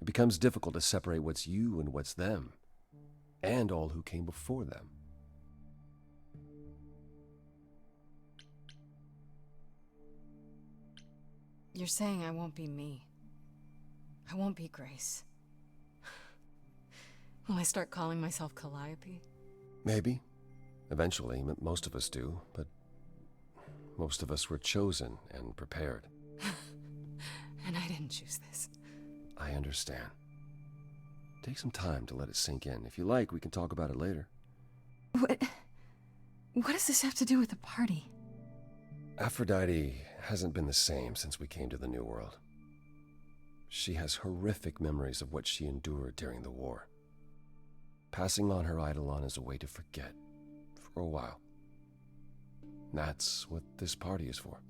It becomes difficult to separate what's you and what's them, and all who came before them. You're saying I won't be me. I won't be Grace. Will I start calling myself Calliope? Maybe. Eventually, most of us do, but most of us were chosen and prepared. And I didn't choose this. I understand. Take some time to let it sink in. If you like, we can talk about it later. What does this have to do with the party? Aphrodite hasn't been the same since we came to the New World. She has horrific memories of what she endured during the war. Passing on her eidolon is a way to forget, for a while. That's what this party is for.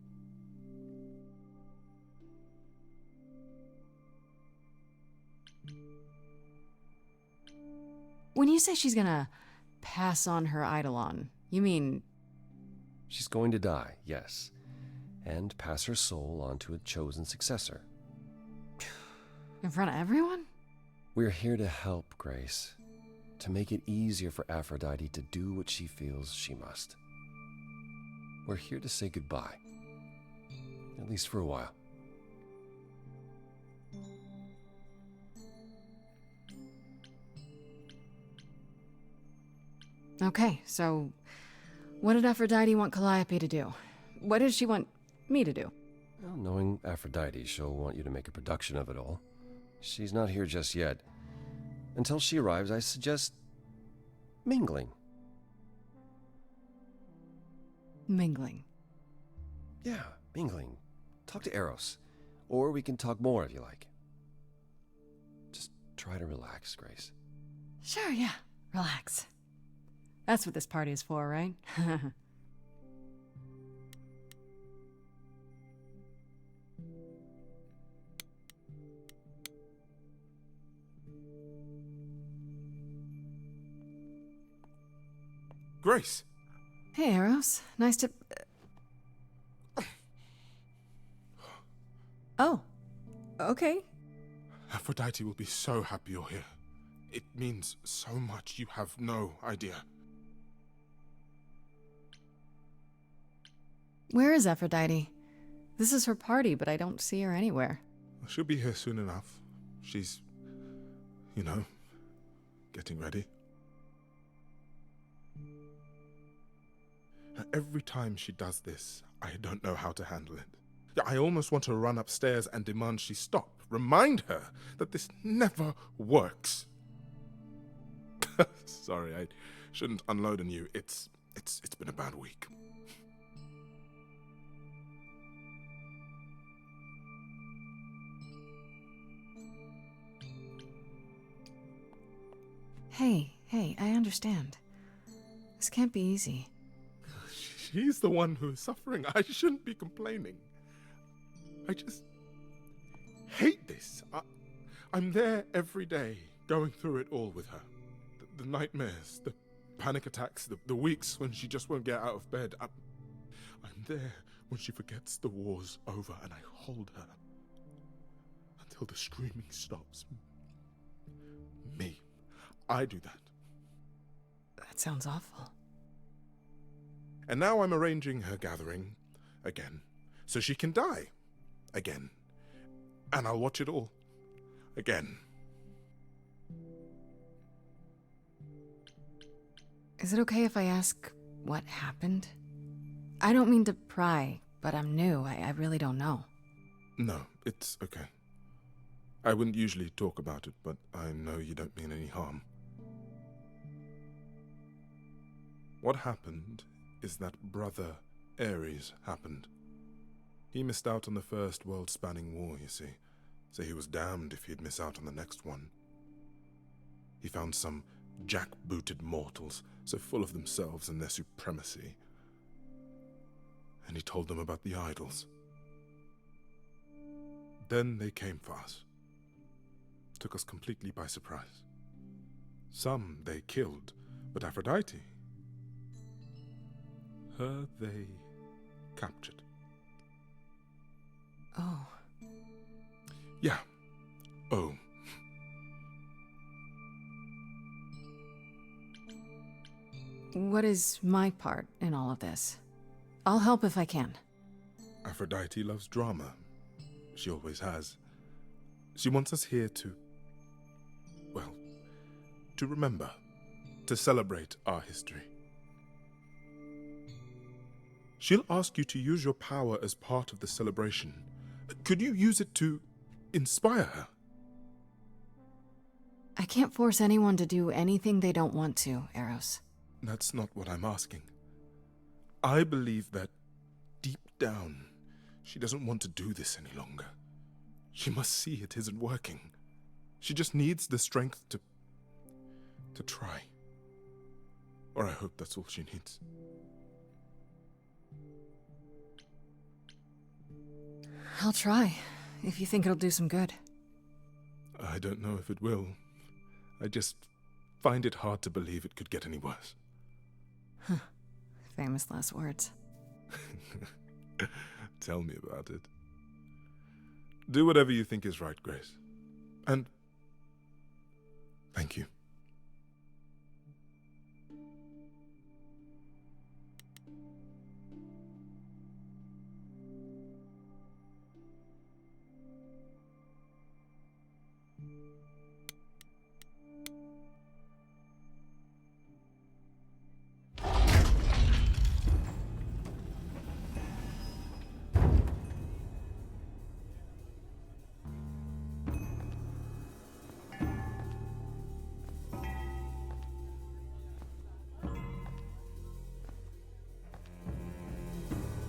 When you say she's gonna pass on her eidolon, you mean... She's going to die, yes, and pass her soul on to a chosen successor. In front of everyone? We're here to help, Grace, to make it easier for Aphrodite to do what she feels she must. We're here to say goodbye, at least for a while. Okay, so what did Aphrodite want Calliope to do? What did she want me to do? Well, knowing Aphrodite, she'll want you to make a production of it all. She's not here just yet. Until she arrives, I suggest mingling. Mingling. Yeah, mingling. Talk to Eros. Or we can talk more if you like. Just try to relax, Grace. Sure, yeah. Relax. That's what this party is for, right? Grace! Hey, Eros. Nice to... Oh. Okay. Aphrodite will be so happy you're here. It means so much, you have no idea. Where is Aphrodite? This is her party, but I don't see her anywhere. She'll be here soon enough. She's, you know, getting ready. Every time she does this, I don't know how to handle it. I almost want to run upstairs and demand she stop. Remind her that this never works. Sorry, I shouldn't unload on you. It's been a bad week. Hey, I understand. This can't be easy. She's the one who is suffering. I shouldn't be complaining. I just hate this. I'm there every day, going through it all with her. The nightmares, the panic attacks, the weeks when she just won't get out of bed. I'm there when she forgets the war's over, and I hold her until the screaming stops. Me. I do that. That sounds awful. And now I'm arranging her gathering again, so she can die again. And I'll watch it all again. Is it okay if I ask what happened? I don't mean to pry, but I'm new. I really don't know. No, it's okay. I wouldn't usually talk about it, but I know you don't mean any harm. What happened is that Brother Ares happened. He missed out on the first world-spanning war, you see, so he was damned if he'd miss out on the next one. He found some jack-booted mortals, so full of themselves and their supremacy, and he told them about the idols. Then they came for us. Took us completely by surprise. Some they killed, but Aphrodite, her they captured. Oh. Yeah. Oh. What is my part in all of this? I'll help if I can. Aphrodite loves drama. She always has. She wants us here to, well, to remember, to celebrate our history. She'll ask you to use your power as part of the celebration. Could you use it to inspire her? I can't force anyone to do anything they don't want to, Eros. That's not what I'm asking. I believe that deep down, she doesn't want to do this any longer. She must see it isn't working. She just needs the strength to try. Or I hope that's all she needs. I'll try, if you think it'll do some good. I don't know if it will. I just find it hard to believe it could get any worse. Huh. Famous last words. Tell me about it. Do whatever you think is right, Grace. And thank you.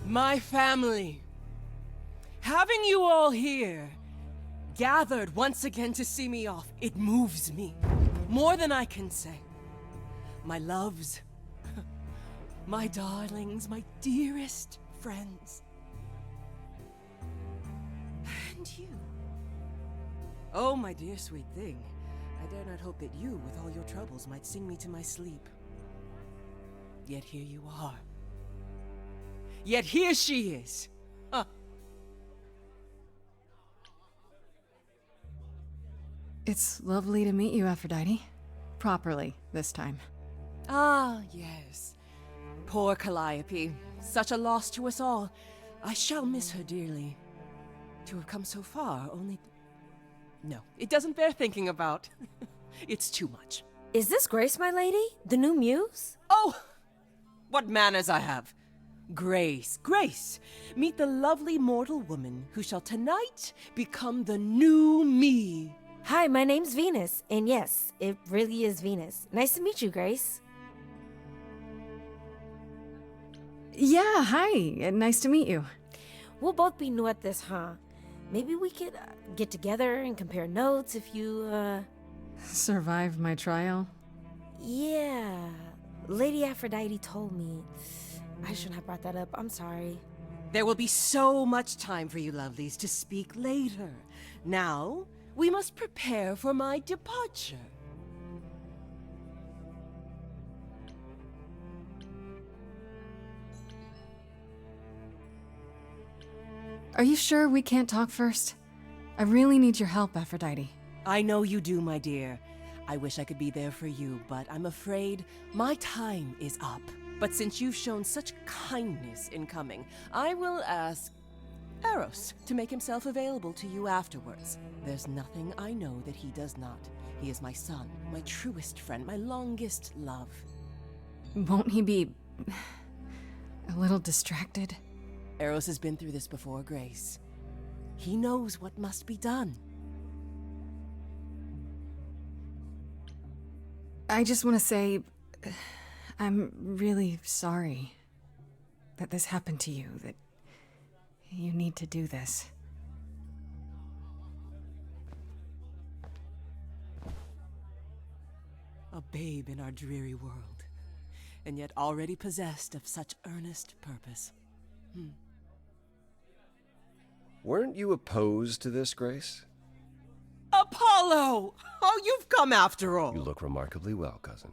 My family. Having you all here, gathered once again to see me off, it moves me. More than I can say. My loves, my darlings, my dearest friends. And you. Oh, my dear sweet thing. I dare not hope that you, with all your troubles, might sing me to my sleep. Yet here you are. Yet here she is. Huh. It's lovely to meet you, Aphrodite. Properly, this time. Ah, yes. Poor Calliope. Such a loss to us all. I shall miss her dearly. To have come so far, only... No, it doesn't bear thinking about. It's too much. Is this Grace, my lady? The new muse? Oh! What manners I have! Grace, Grace! Meet the lovely mortal woman who shall tonight become the new me. Hi, my name's Venus, and yes, it really is Venus. Nice to meet you, Grace. Yeah, hi. Nice to meet you. We'll both be new at this, huh? Maybe we could get together and compare notes if you, Survive my trial? Yeah. Lady Aphrodite told me. I shouldn't have brought that up. I'm sorry. There will be so much time for you lovelies to speak later. Now, we must prepare for my departure. Are you sure we can't talk first? I really need your help, Aphrodite. I know you do, my dear. I wish I could be there for you, but I'm afraid my time is up. But since you've shown such kindness in coming, I will ask Eros to make himself available to you afterwards. There's nothing I know that he does not. He is my son, my truest friend, my longest love. Won't he be... a little distracted? Eros has been through this before, Grace. He knows what must be done. I just want to say... I'm really sorry that this happened to you, that you need to do this. A babe in our dreary world, and yet already possessed of such earnest purpose. Weren't you opposed to this, Grace? Apollo! Oh, you've come after all! You look remarkably well, cousin.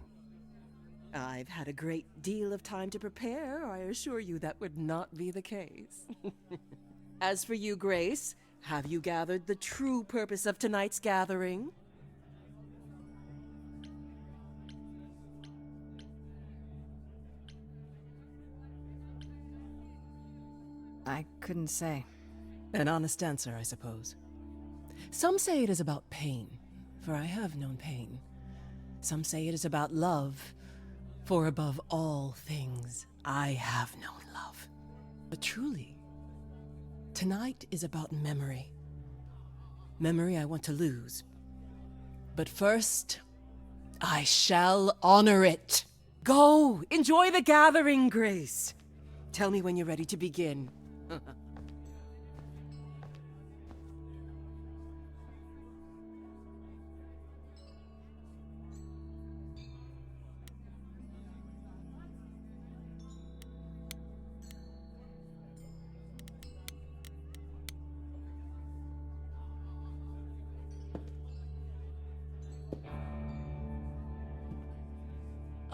I've had a great deal of time to prepare. I assure you that would not be the case. As for you, Grace, have you gathered the true purpose of tonight's gathering? I couldn't say. An honest answer, I suppose. Some say it is about pain, for I have known pain. Some say it is about love, for above all things, I have known love. But truly, tonight is about memory. Memory I want to lose. But first, I shall honor it. Go, enjoy the gathering, Grace. Tell me when you're ready to begin.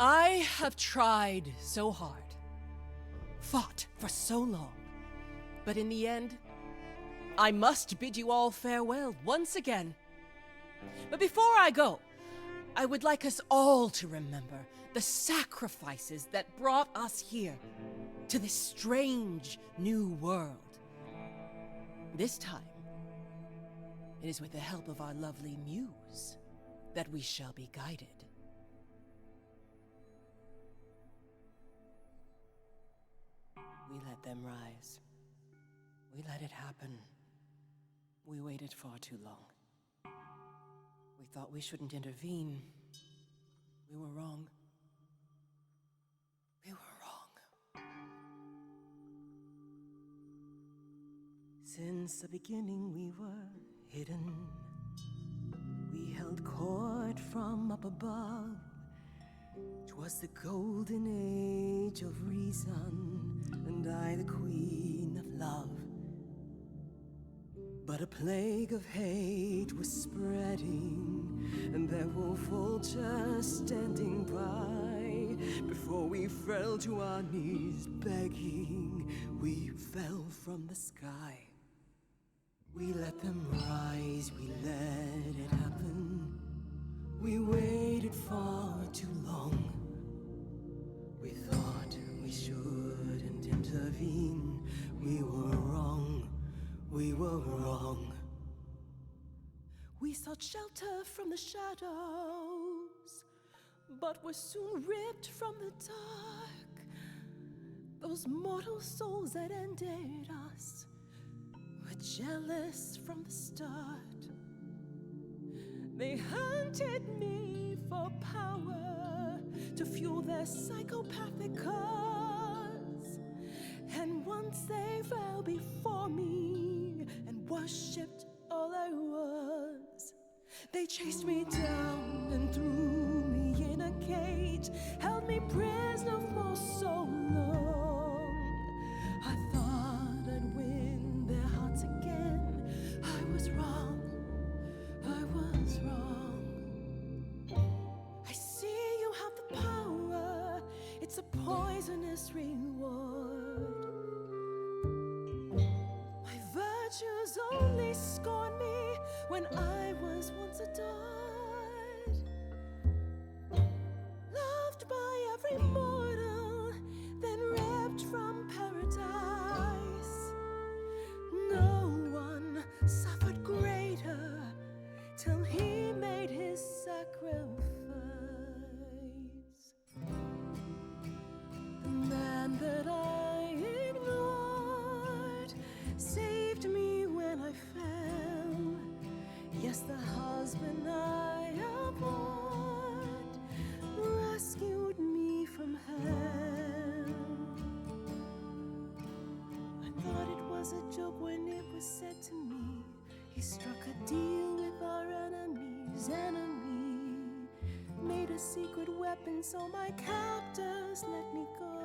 I have tried so hard, fought for so long, but in the end, I must bid you all farewell once again. But before I go, I would like us all to remember the sacrifices that brought us here, to this strange new world. This time, it is with the help of our lovely muse that we shall be guided. We let them rise. We let it happen. We waited far too long. We thought we shouldn't intervene. We were wrong. We were wrong. Since the beginning we were hidden. We held court from up above. 'Twas the golden age of reason, and I the queen of love. But a plague of hate was spreading, and there were vultures standing by. Before we fell to our knees begging, we fell from the sky. We let them rise, we let it happen. We waited far too long. We thought we shouldn't intervene. We were wrong, we were wrong. We sought shelter from the shadows, but were soon ripped from the dark. Those mortal souls that ended us were jealous from the start. They hunted me for power to fuel their psychopathic cause. And once they fell before me and worshipped all I was, they chased me down and threw me in a cage, held me prisoner for so long. I thought I'd win their hearts again. I was wrong. I was wrong. I see you have the power. It's a poisonous reward. My virtues only scorn me when I was once adored, loved by every mortal, then ripped from paradise. No one suffered greater till he made his sacrifice. The man that I ignored saved me when I fell. Yes, the husband I abhorred rescued me from hell. I thought it was a joke when it was said to me, he struck a deal with our enemy's enemy, made a secret weapon so my captors let me go.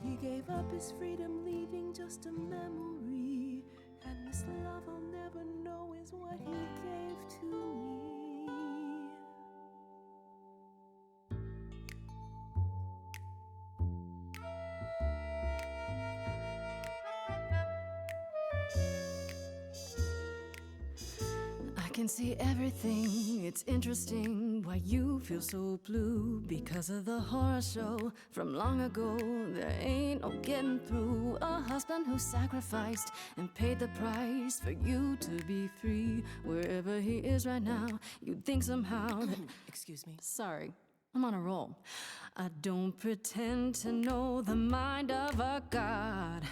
He gave up his freedom, leaving just a memory, and this love I'll never know is what he gave to me. I can see everything, it's interesting why you feel so blue. Because of the horror show from long ago, there ain't no getting through. A husband who sacrificed and paid the price for you to be free. Wherever he is right now, you'd think somehow that... Excuse me. Sorry, I'm on a roll. I don't pretend to know the mind of a god.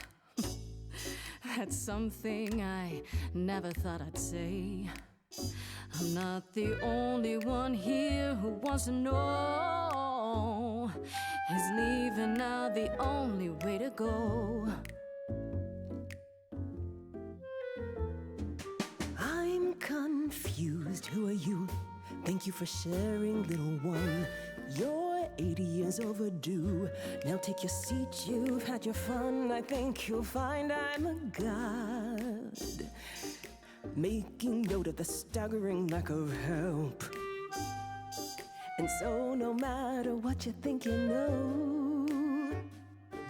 That's something I never thought I'd say. I'm not the only one here who wants to know. Is leaving now the only way to go? I'm confused. Who are you? Thank you for sharing, little one. You're 80 years overdue. Now take your seat, you've had your fun. I think you'll find I'm a god, making note of the staggering lack of help. And so no matter what you think you know,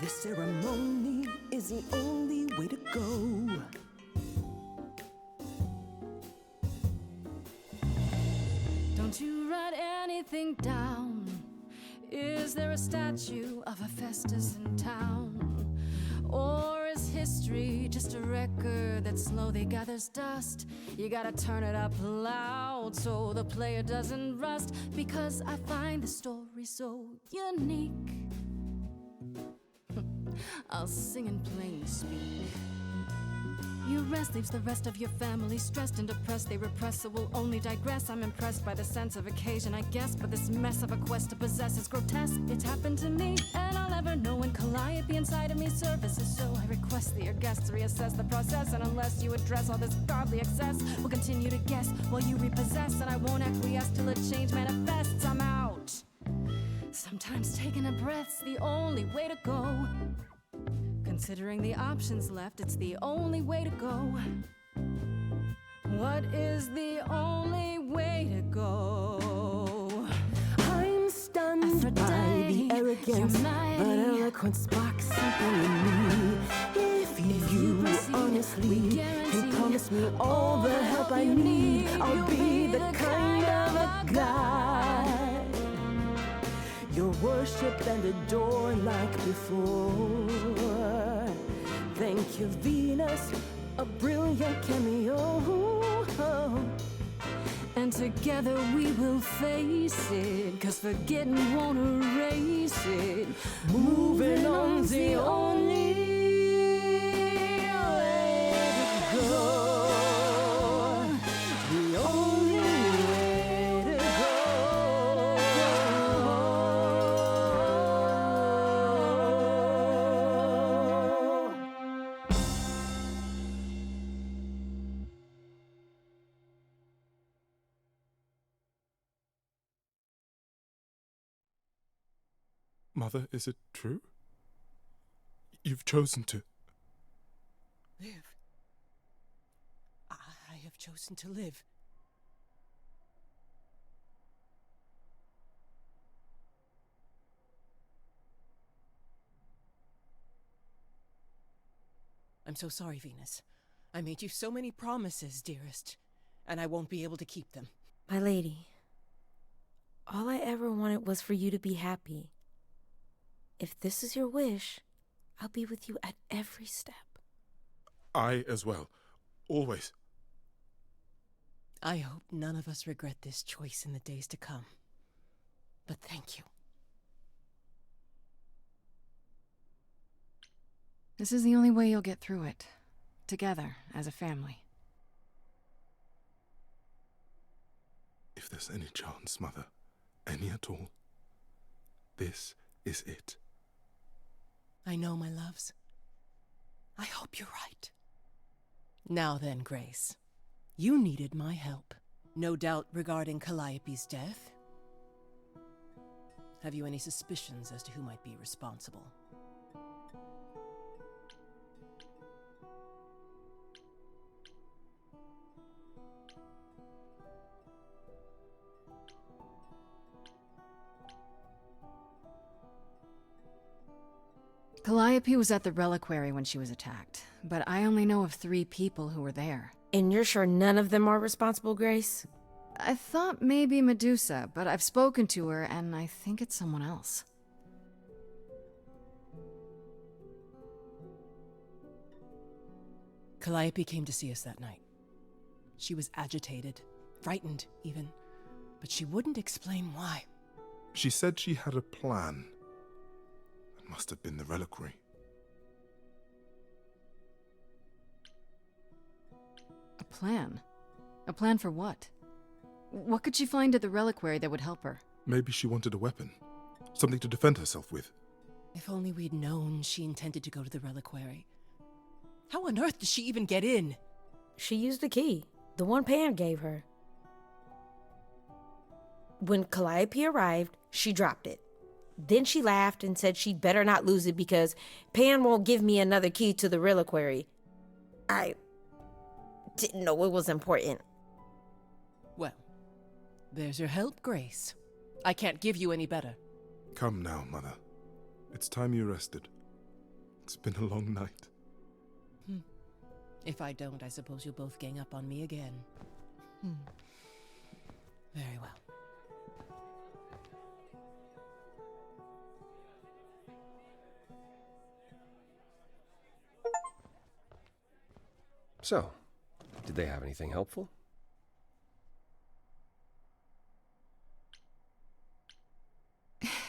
this ceremony is the only way to go. Don't you write anything down? Is there a statue of Hephaestus in town? Or is history just a record that slowly gathers dust? You gotta turn it up loud so the player doesn't rust. Because I find the story so unique, I'll sing in plain speak. You rest, leaves the rest of your family stressed and depressed. They repress, so we'll only digress. I'm impressed by the sense of occasion, I guess, but this mess of a quest to possess is grotesque. It's happened to me, and I'll never know when Calliope inside of me surfaces. So I request that your guests reassess the process, and unless you address all this godly excess, we'll continue to guess while you repossess, and I won't acquiesce till a change manifests. I'm out. Sometimes taking a breath's the only way to go. Considering the options left, it's the only way to go. What is the only way to go? I'm stunned by the arrogance, but eloquence sparks something in me. If you honestly can promise me all the help I need, I'll be the kind of a guy you'll worship and adore like before. Thank you, Venus, a brilliant cameo. And together we will face it, 'cause forgetting won't erase it. Moving on's the only way to go. The only way to Mother, is it true? You've chosen to. Live. I have chosen to live. I'm so sorry, Venus. I made you so many promises, dearest, and I won't be able to keep them. My lady, all I ever wanted was for you to be happy. If this is your wish, I'll be with you at every step. I as well. Always. I hope none of us regret this choice in the days to come. But thank you. This is the only way you'll get through it. Together, as a family. If there's any chance, Mother, any at all, this is it. I know, my loves. I hope you're right. Now then, Grace. You needed my help. No doubt regarding Calliope's death. Have you any suspicions as to who might be responsible? Calliope was at the reliquary when she was attacked, but I only know of 3 people who were there. And you're sure none of them are responsible, Grace? I thought maybe Medusa, but I've spoken to her, and I think it's someone else. Calliope came to see us that night. She was agitated, frightened even, but she wouldn't explain why. She said she had a plan. It must have been the reliquary. A plan? A plan for what? What could she find at the reliquary that would help her? Maybe she wanted a weapon. Something to defend herself with. If only we'd known she intended to go to the reliquary. How on earth did she even get in? She used the key, the one Pan gave her. When Calliope arrived, she dropped it. Then she laughed and said she'd better not lose it because Pan won't give me another key to the reliquary. I didn't know it was important. Well, there's your help, Grace. I can't give you any better. Come now, Mother. It's time you rested. It's been a long night. If I don't, I suppose you'll both gang up on me again. Very well. So, did they have anything helpful?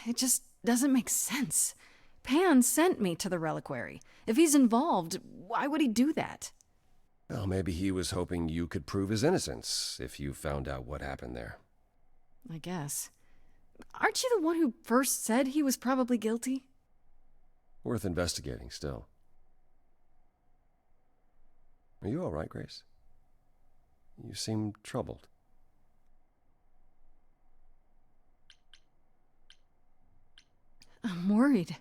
It just doesn't make sense. Pan sent me to the reliquary. If he's involved, why would he do that? Well, maybe he was hoping you could prove his innocence if you found out what happened there. I guess. Aren't you the one who first said he was probably guilty? Worth investigating still. Are you all right, Grace? You seem troubled. I'm worried.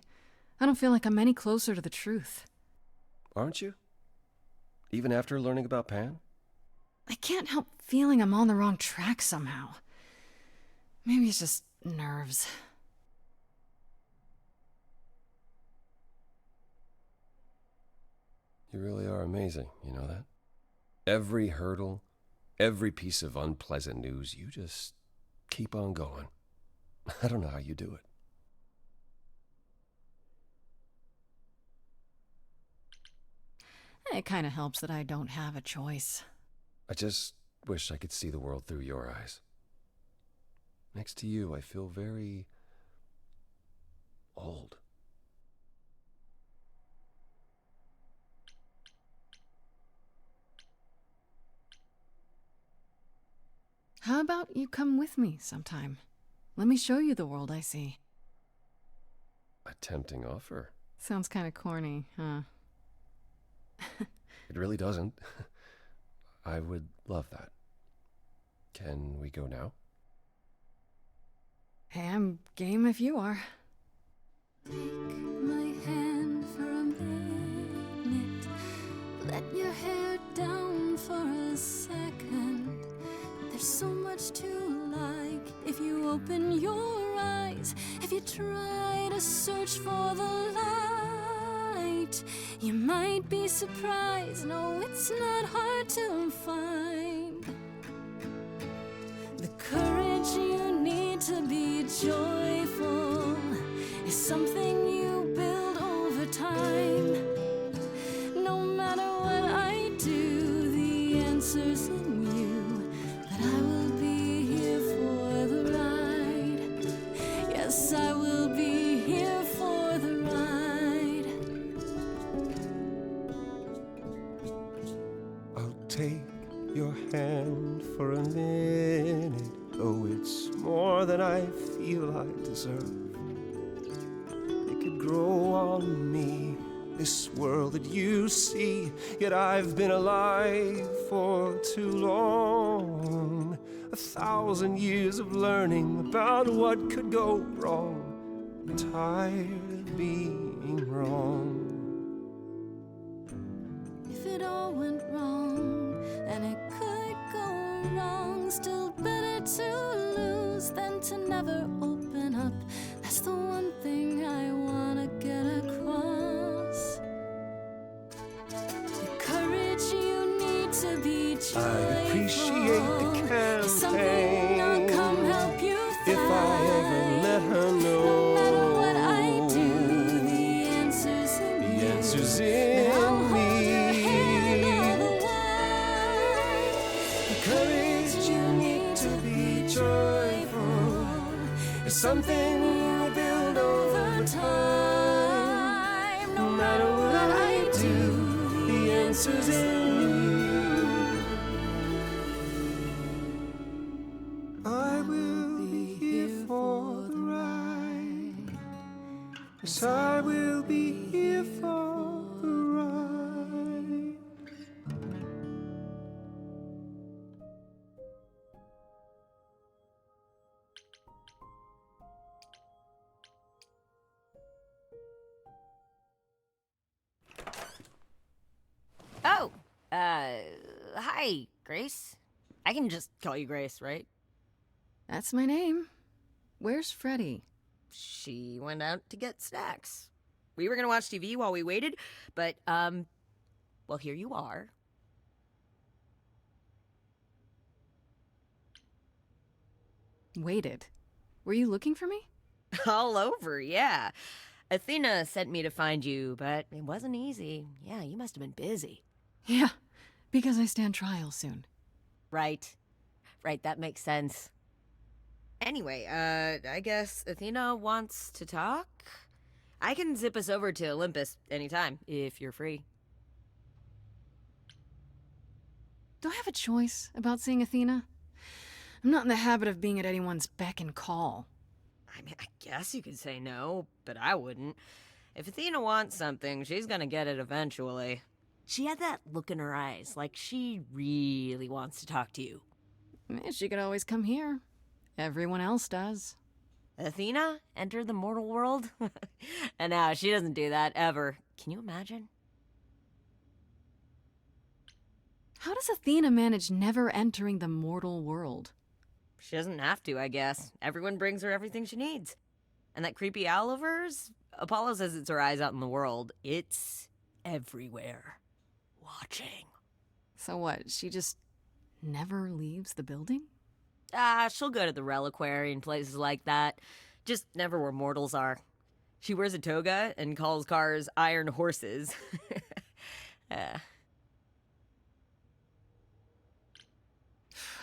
I don't feel like I'm any closer to the truth. Aren't you? Even after learning about Pan? I can't help feeling I'm on the wrong track somehow. Maybe it's just nerves. You really are amazing, you know that? Every hurdle, every piece of unpleasant news, you just keep on going. I don't know how you do it. It kind of helps that I don't have a choice. I just wish I could see the world through your eyes. Next to you, I feel very old. How about you come with me sometime? Let me show you the world I see. A tempting offer. Sounds kind of corny, huh? It really doesn't. I would love that. Can we go now? Hey, I'm game if you are. Take my hand for a minute. Let your hair down for a second. There's so much to like if you open your eyes. If you try to search for the light, you might be surprised. No, it's not hard to find. The courage you need to be joyful is something you build over time. No matter what I do, the answer's in you. But I will be here for the ride. Yes, I will be here for the ride. I'll take your hand for a minute, though it's more than I feel I deserve. It could grow on me, this world that you see, yet I've been alive for too long. 1,000 years of learning about what could go wrong. I'm tired of being wrong. If it all went wrong, and it could go wrong, still better to lose than to never open up. That's the one thing I wanna get across. The courage you need to be joyful. I appreciate the Something I'll campaign. come help you find. If I ever let her know, no matter what I do, the answer's in you. the answer's But in I'll me. hold your hand all the while. The courage you need to be joyful is something you build over time. No matter what I do, the answer's in you. I will be here for the ride. Yes, I will be here for the ride. Oh, hi, Grace. I can just call you Grace, right? That's my name. Where's Freddie? She went out to get snacks. We were gonna watch TV while we waited, but, well, here you are. Waited. Were you looking for me? All over, yeah. Athena sent me to find you, but it wasn't easy. Yeah, you must have been busy. Yeah, because I stand trial soon. Right. Right, that makes sense. Anyway, I guess Athena wants to talk? I can zip us over to Olympus anytime, if you're free. Do I have a choice about seeing Athena? I'm not in the habit of being at anyone's beck and call. I mean, I guess you could say no, but I wouldn't. If Athena wants something, she's gonna get it eventually. She had that look in her eyes, like she really wants to talk to you. She could always come here. Everyone else does. Athena entered the mortal world? And now she doesn't do that ever. Can you imagine? How does Athena manage never entering the mortal world? She doesn't have to, I guess. Everyone brings her everything she needs. And that creepy owl of hers? Apollo says it's her eyes out in the world. It's everywhere. Watching. So what, she just never leaves the building? She'll go to the reliquary and places like that. Just never where mortals are. She wears a toga and calls cars iron horses.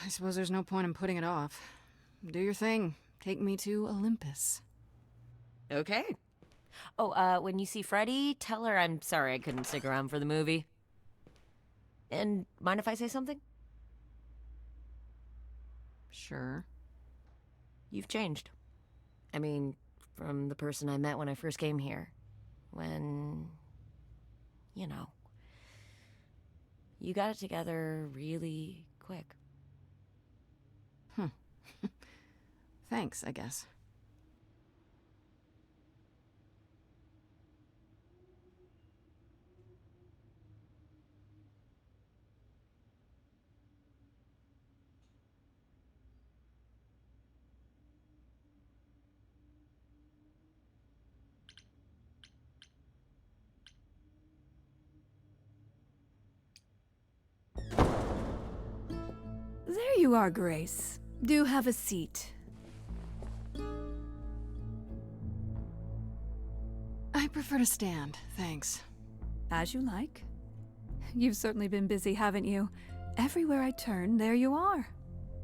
I suppose there's no point in putting it off. Do your thing. Take me to Olympus. Okay. Oh, when you see Freddie, tell her I'm sorry I couldn't stick around for the movie. And mind if I say something? Sure. You've changed. I mean, from the person I met when I first came here. When, you know, you got it together really quick. Thanks, I guess. There you are, Grace. Do have a seat. I prefer to stand, thanks. As you like. You've certainly been busy, haven't you? Everywhere I turn, there you are.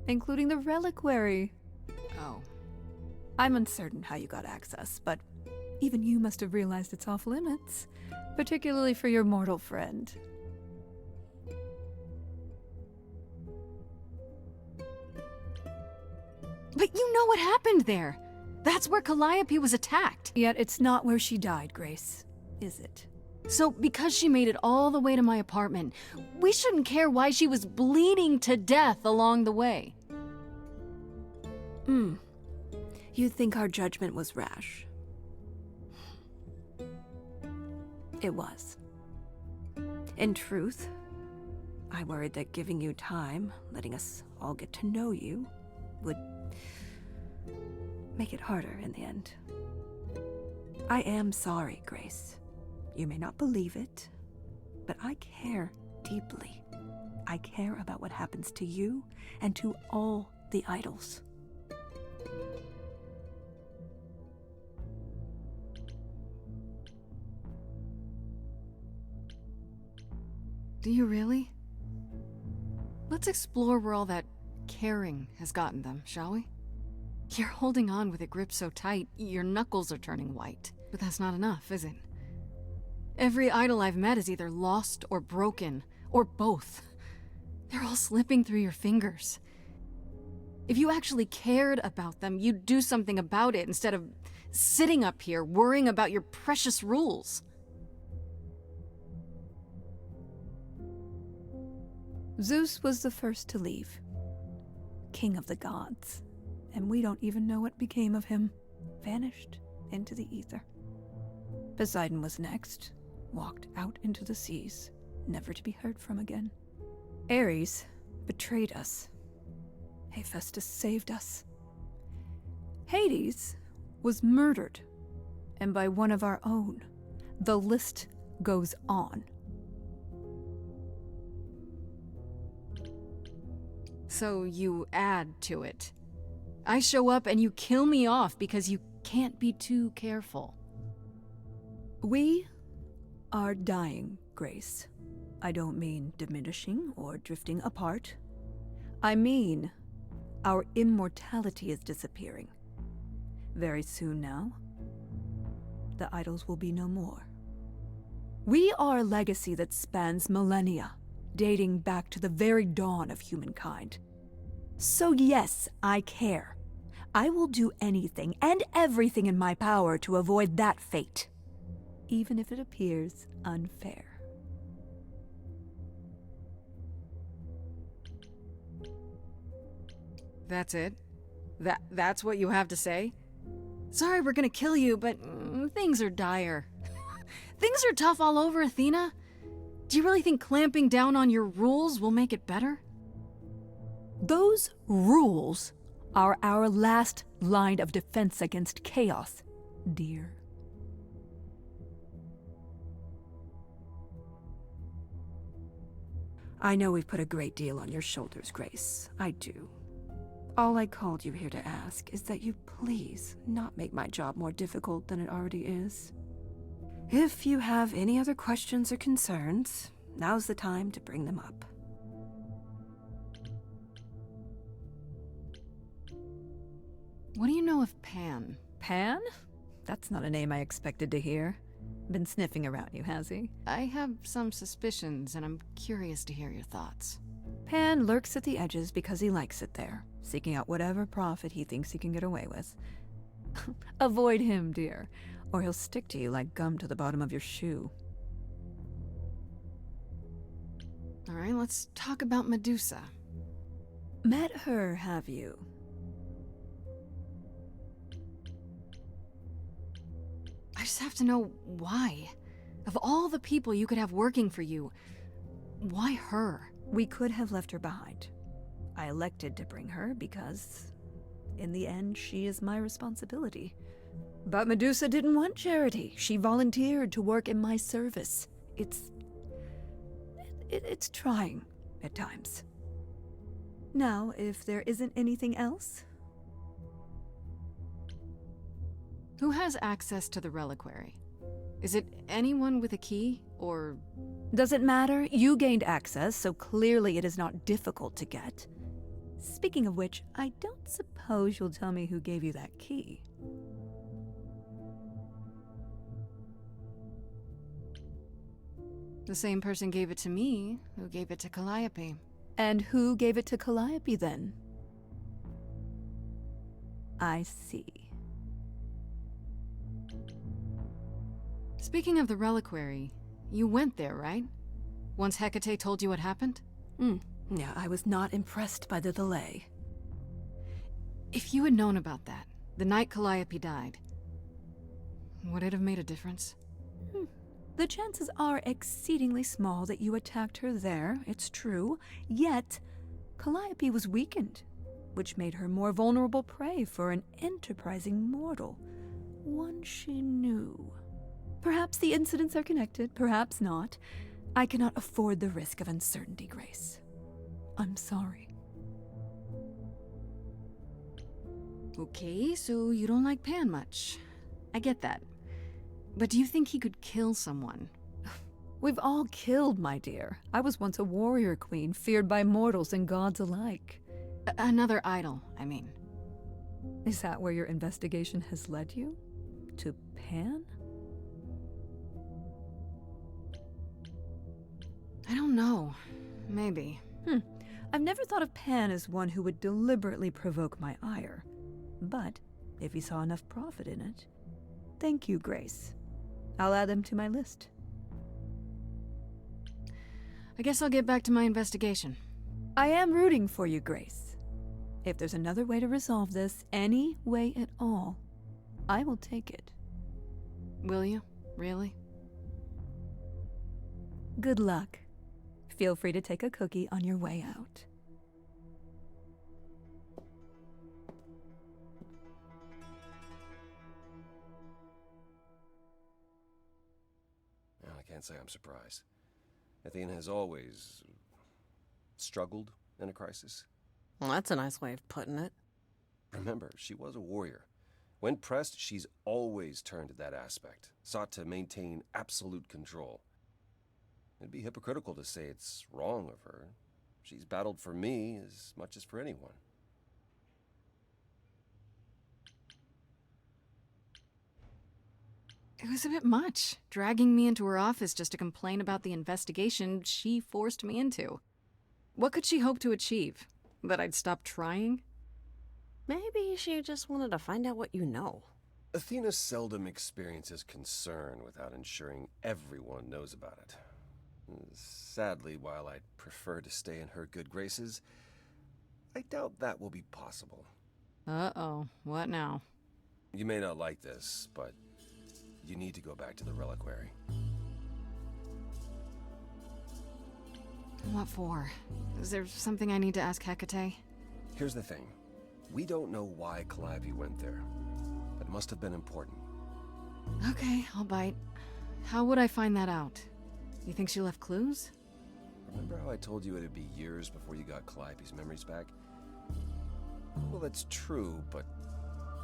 Including the reliquary. Oh. I'm uncertain how you got access, but even you must have realized it's off limits. Particularly for your mortal friend. But you know what happened there. That's where Calliope was attacked. Yet it's not where she died, Grace, is it? So because she made it all the way to my apartment, we shouldn't care why she was bleeding to death along the way. You think our judgment was rash? It was. In truth, I worried that giving you time, letting us all get to know you, would make it harder in the end. I am sorry, Grace. You may not believe it, but I care deeply. I care about what happens to you and to all the idols. Do you really? Let's explore where all that caring has gotten them, shall we? You're holding on with a grip so tight, your knuckles are turning white. But that's not enough, is it? Every idol I've met is either lost or broken, or both. They're all slipping through your fingers. If you actually cared about them, you'd do something about it instead of sitting up here worrying about your precious rules. Zeus was the first to leave. King of the gods. And we don't even know what became of him. Vanished into the ether. Poseidon was next. Walked out into the seas, never to be heard from again. Ares betrayed us. Hephaestus saved us. Hades was murdered. And by one of our own. The list goes on. So you add to it. I show up and you kill me off because you can't be too careful. We are dying, Grace. I don't mean diminishing or drifting apart. I mean our immortality is disappearing. Very soon now, the idols will be no more. We are a legacy that spans millennia, dating back to the very dawn of humankind. So yes, I care. I will do anything and everything in my power to avoid that fate, even if it appears unfair. That's it? That's what you have to say? Sorry we're gonna kill you, but things are dire. Things are tough all over, Athena. Do you really think clamping down on your rules will make it better? Those rules are our last line of defense against chaos, dear. I know we've put a great deal on your shoulders, Grace. I do. All I called you here to ask is that you please not make my job more difficult than it already is. If you have any other questions or concerns, now's the time to bring them up. What do you know of Pan? Pan? That's not a name I expected to hear. Been sniffing around you, has he? I have some suspicions, and I'm curious to hear your thoughts. Pan lurks at the edges because he likes it there, seeking out whatever profit he thinks he can get away with. Avoid him, dear, or he'll stick to you like gum to the bottom of your shoe. All right, let's talk about Medusa. Met her, have you? I just have to know why. Of all the people you could have working for you, why her? We could have left her behind. I elected to bring her because, in the end, she is my responsibility. But Medusa didn't want charity. She volunteered to work in my service. It's trying at times. Now, if there isn't anything else... Who has access to the reliquary? Is it anyone with a key, or... Does it matter? You gained access, so clearly it is not difficult to get. Speaking of which, I don't suppose you'll tell me who gave you that key. The same person gave it to me, who gave it to Calliope. And who gave it to Calliope, then? I see. Speaking of the reliquary, you went there, right? Once Hecate told you what happened? Yeah, I was not impressed by the delay. If you had known about that, the night Calliope died, would it have made a difference? The chances are exceedingly small that you attacked her there, it's true. Yet, Calliope was weakened, which made her more vulnerable prey for an enterprising mortal. One she knew. Perhaps the incidents are connected, perhaps not. I cannot afford the risk of uncertainty, Grace. I'm sorry. Okay, so you don't like Pan much. I get that. But do you think he could kill someone? We've all killed, my dear. I was once a warrior queen, feared by mortals and gods alike. Another idol, I mean. Is that where your investigation has led you? To Pan? I don't know. Maybe. I've never thought of Pan as one who would deliberately provoke my ire. But if he saw enough profit in it... Thank you, Grace. I'll add them to my list. I guess I'll get back to my investigation. I am rooting for you, Grace. If there's another way to resolve this, any way at all, I will take it. Will you? Really? Good luck. Feel free to take a cookie on your way out. Well, I can't say I'm surprised. Athena has always struggled in a crisis. Well, that's a nice way of putting it. Remember, she was a warrior. When pressed, she's always turned to that aspect, sought to maintain absolute control. It'd be hypocritical to say it's wrong of her. She's battled for me as much as for anyone. It was a bit much, dragging me into her office just to complain about the investigation she forced me into. What could she hope to achieve? That I'd stop trying? Maybe she just wanted to find out what you know. Athena seldom experiences concern without ensuring everyone knows about it. Sadly, while I'd prefer to stay in her good graces, I doubt that will be possible. Uh-oh, what now? You may not like this, but you need to go back to the reliquary. What for? Is there something I need to ask Hecate? Here's the thing. We don't know why Calliope went there, but it must have been important. Okay, I'll bite. How would I find that out? You think she left clues? Remember how I told you it'd be years before you got Calliope's memories back? Well, that's true, but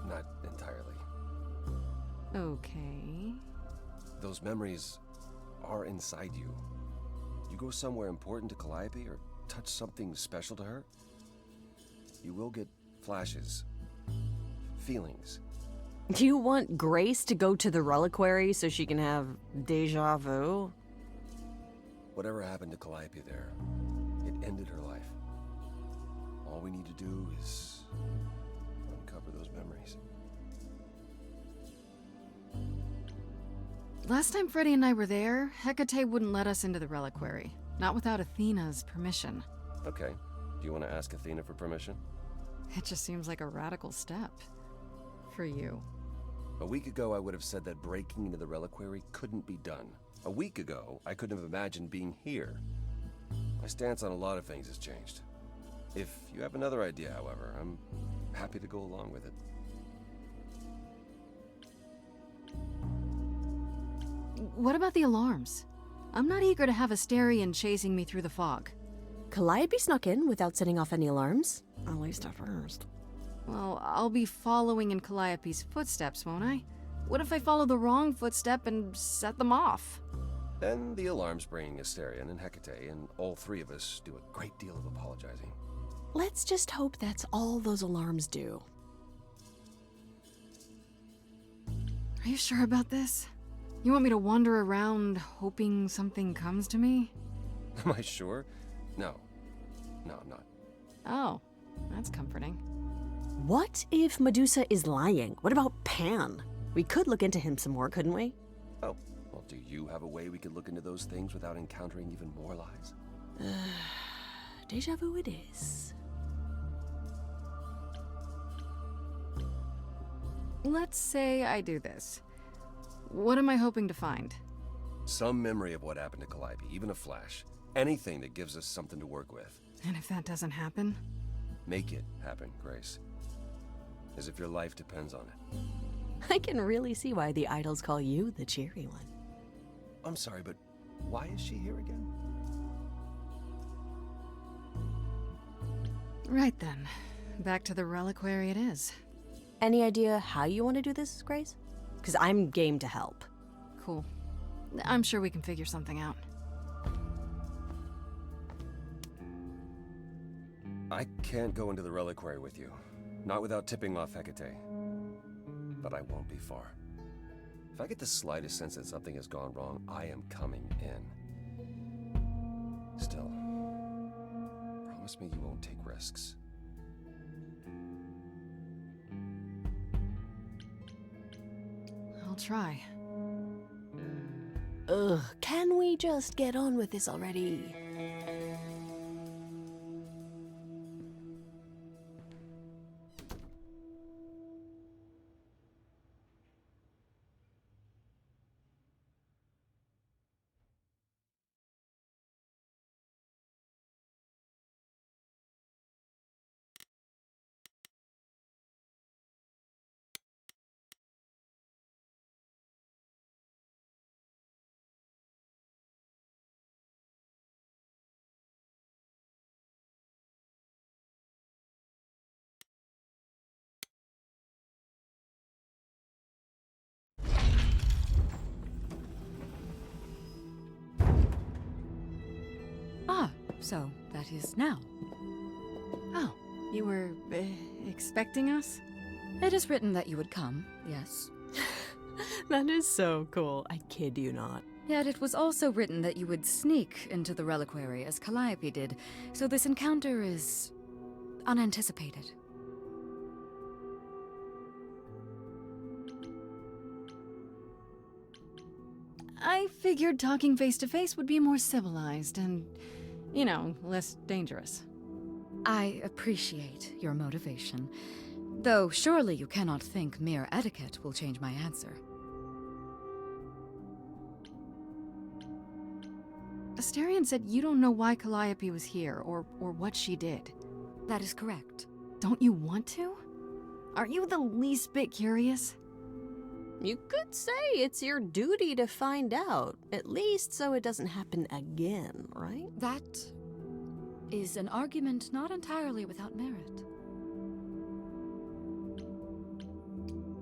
not entirely. Okay. Those memories are inside you. You go somewhere important to Calliope or touch something special to her, you will get flashes, feelings. Do you want Grace to go to the reliquary so she can have deja vu? Whatever happened to Calliope there, it ended her life. All we need to do is uncover those memories. Last time Freddie and I were there, Hecate wouldn't let us into the reliquary. Not without Athena's permission. Okay. Do you want to ask Athena for permission? It just seems like a radical step. For you. A week ago, I would have said that breaking into the reliquary couldn't be done. A week ago, I couldn't have imagined being here. My stance on a lot of things has changed. If you have another idea, however, I'm happy to go along with it. What about the alarms? I'm not eager to have Asterion chasing me through the fog. Calliope snuck in without setting off any alarms? At least at first. Well, I'll be following in Calliope's footsteps, won't I? What if I follow the wrong footstep and set them off? Then the alarms bring Asterion and Hecate, and all three of us do a great deal of apologizing. Let's just hope that's all those alarms do. Are you sure about this? You want me to wander around hoping something comes to me? Am I sure? No. No, I'm not. Oh, that's comforting. What if Medusa is lying? What about Pan? We could look into him some more, couldn't we? Oh, well, do you have a way we could look into those things without encountering even more lies? Deja vu it is. Let's say I do this. What am I hoping to find? Some memory of what happened to Calliope, even a flash. Anything that gives us something to work with. And if that doesn't happen? Make it happen, Grace. As if your life depends on it. I can really see why the idols call you the cheery one. I'm sorry, but why is she here again? Right then. Back to the reliquary it is. Any idea how you want to do this, Grace? Because I'm game to help. Cool. I'm sure we can figure something out. I can't go into the reliquary with you. Not without tipping off Hecate. But I won't be far. If I get the slightest sense that something has gone wrong, I am coming in. Still, promise me you won't take risks. I'll try. Ugh, can we just get on with this already? Ah, so that is now. Oh, you were expecting us? It is written that you would come, yes. That is so cool. I kid you not. Yet it was also written that you would sneak into the reliquary as Calliope did, so this encounter is unanticipated. I figured talking face to face would be more civilized and, you know, less dangerous. I appreciate your motivation, though surely you cannot think mere etiquette will change my answer. Asterion said you don't know why Calliope was here, or what she did. That is correct. Don't you want to? Aren't you the least bit curious? You could say it's your duty to find out, at least so it doesn't happen again, right? That is an argument not entirely without merit.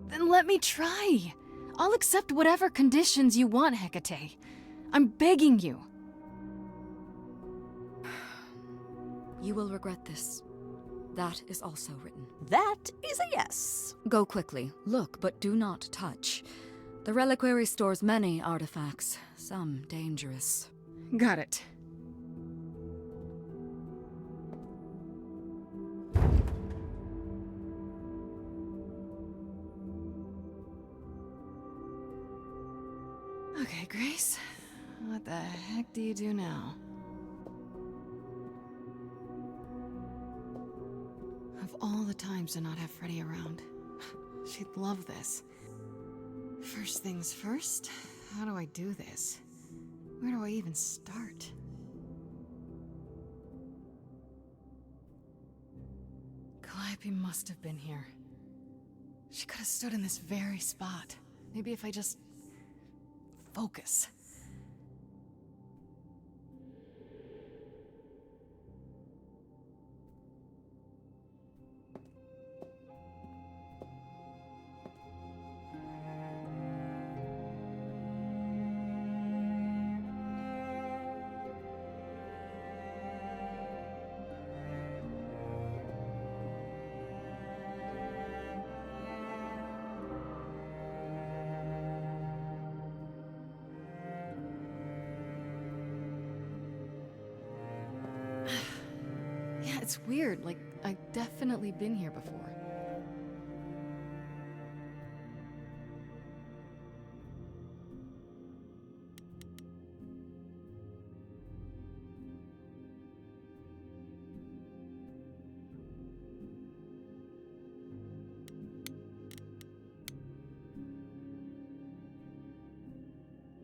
Then let me try. I'll accept whatever conditions you want, Hecate. I'm begging you. You will regret this. That is also written. That is a yes. Go quickly. Look, but do not touch. The reliquary stores many artifacts, some dangerous. Got it. Okay, Grace. What the heck do you do now? Of all the times to not have Freddie around, she'd love this. First things first, how do I do this? Where do I even start? Calliope must have been here. She could have stood in this very spot. Maybe if I just focus. Yeah, it's weird. Like, I've definitely been here before.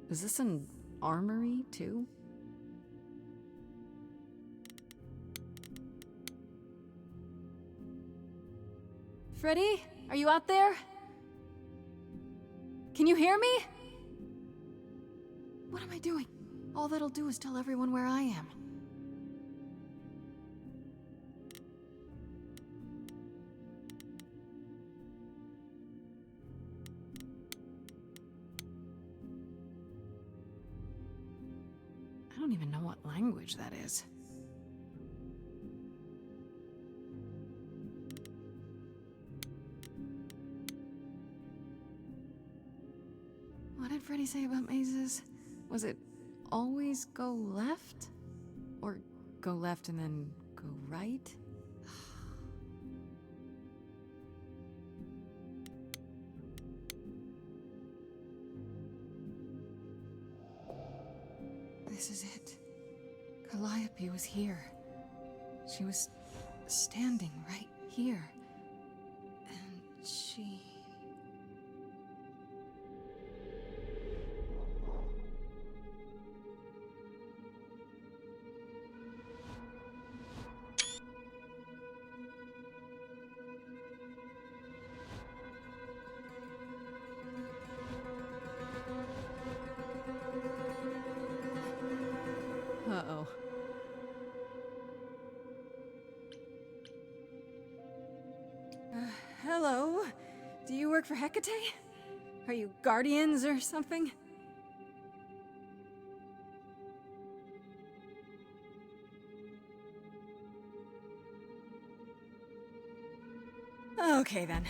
Is this an armory, too? Freddie, are you out there? Can you hear me? What am I doing? All that'll do is tell everyone where I am. I don't even know what language that is. What did Freddie say about mazes? Was it always go left? Or go left and then go right? This is it. Calliope was here. She was standing right here. And she... Uh-oh. Hello? Do you work for Hecate? Are you guardians or something? Okay then.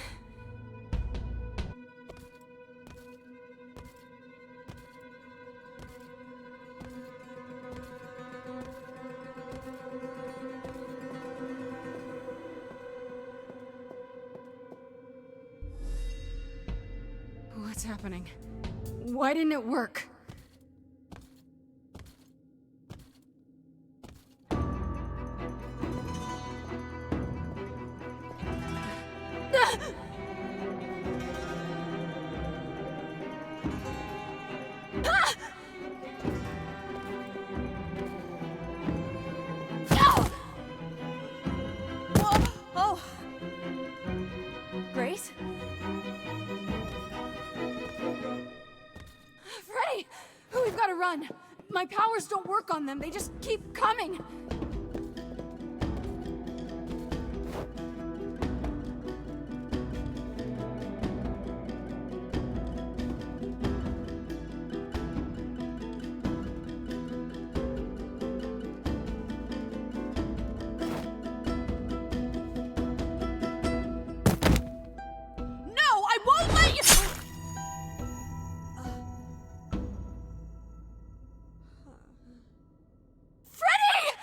What's happening? Why didn't it work? Oh! Grace? Freddy! We've got to run. My powers don't work on them. They just keep coming. No, I won't let you. Freddy!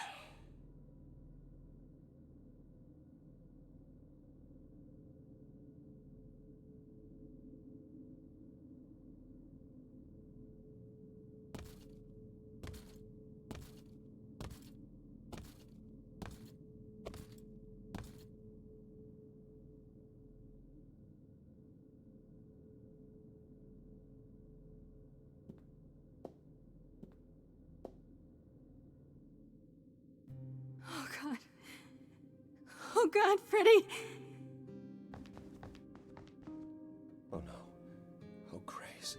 Oh God. Oh God, Freddy. Oh no. Oh, Grace.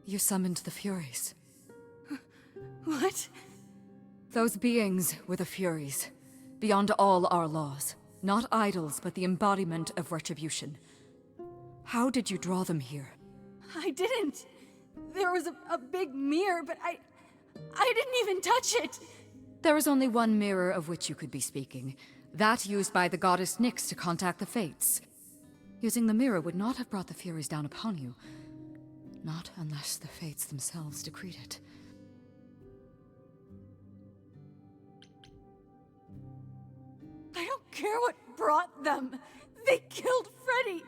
You summoned the Furies. What? Those beings were the Furies, beyond all our laws. Not idols, but the embodiment of retribution. How did you draw them here? I didn't. There was a big mirror, but I didn't even touch it. There is only one mirror of which you could be speaking. That used by the goddess Nyx to contact the Fates. Using the mirror would not have brought the Furies down upon you. Not unless the Fates themselves decreed it. I don't care what brought them. They killed Freddy.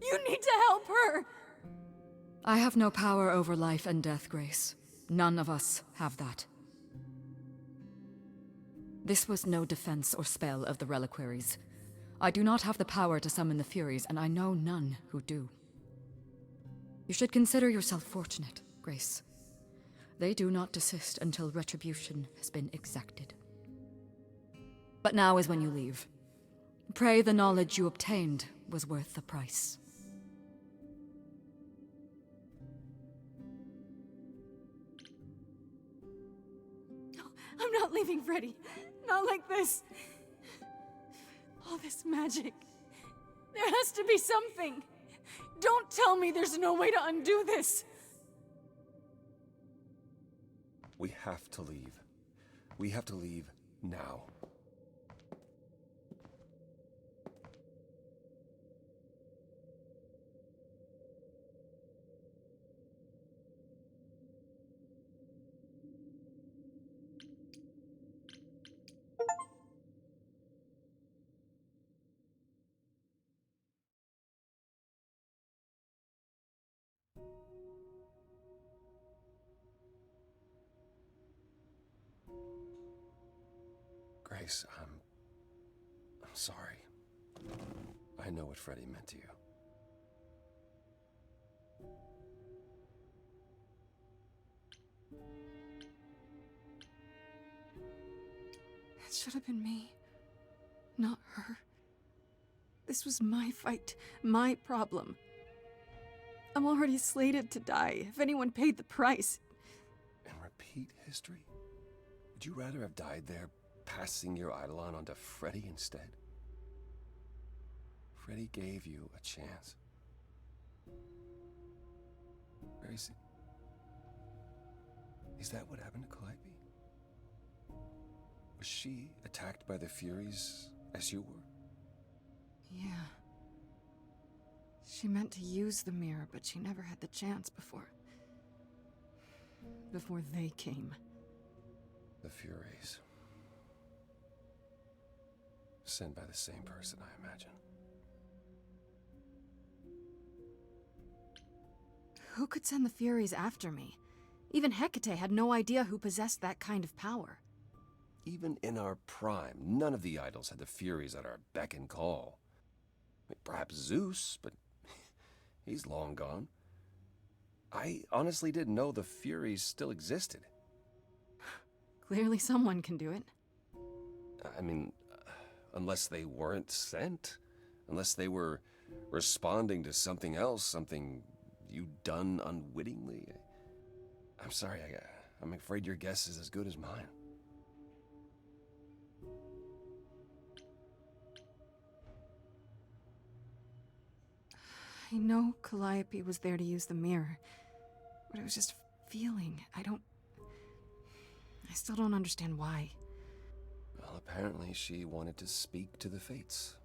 You need to help her. I have no power over life and death, Grace. None of us have that. This was no defense or spell of the reliquaries. I do not have the power to summon the Furies, and I know none who do. You should consider yourself fortunate, Grace. They do not desist until retribution has been exacted. But now is when you leave. Pray the knowledge you obtained was worth the price. I'm not leaving Freddy. Not like this. All this magic. There has to be something. Don't tell me there's no way to undo this. We have to leave. We have to leave now. Grace, I'm sorry. I know what Freddy meant to you. It should have been me, not her. This was my fight, my problem. I'm already slated to die if anyone paid the price. And repeat history? Would you rather have died there, passing your eidolon onto Freddy instead? Freddy gave you a chance. Where is it? Is that what happened to Calliope? Was she attacked by the Furies as you were? Yeah. She meant to use the mirror, but she never had the chance before they came. The Furies. Sent by the same person, I imagine. Who could send the Furies after me? Even Hecate had no idea who possessed that kind of power. Even in our prime, none of the idols had the Furies at our beck and call. Perhaps Zeus, but he's long gone. I honestly didn't know the Furies still existed. Clearly someone can do it. I mean, unless they weren't sent. Unless they were responding to something else, something you'd done unwittingly. I'm sorry, I'm afraid your guess is as good as mine. I know Calliope was there to use the mirror, but it was just feeling. I still don't understand why. Well, apparently she wanted to speak to the Fates.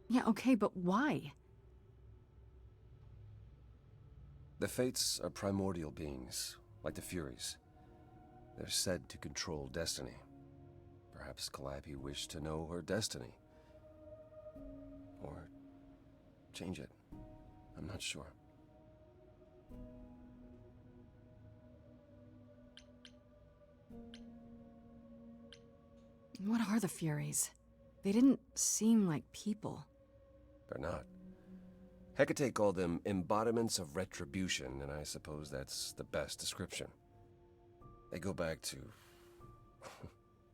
Yeah, okay, but why? The Fates are primordial beings, like the Furies. They're said to control destiny. Perhaps Calliope wished to know her destiny. Or change it. I'm not sure. What are the Furies? They didn't seem like people. They're not. Hecate called them embodiments of retribution, and I suppose that's the best description. They go back to,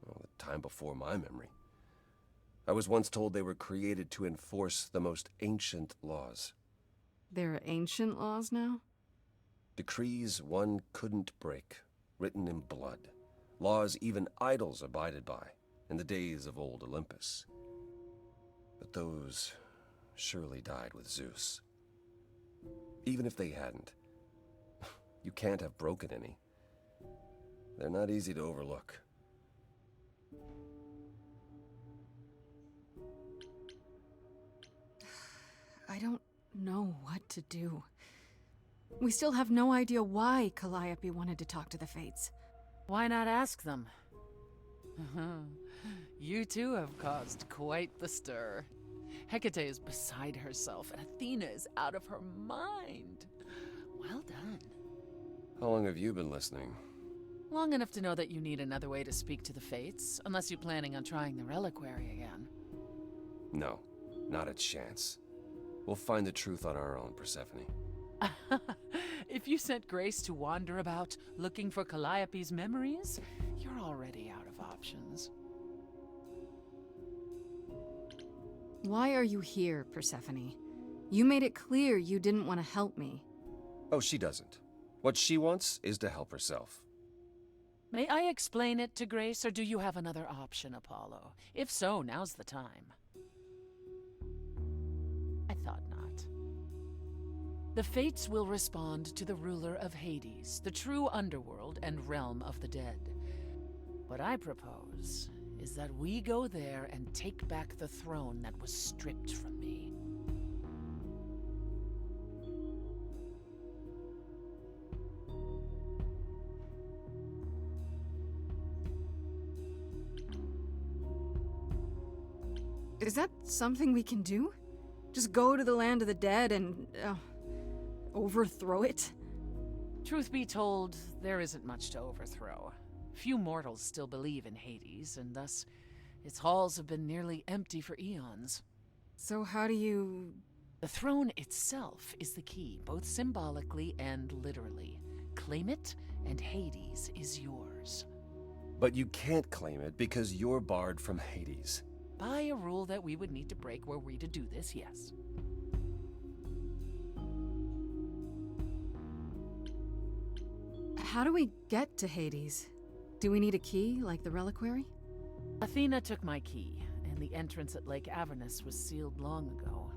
well, the time before my memory. I was once told they were created to enforce the most ancient laws. There are ancient laws now? Decrees one couldn't break, written in blood. Laws even idols abided by in the days of old Olympus. But those surely died with Zeus. Even if they hadn't, you can't have broken any. They're not easy to overlook. I don't know what to do. We still have no idea why Calliope wanted to talk to the Fates. Why not ask them? You too have caused quite the stir. Hecate is beside herself, and Athena is out of her mind. Well done. How long have you been listening? Long enough to know that you need another way to speak to the Fates, unless you're planning on trying the reliquary again. No, not a chance. We'll find the truth on our own, Persephone. If you sent Grace to wander about looking for Calliope's memories, you're already out of options. Why are you here, Persephone? You made it clear you didn't want to help me. Oh, she doesn't. What she wants is to help herself. May I explain it to Grace, or do you have another option, Apollo? If so, now's the time. I thought not. The Fates will respond to the ruler of Hades, the true underworld and realm of the dead. What I propose is that we go there and take back the throne that was stripped from me. Is that something we can do? Just go to the land of the dead and overthrow it? Truth be told, there isn't much to overthrow. Few mortals still believe in Hades, and thus its halls have been nearly empty for eons. So how do you... The throne itself is the key, both symbolically and literally. Claim it, and Hades is yours. But you can't claim it because you're barred from Hades. By a rule that we would need to break were we to do this, yes. How do we get to Hades? Do we need a key, like the reliquary? Athena took my key, and the entrance at Lake Avernus was sealed long ago,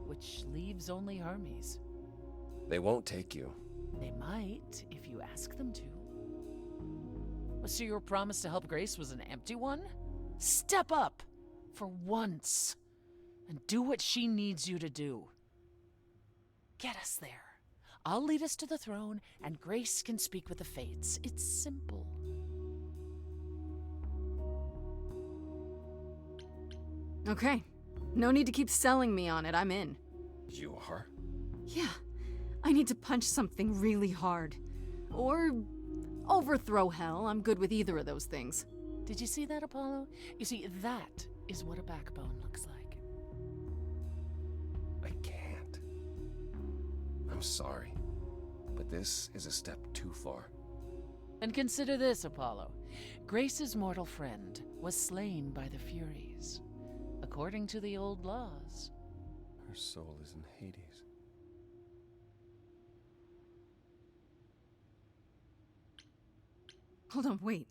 which leaves only Hermes. They won't take you. They might, if you ask them to. So your promise to help Grace was an empty one? Step up! For once, and do what she needs you to do. Get us there. I'll lead us to the throne, and Grace can speak with the Fates. It's simple. Okay. No need to keep selling me on it. I'm in. You are? Yeah. I need to punch something really hard. Or overthrow hell. I'm good with either of those things. Did you see that, Apollo? You see, that is what a backbone looks like. I can't. I'm sorry, but this is a step too far. And consider this, Apollo. Grace's mortal friend was slain by the Furies. According to the old laws. Her soul is in Hades. Hold on, wait.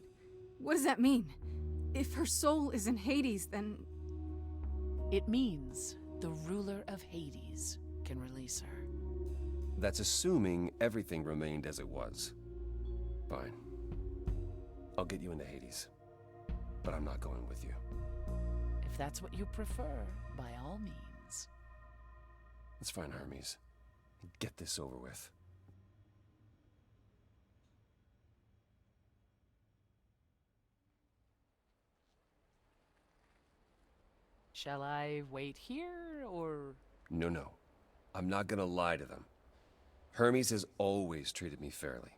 What does that mean? If her soul is in Hades, then... It means the ruler of Hades can release her. That's assuming everything remained as it was. Fine. I'll get you into Hades. But I'm not going with you. If that's what you prefer, by all means. It's fine, Hermes. Get this over with. Shall I wait here, or...? No. I'm not gonna lie to them. Hermes has always treated me fairly.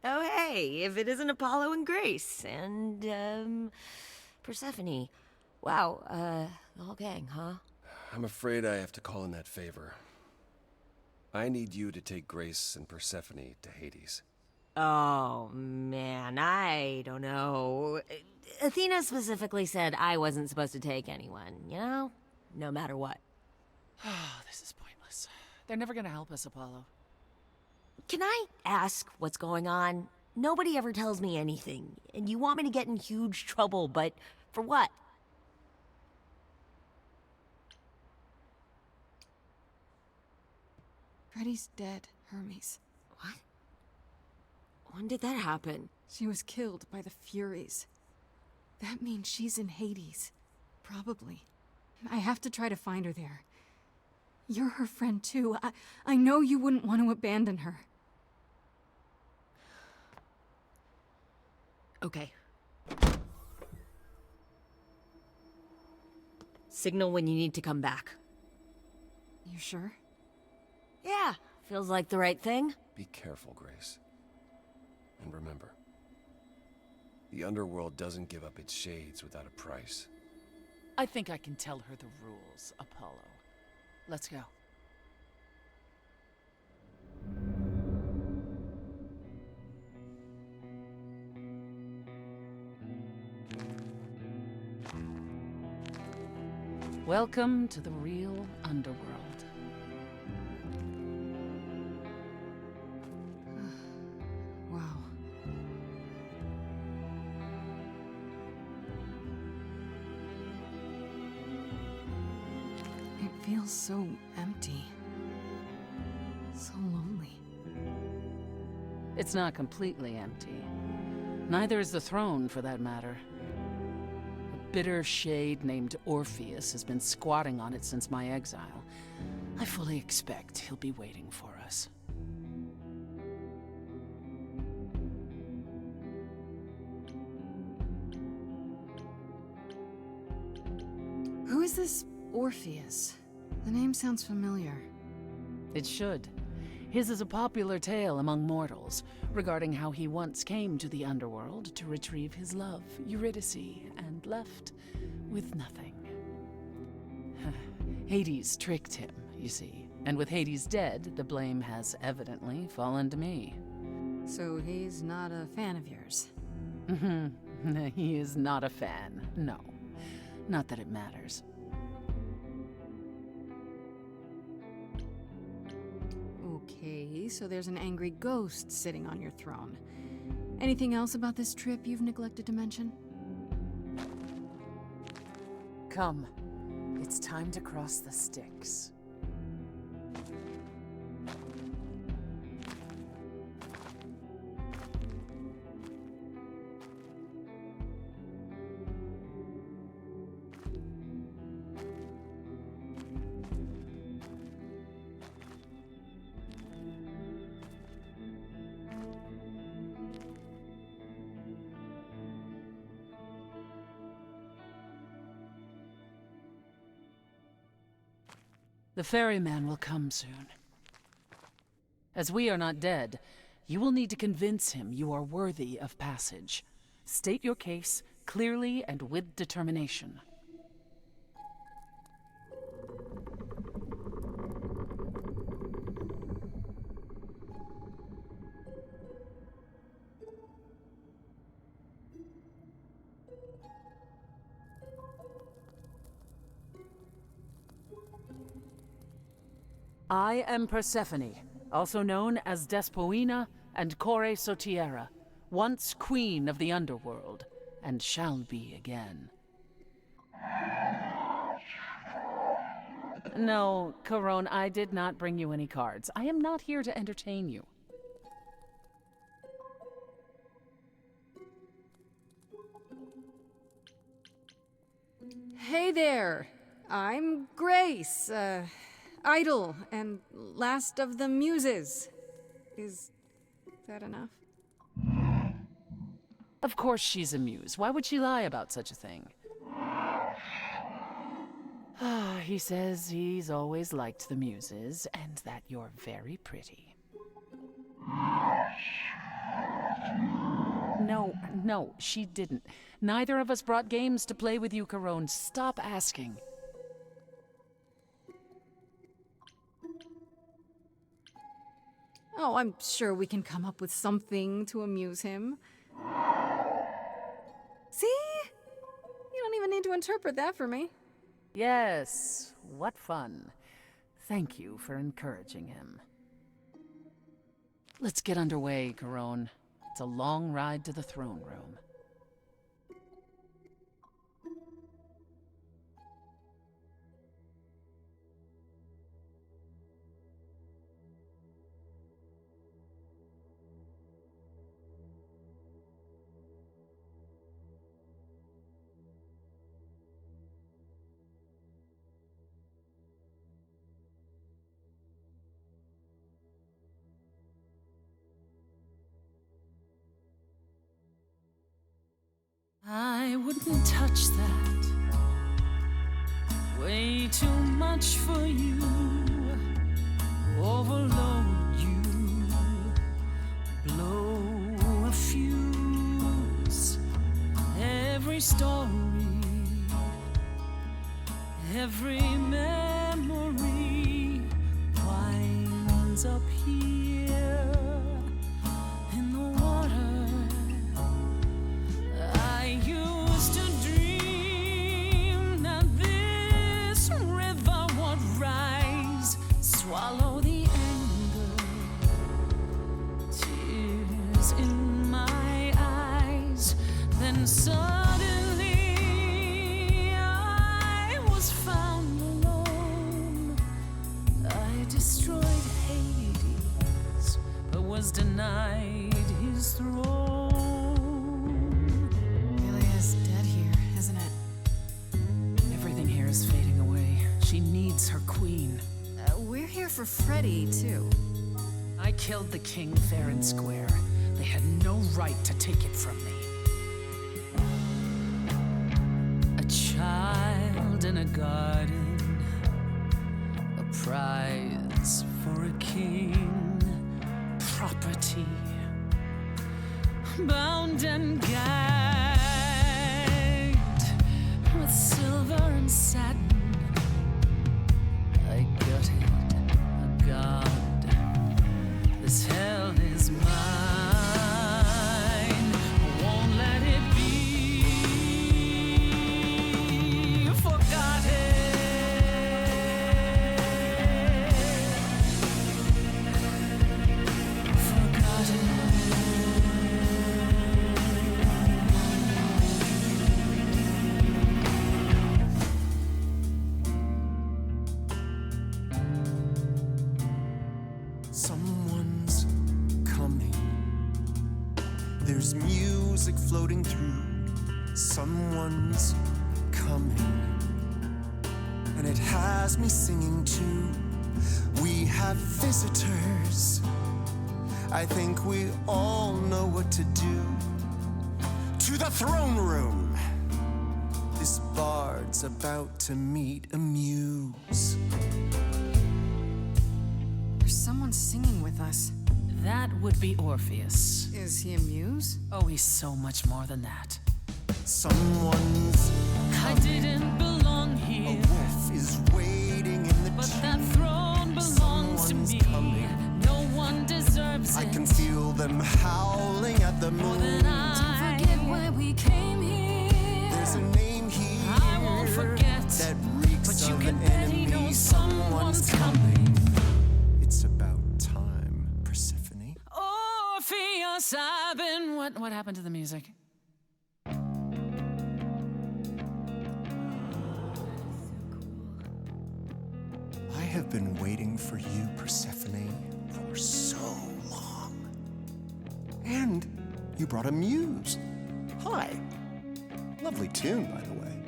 Oh, hey, if it isn't Apollo and Grace, and, Persephone. Wow, the whole gang, huh? I'm afraid I have to call in that favor. I need you to take Grace and Persephone to Hades. Oh, man, I don't know. Athena specifically said I wasn't supposed to take anyone, you know? No matter what. Oh, this is pointless. They're never gonna help us, Apollo. Can I ask what's going on? Nobody ever tells me anything, and you want me to get in huge trouble, but for what? Freddie's dead, Hermes. What? When did that happen? She was killed by the Furies. That means she's in Hades. Probably. I have to try to find her there. You're her friend too. I know you wouldn't want to abandon her. Okay. Signal when you need to come back. You sure? Yeah, feels like the right thing. Be careful, Grace. And remember, the underworld doesn't give up its shades without a price. I think I can tell her the rules, Apollo. Let's go. Welcome to the real underworld. Wow. It feels so empty. So lonely. It's not completely empty. Neither is the throne, for that matter. A bitter shade named Orpheus has been squatting on it since my exile. I fully expect he'll be waiting for us. Who is this Orpheus? The name sounds familiar. It should. His is a popular tale among mortals, regarding how he once came to the underworld to retrieve his love, Eurydice, and left with nothing. Hades tricked him, you see, and with Hades dead, the blame has evidently fallen to me. So he's not a fan of yours? He is not a fan, no. Not that it matters. Okay, so there's an angry ghost sitting on your throne. Anything else about this trip you've neglected to mention? Come. It's time to cross the Styx. The ferryman will come soon. As we are not dead, you will need to convince him you are worthy of passage. State your case clearly and with determination. I am Persephone, also known as Despoina and Core Sotiera, once queen of the underworld, and shall be again. No, Corone, I did not bring you any cards. I am not here to entertain you. Hey there! I'm Grace, Idol, and Last of the Muses. Is that enough? Of course she's a muse. Why would she lie about such a thing? He says he's always liked the muses, and that you're very pretty. No, she didn't. Neither of us brought games to play with you, Corone. Stop asking. Oh, I'm sure we can come up with something to amuse him. See? You don't even need to interpret that for me. Yes, what fun. Thank you for encouraging him. Let's get underway, Corone. It's a long ride to the throne room. I wouldn't touch that. Way too much for you. Overload you. Blow a fuse. Every story, every memory winds up here in the water. I used to dream that this river would rise, swallow the anger, tears in my eyes. Then suddenly I was found alone. I destroyed Hades, but was denied his throne. Isn't it? Everything here is fading away. She needs her queen. We're here for Freddy, too. I killed the king fair and square. They had no right to take it from me. A child in a garden, a prize for a king, property, bound and gagged with silver and satin. I gutted a god. This hell is mine. Won't let it be forgotten. Someone's coming. There's music floating through. Someone's coming. And it has me singing too. We have visitors. I think we all know what to do. To the throne room. This bard's about to meet a muse. Someone's singing with us. That would be Orpheus. Is he a muse? Oh, he's so much more than that. Someone's I didn't belong here. A wolf is waiting in the But that throne belongs to me. No one deserves it. I can feel them howling at the moon. Don't forget why we came here. There's a name here I won't forget. that reeks But you of can an bet he enemy. knows someone's coming. It's about time, Persephone. Orpheus, I've been. What happened to the music? I have been waiting for you, Persephone, for so long. And you brought a muse. Hi. Lovely tune, by the way.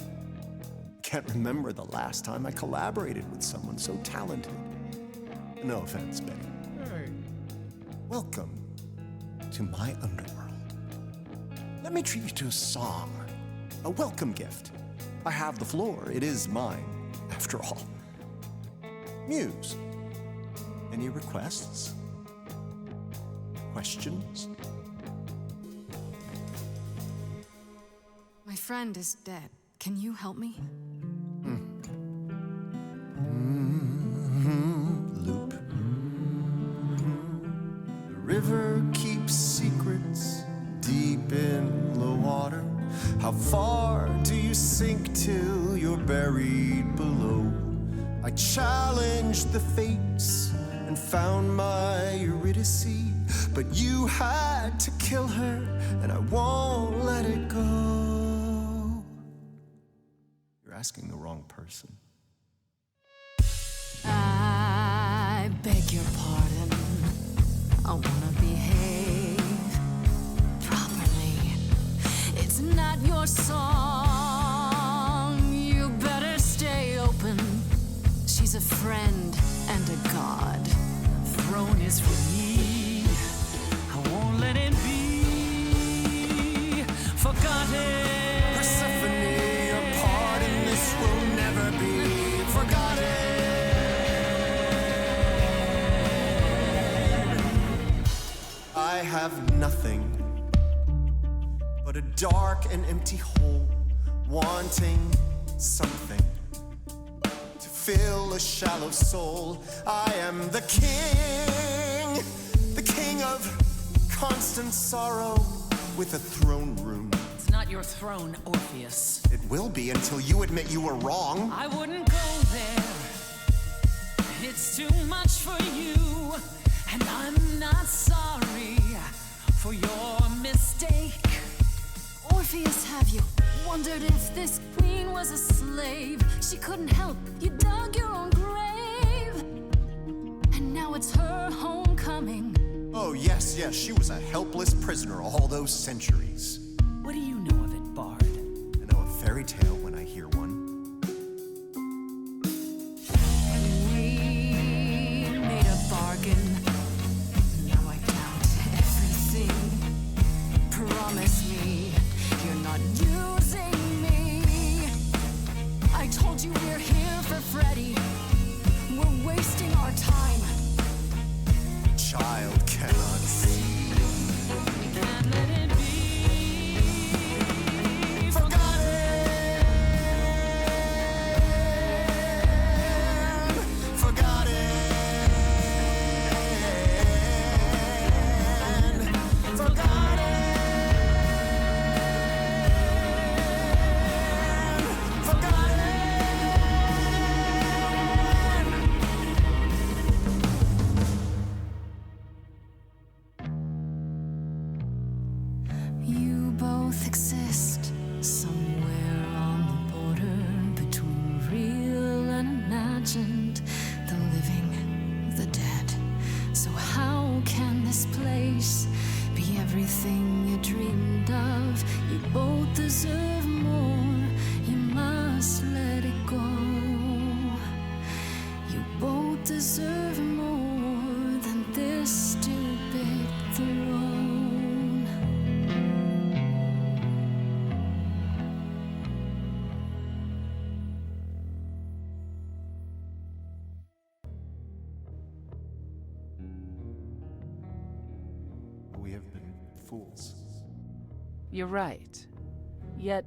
Can't remember the last time I collaborated with someone so talented. No offense, Betty. Welcome to my underworld. Let me treat you to a song, a welcome gift. I have the floor. It is mine, after all. Muse. Any requests? Questions? My friend is dead. Can you help me? Loop. The river keeps secrets deep in the water. How far do you sink till you're buried below? I challenged the fates and found my Eurydice, but you had to kill her, and I won't let it go. You're asking the wrong person. I beg your pardon. I wanna behave properly. It's not your song. You better stay open. She's a friend and a god. The throne is for me. I won't let it be forgotten. Persephone, your part in this will never be forgotten. I have nothing but a dark and empty hole, wanting something to fill a shallow soul. I am the king of constant sorrow with a throne room. It's not your throne, Orpheus. It will be until you admit you were wrong. I wouldn't go there. It's too much for you, and I'm not sorry for your mistake. Orpheus, have you wondered if this queen was a slave? She couldn't help, you dug your own grave. And now it's her homecoming. Oh, yes, she was a helpless prisoner all those centuries. What do you know of it, Bard? I know a fairy tale when I hear one. We made a bargain. Now I doubt everything. Promise me you're not using me. I told you we're here for Freddy. We're wasting our time. Child cannot see. Can't let it be You both exist somewhere on the border between real and imagined, the living, the dead. So how can this place be everything you dreamed of? You both deserve more, you must let it go. You both deserve more than this stupid throne. we have been fools. You're right. Yet,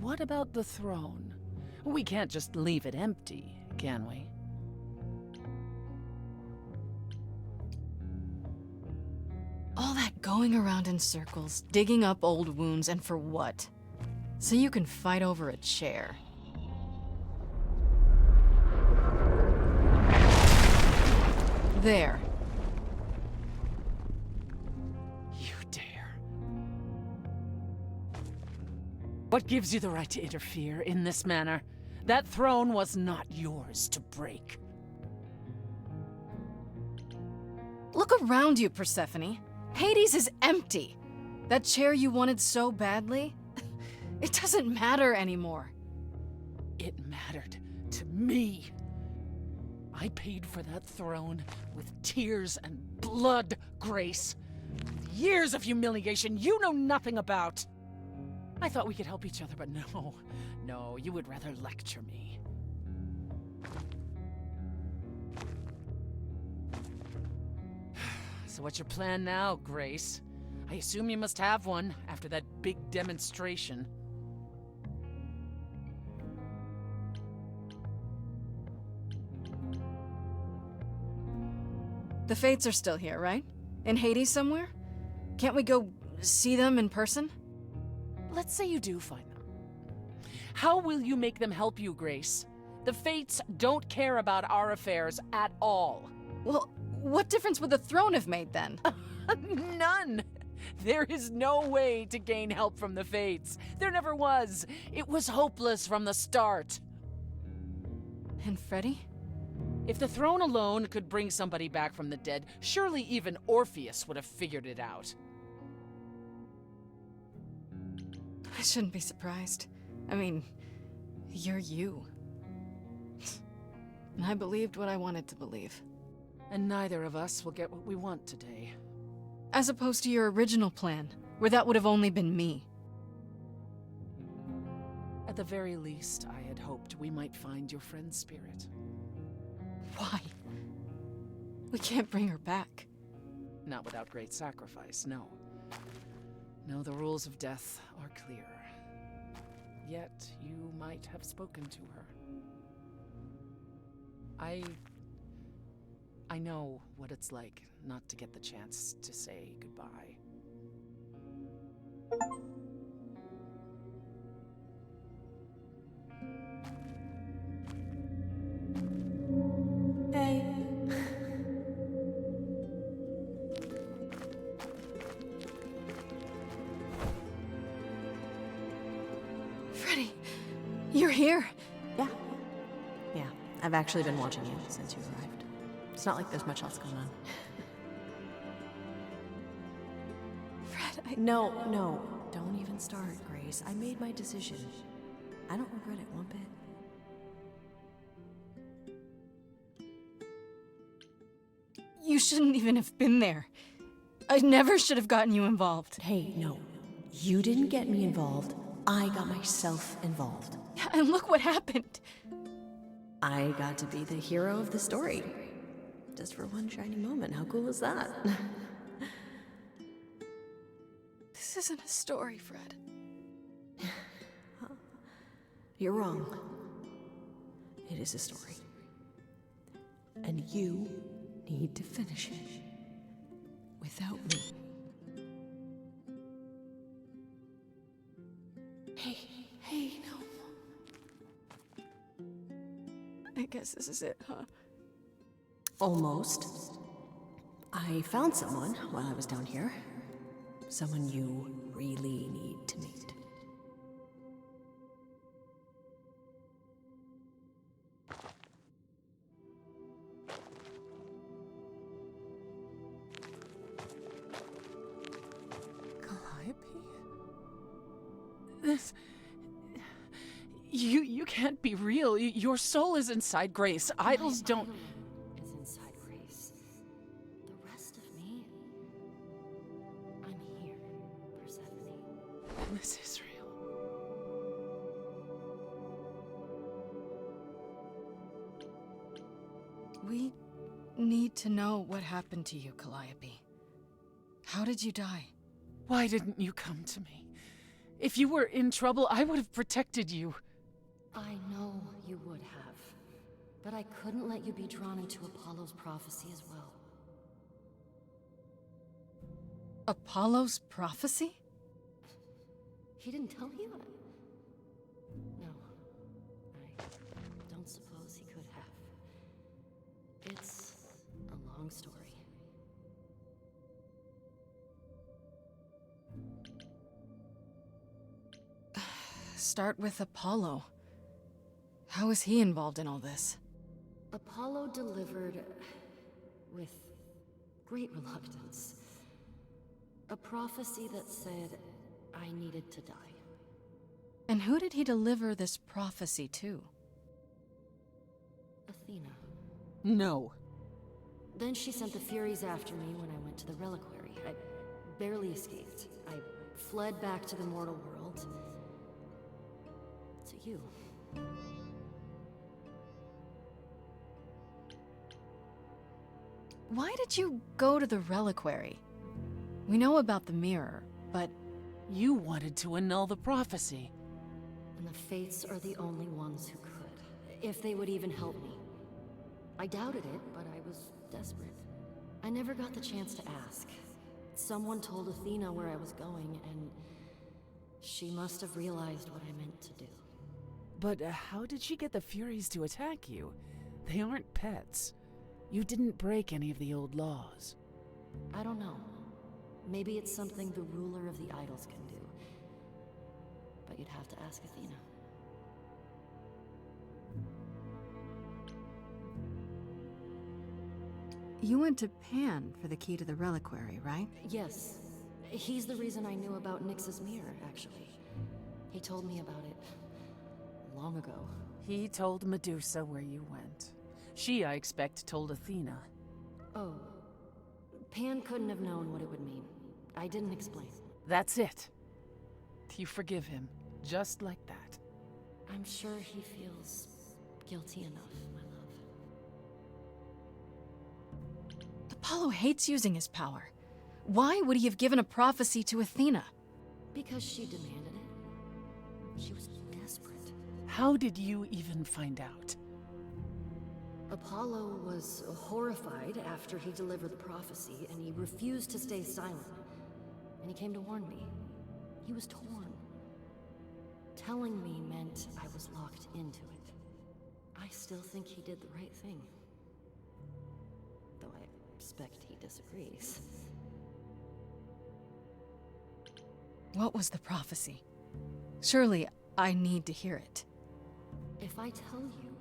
what about the throne? We can't just leave it empty, can we? All that going around in circles, digging up old wounds, and for what? So you can fight over a chair. There. You dare. What gives you the right to interfere in this manner? That throne was not yours to break. Look around you, Persephone. Hades is empty. That chair you wanted so badly, it doesn't matter anymore. It mattered to me. I paid for that throne with tears and blood, Grace. With years of humiliation you know nothing about. I thought we could help each other, but no, you would rather lecture me. So what's your plan now, Grace? I assume you must have one after that big demonstration. The Fates are still here, right? In Hades somewhere? Can't we go see them in person? Let's say you do find them. How will you make them help you, Grace? The Fates don't care about our affairs at all. Well, what difference would the throne have made then? None! There is no way to gain help from the Fates. There never was. It was hopeless from the start. And Freddy? If the throne alone could bring somebody back from the dead, surely even Orpheus would have figured it out. I shouldn't be surprised. I mean, you're you. And I believed what I wanted to believe. And neither of us will get what we want today. As opposed to your original plan, where that would have only been me. At the very least, I had hoped we might find your friend's spirit. Why? We can't bring her back. Not without great sacrifice, no. No, the rules of death are clear. Yet, you might have spoken to her. I know what it's like not to get the chance to say goodbye. Hey. Freddy, you're here. Yeah, I've actually been watching you since you arrived. It's not like there's much else going on. Fred, No, don't even start, Grace. I made my decision. I don't regret it one bit. You shouldn't even have been there. I never should have gotten you involved. Hey, no. You didn't get me involved. I got myself involved. And look what happened. I got to be the hero of the story. Just for one shining moment. How cool is that? This isn't a story, Fred. You're wrong. It is a story. And you need to finish it. Without me. Hey, no. I guess this is it, huh? Almost. I found someone while I was down here. Someone you really need to meet. This... You can't be real. Your soul is inside Grace. Idols don't... Is inside Grace. The rest of me... I'm here, Persephone. This is real. We need to know what happened to you, Calliope. How did you die? Why didn't you come to me? If you were in trouble, I would have protected you. I know you would have, but I couldn't let you be drawn into Apollo's prophecy as well. Apollo's prophecy? He didn't tell you? No, I don't suppose he could have. It's a long story. Start with Apollo. How is he involved in all this? Apollo delivered, with great reluctance, a prophecy that said I needed to die. And who did he deliver this prophecy to? Athena. No. Then she sent the Furies after me when I went to the reliquary. I barely escaped. I fled back to the mortal world. To you. Why did you go to the reliquary? We know about the mirror, but... You wanted to annul the prophecy. And the Fates are the only ones who could, if they would even help me. I doubted it, but I was desperate. I never got the chance to ask. Someone told Athena where I was going, and she must have realized what I meant to do. But how did she get the Furies to attack you? They aren't pets. You didn't break any of the old laws. I don't know. Maybe it's something the ruler of the idols can do. But you'd have to ask Athena. You went to Pan for the key to the reliquary, right? Yes. He's the reason I knew about Nyx's mirror, actually. He told me about it long ago. He told Medusa where you went. She, I expect, told Athena. Oh. Pan couldn't have known what it would mean. I didn't explain. That's it. You forgive him, just like that. I'm sure he feels guilty enough, my love. Apollo hates using his power. Why would he have given a prophecy to Athena? Because she demanded it. She was desperate. How did you even find out? Apollo was horrified after he delivered the prophecy, and he refused to stay silent. And he came to warn me. He was torn. Telling me meant I was locked into it. I still think he did the right thing. Though I expect he disagrees. What was the prophecy? Surely I need to hear it. If I tell you,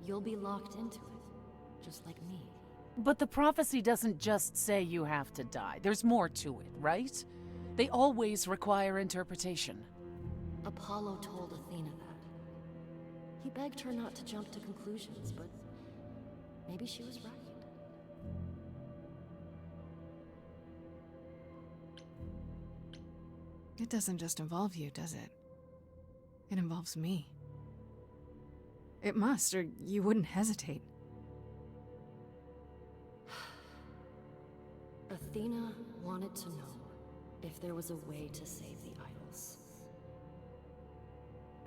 you'll be locked into it, just like me. But the prophecy doesn't just say you have to die. There's more to it, right? They always require interpretation. Apollo told Athena that. He begged her not to jump to conclusions, but maybe she was right. It doesn't just involve you, does it? It involves me. It must, or you wouldn't hesitate. Athena wanted to know if there was a way to save the idols.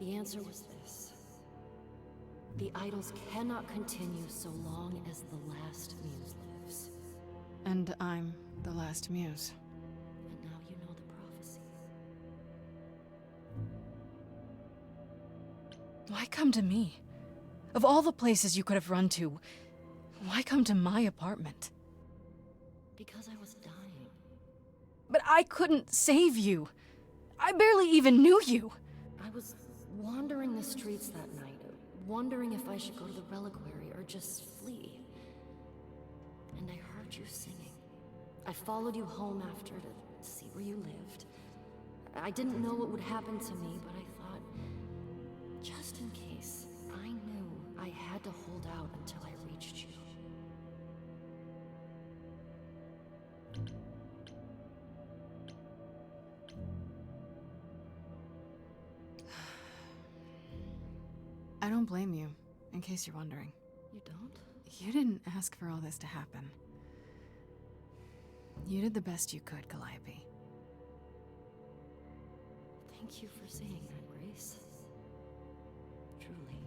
The answer was this. The idols cannot continue so long as the Last Muse lives. And I'm the Last Muse. And now you know the prophecy. Why come to me? Of all the places you could have run to, why come to my apartment? Because I was dying. But I couldn't save you. I barely even knew you. I was wandering the streets that night, wondering if I should go to the reliquary or just flee. And I heard you singing. I followed you home after to see where you lived. I didn't know what would happen to me, but I thought, just in case, I knew I had to hold out until I reached you. I don't blame you, in case you're wondering. You don't? You didn't ask for all this to happen. You did the best you could, Calliope. Thank you for saying that, Grace. Truly.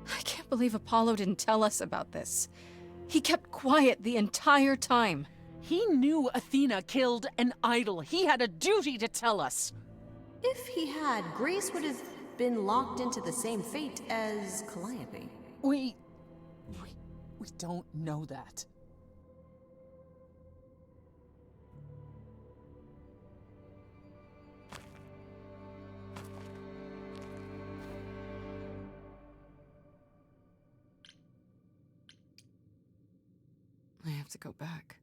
I can't believe Apollo didn't tell us about this. He kept quiet the entire time. He knew Athena killed an idol. He had a duty to tell us. If he had, Grace would have been locked into the same fate as Calliope. We don't know that. I have to go back.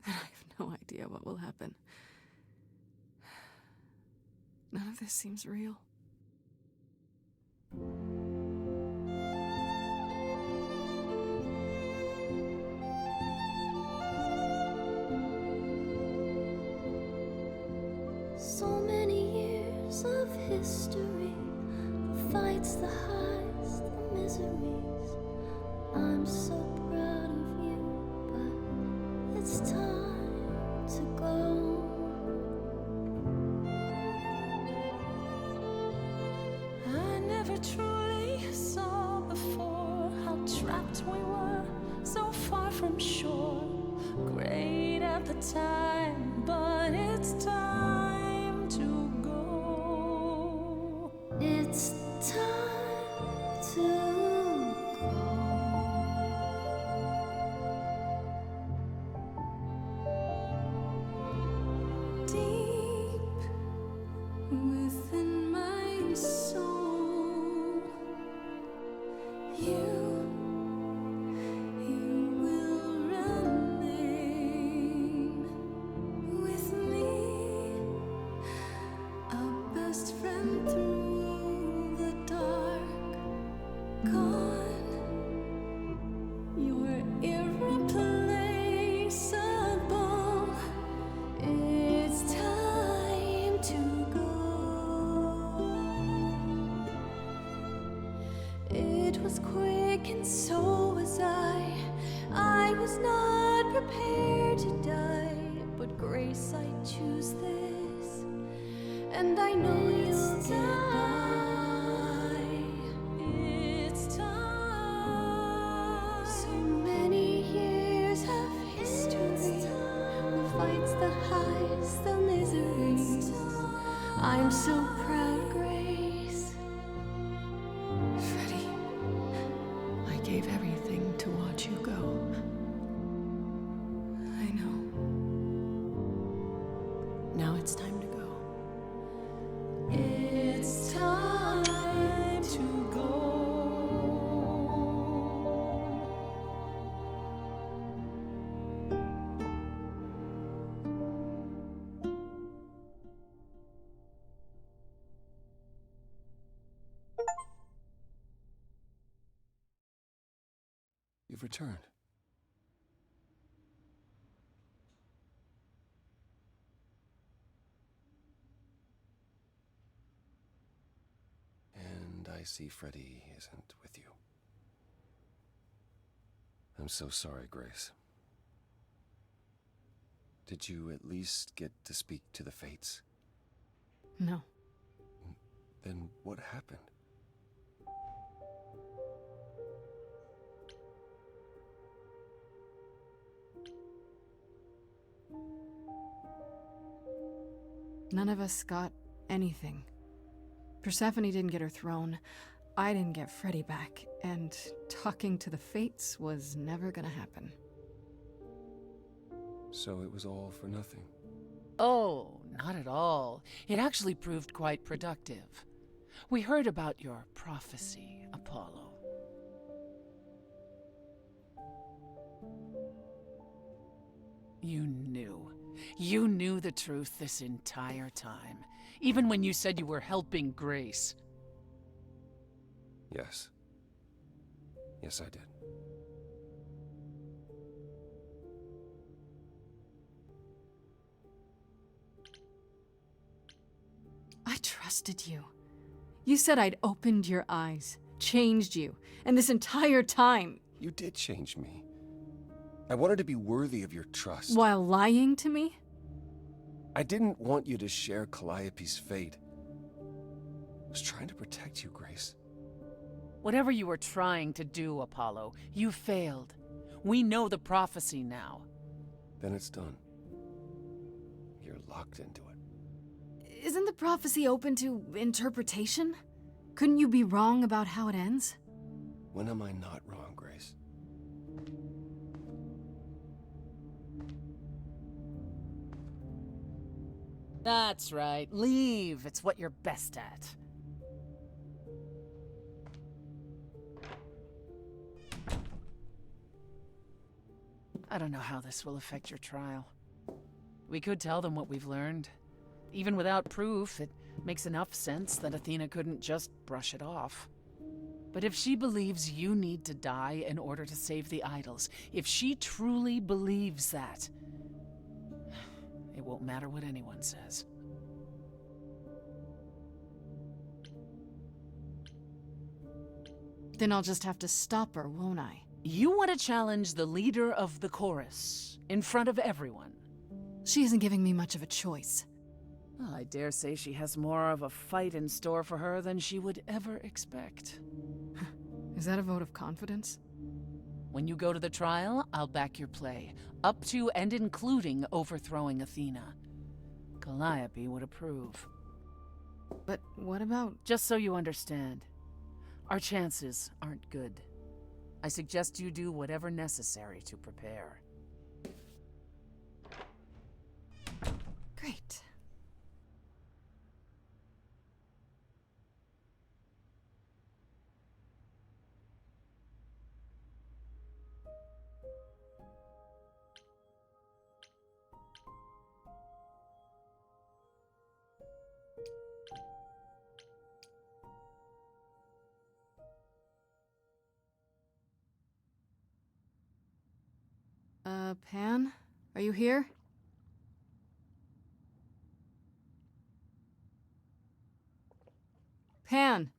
And I have no idea what will happen. None of this seems real. So many years of history, the fights, the highs, the miseries. I'm so proud of you, but it's time to go. I never truly saw before how trapped we were, so far from shore. Great at the time, but it's time to go. It's time to Deep within my soul, you will remain with me, a best friend through the dark. Gone, you're irreplaceable. It's time to go. It was quick and so was I. I was not prepared to die, but Grace, I choose this, and I know you'll get by. It's time. So many years of history, the fights, the highs, the miseries. I'm so proud, Grace. Freddie, I gave everything to watch you go. I know. Now it's time to go. It's time to go. You've returned. And I see Freddie isn't with you. I'm so sorry, Grace. Did you at least get to speak to the Fates? No. Then what happened? None of us got anything. Persephone didn't get her throne. I didn't get Freddie back. And talking to the Fates was never gonna happen. So it was all for nothing. Oh, not at all. It actually proved quite productive. We heard about your prophecy, Apollo. You knew. You knew the truth this entire time, even when you said you were helping Grace. Yes. Yes, I did. I trusted you. You said I'd opened your eyes, changed you, and this entire time... You did change me. I wanted to be worthy of your trust. While lying to me? I didn't want you to share Calliope's fate. I was trying to protect you, Grace. Whatever you were trying to do, Apollo, you failed. We know the prophecy now. Then it's done. You're locked into it. Isn't the prophecy open to interpretation? Couldn't you be wrong about how it ends? When am I not wrong, Grace? That's right. Leave. It's what you're best at. I don't know how this will affect your trial. We could tell them what we've learned. Even without proof, it makes enough sense that Athena couldn't just brush it off. But if she believes you need to die in order to save the idols, if she truly believes that, it won't matter what anyone says. Then I'll just have to stop her, won't I? You want to challenge the leader of the chorus in front of everyone. She isn't giving me much of a choice. Well, I dare say she has more of a fight in store for her than she would ever expect. Is that a vote of confidence? When you go to the trial, I'll back your play, up to and including overthrowing Athena. Calliope would approve. But what about... Just so you understand, our chances aren't good. I suggest you do whatever necessary to prepare. Great. Pan? Are you here? Pan!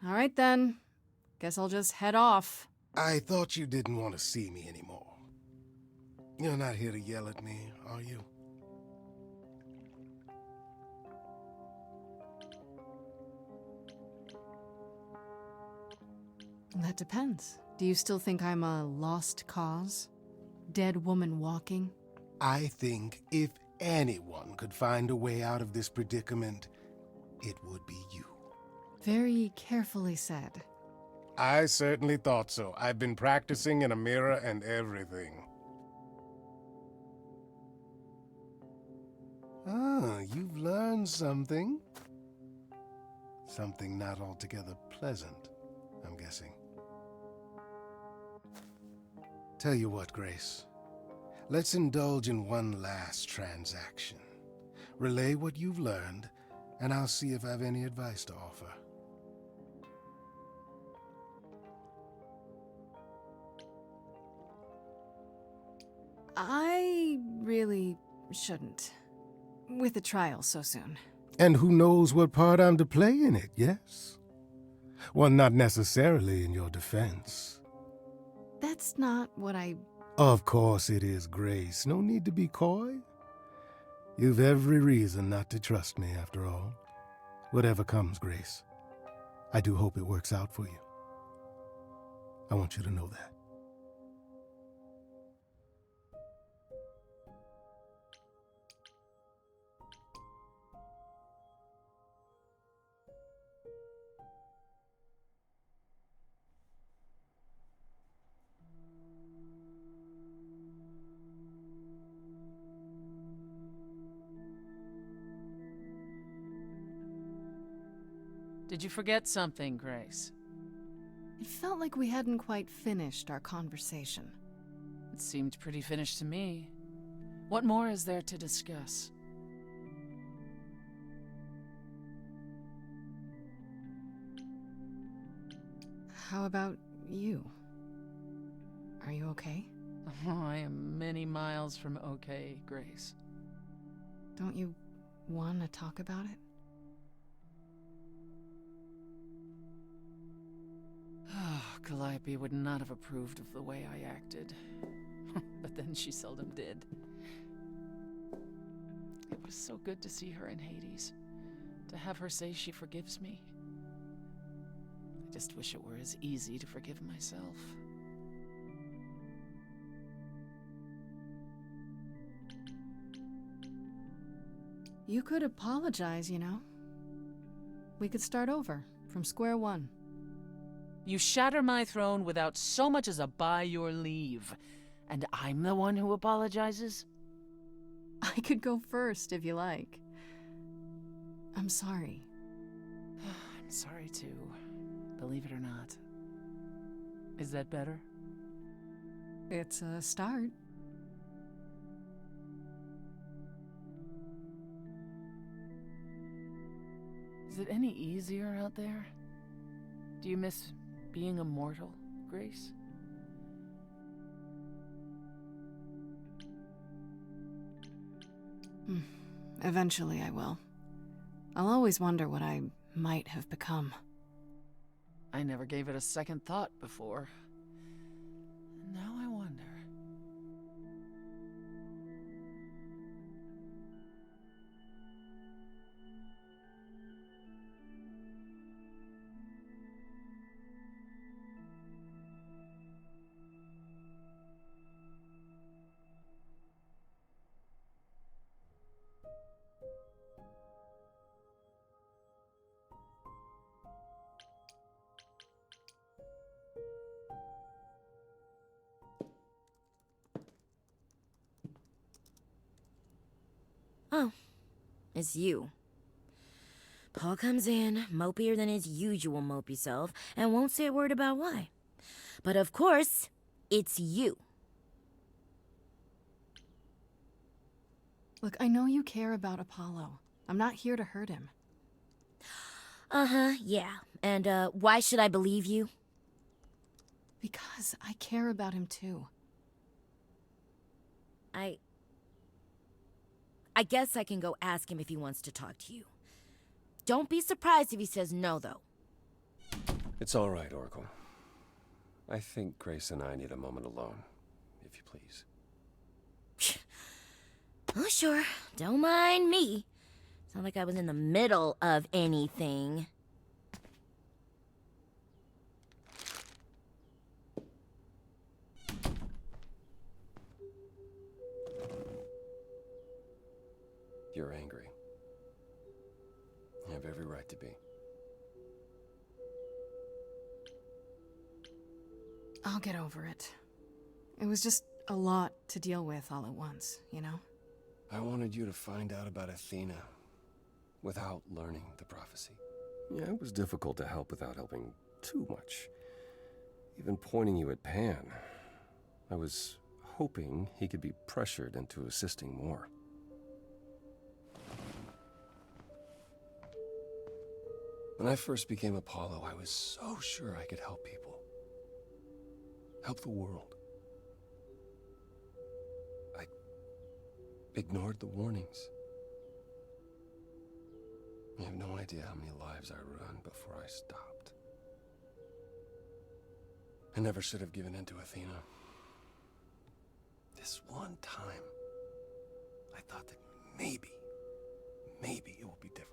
All right then. Guess I'll just head off. I thought you didn't want to see me anymore. You're not here to yell at me, are you? That depends. Do you still think I'm a lost cause? Dead woman walking? I think if anyone could find a way out of this predicament, it would be you. Very carefully said. I certainly thought so. I've been practicing in a mirror and everything. Ah, you've learned something. Something not altogether pleasant, I'm guessing. Tell you what, Grace. Let's indulge in one last transaction. Relay what you've learned, and I'll see if I have any advice to offer. I really shouldn't. With the trial so soon. And who knows what part I'm to play in it, yes? Well, not necessarily in your defense. That's not what I... Of course it is, Grace. No need to be coy. You've every reason not to trust me, after all. Whatever comes, Grace, I do hope it works out for you. I want you to know that. Did you forget something, Grace? It felt like we hadn't quite finished our conversation. It seemed pretty finished to me. What more is there to discuss? How about you. Are you okay? Oh, I am many miles from okay, Grace. Don't you want to talk about it? Calliope would not have approved of the way I acted. But then she seldom did. It was so good to see her in Hades. To have her say she forgives me. I just wish it were as easy to forgive myself. You could apologize, you know. We could start over, from square one. You shatter my throne without so much as a by your leave. And I'm the one who apologizes? I could go first, if you like. I'm sorry. I'm sorry too, believe it or not. Is that better? It's a start. Is it any easier out there? Do you miss being immortal, Grace? Eventually I will. I'll always wonder what I might have become. I never gave it a second thought before. Now I wonder. Oh, it's you. Paul comes in, mopier than his usual mopey self, and won't say a word about why. But of course, it's you. Look, I know you care about Apollo. I'm not here to hurt him. Uh-huh, yeah. And, why should I believe you? Because I care about him too. I guess I can go ask him if he wants to talk to you. Don't be surprised if he says no, though. It's all right, Oracle. I think Grace and I need a moment alone, if you please. Oh, sure. Don't mind me. It's not like I was in the middle of anything. You're angry. You have every right to be. I'll get over it. It was just a lot to deal with all at once, you know? I wanted you to find out about Athena without learning the prophecy. Yeah, it was difficult to help without helping too much. Even pointing you at Pan. I was hoping he could be pressured into assisting more. When I first became Apollo, I was so sure I could help people. Help the world. I ignored the warnings. You have no idea how many lives I ruined before I stopped. I never should have given in to Athena. This one time, I thought that maybe it will be different.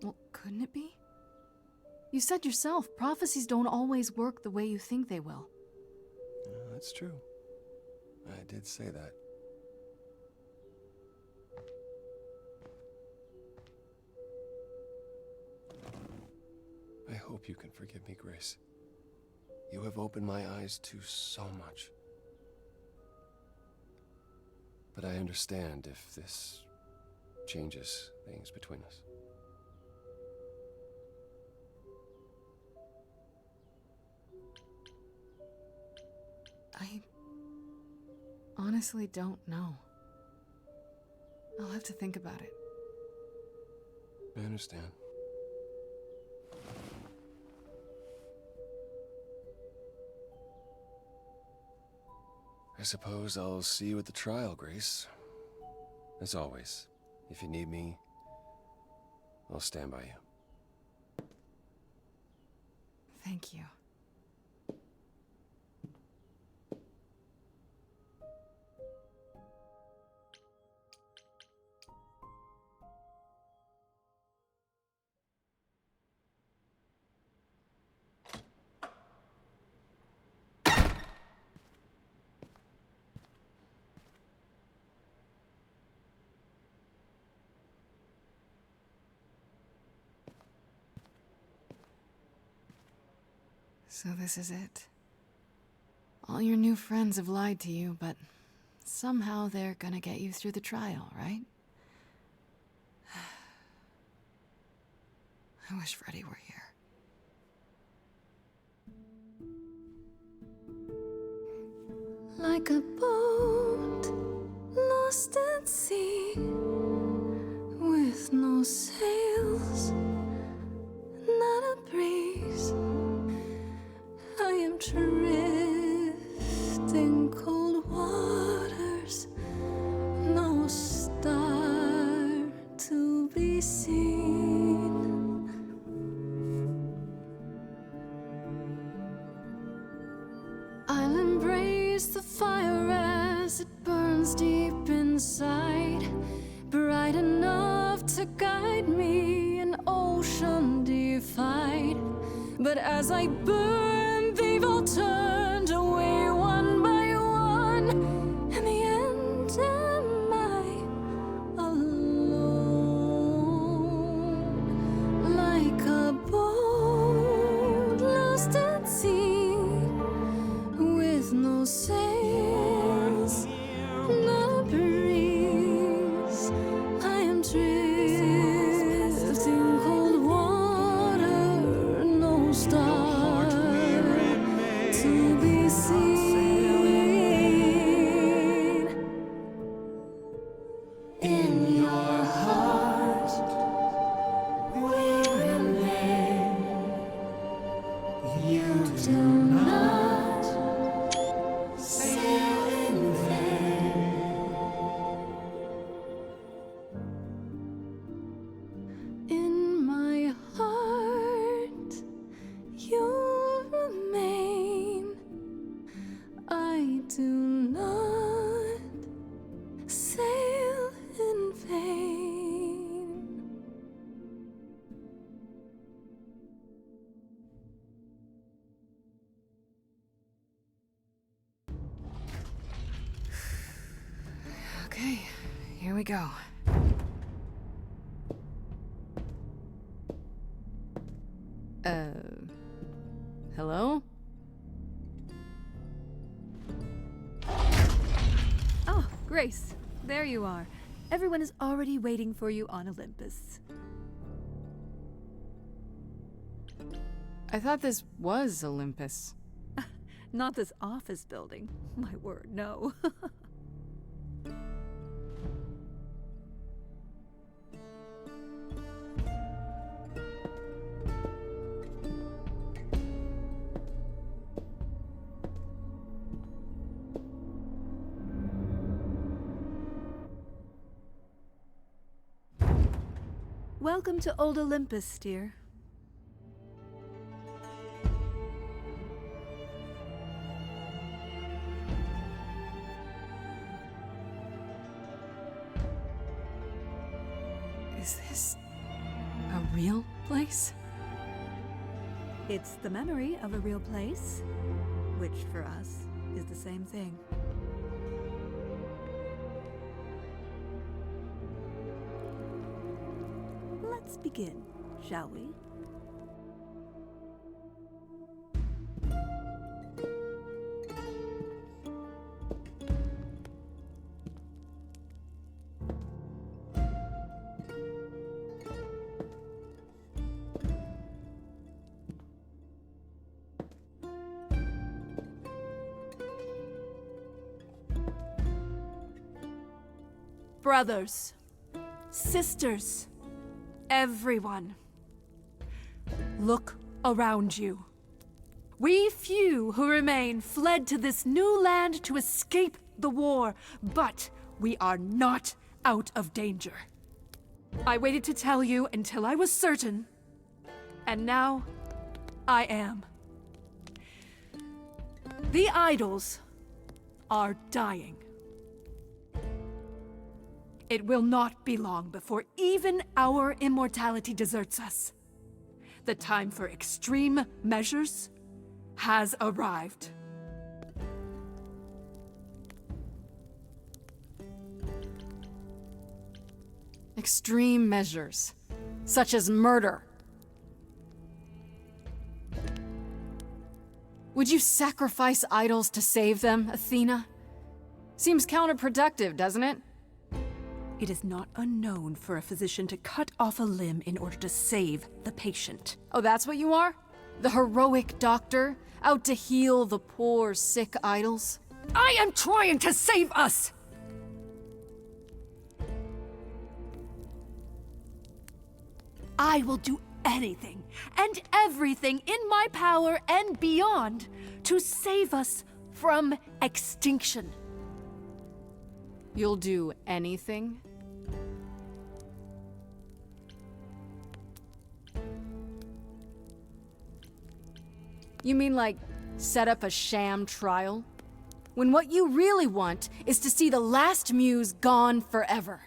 Well, couldn't it be? You said yourself, prophecies don't always work the way you think they will. Yeah, that's true. I did say that. I hope you can forgive me, Grace. You have opened my eyes to so much. But I understand if this changes things between us. I honestly don't know. I'll have to think about it. I understand. I suppose I'll see you at the trial, Grace. As always, if you need me, I'll stand by you. Thank you. So this is it. All your new friends have lied to you, but somehow they're gonna get you through the trial, right? I wish Freddie were here. Like a boat lost at sea, with no sails, not a breeze. I am drifting cold waters, no star to be seen. I'll embrace the fire as it burns deep inside, bright enough to guide me, an ocean defied. But as I burn, they've all turned away one by one. In the end, am I alone? Like a boat lost at sea, with no sails, no breeze. I am drifting cold water, no star to be seen. In your heart, we remain. You do not sail in vain. In my heart, you remain. I do not sail in vain. Okay, here we go. Hello? Oh, Grace, there you are. Everyone is already waiting for you on Olympus. I thought this was Olympus. Not this office building. My word, no. Welcome to Old Olympus, dear. Is this a real place? It's the memory of a real place, which for us is the same thing. Let's begin, shall we? Brothers, sisters, Everyone, look around you. We few who remain fled to this new land to escape the war, but we are not out of danger. I waited to tell you until I was certain, and now I am. The idols are dying. It will not be long before even our immortality deserts us. The time for extreme measures has arrived. Extreme measures, such as murder. Would you sacrifice idols to save them, Athena? Seems counterproductive, doesn't it? It is not unknown for a physician to cut off a limb in order to save the patient. Oh, that's what you are? The heroic doctor, out to heal the poor, sick idols? I am trying to save us! I will do anything and everything in my power and beyond to save us from extinction. You'll do anything? You mean like set up a sham trial? When what you really want is to see the Last Muse gone forever.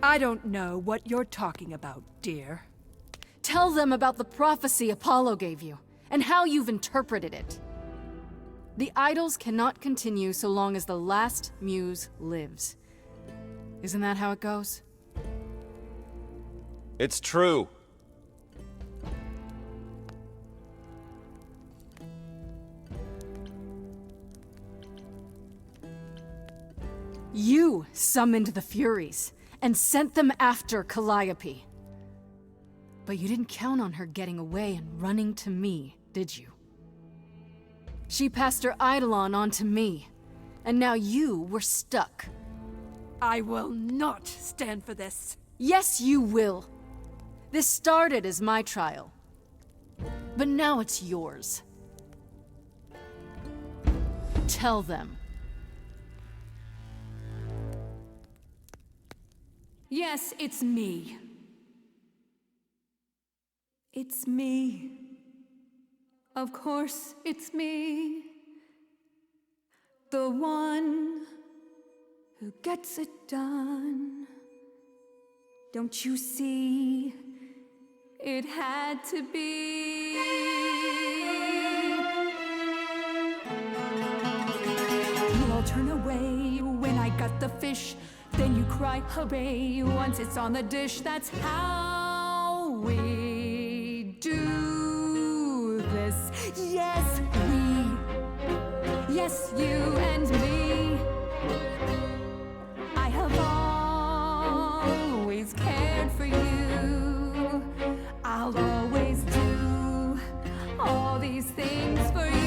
I don't know what you're talking about, dear. Tell them about the prophecy Apollo gave you, and how you've interpreted it. The idols cannot continue so long as the Last Muse lives. Isn't that how it goes? It's true. You summoned the Furies and sent them after Calliope. But you didn't count on her getting away and running to me, did you? She passed her Eidolon on to me, and now you were stuck. I will not stand for this. Yes, you will. This started as my trial, but now it's yours. Tell them. Yes, it's me. It's me. Of course, it's me. The one who gets it done. Don't you see? It had to be. You all turn away when I got the fish. Then you cry, hooray, once it's on the dish. That's how we do this. Yes, we. Yes, you and me. I have always cared for you. I'll always do all these things for you.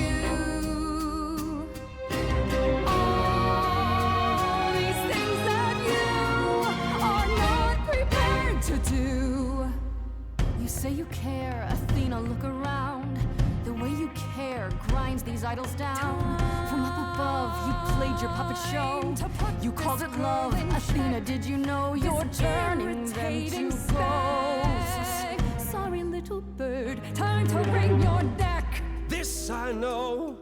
You say you care, Athena, look around. The way you care grinds these idols down. From up above, you played your puppet show. You called it love, Athena, did you know you're turning them to ghosts? Sorry, little bird, time to wring your neck. This I know,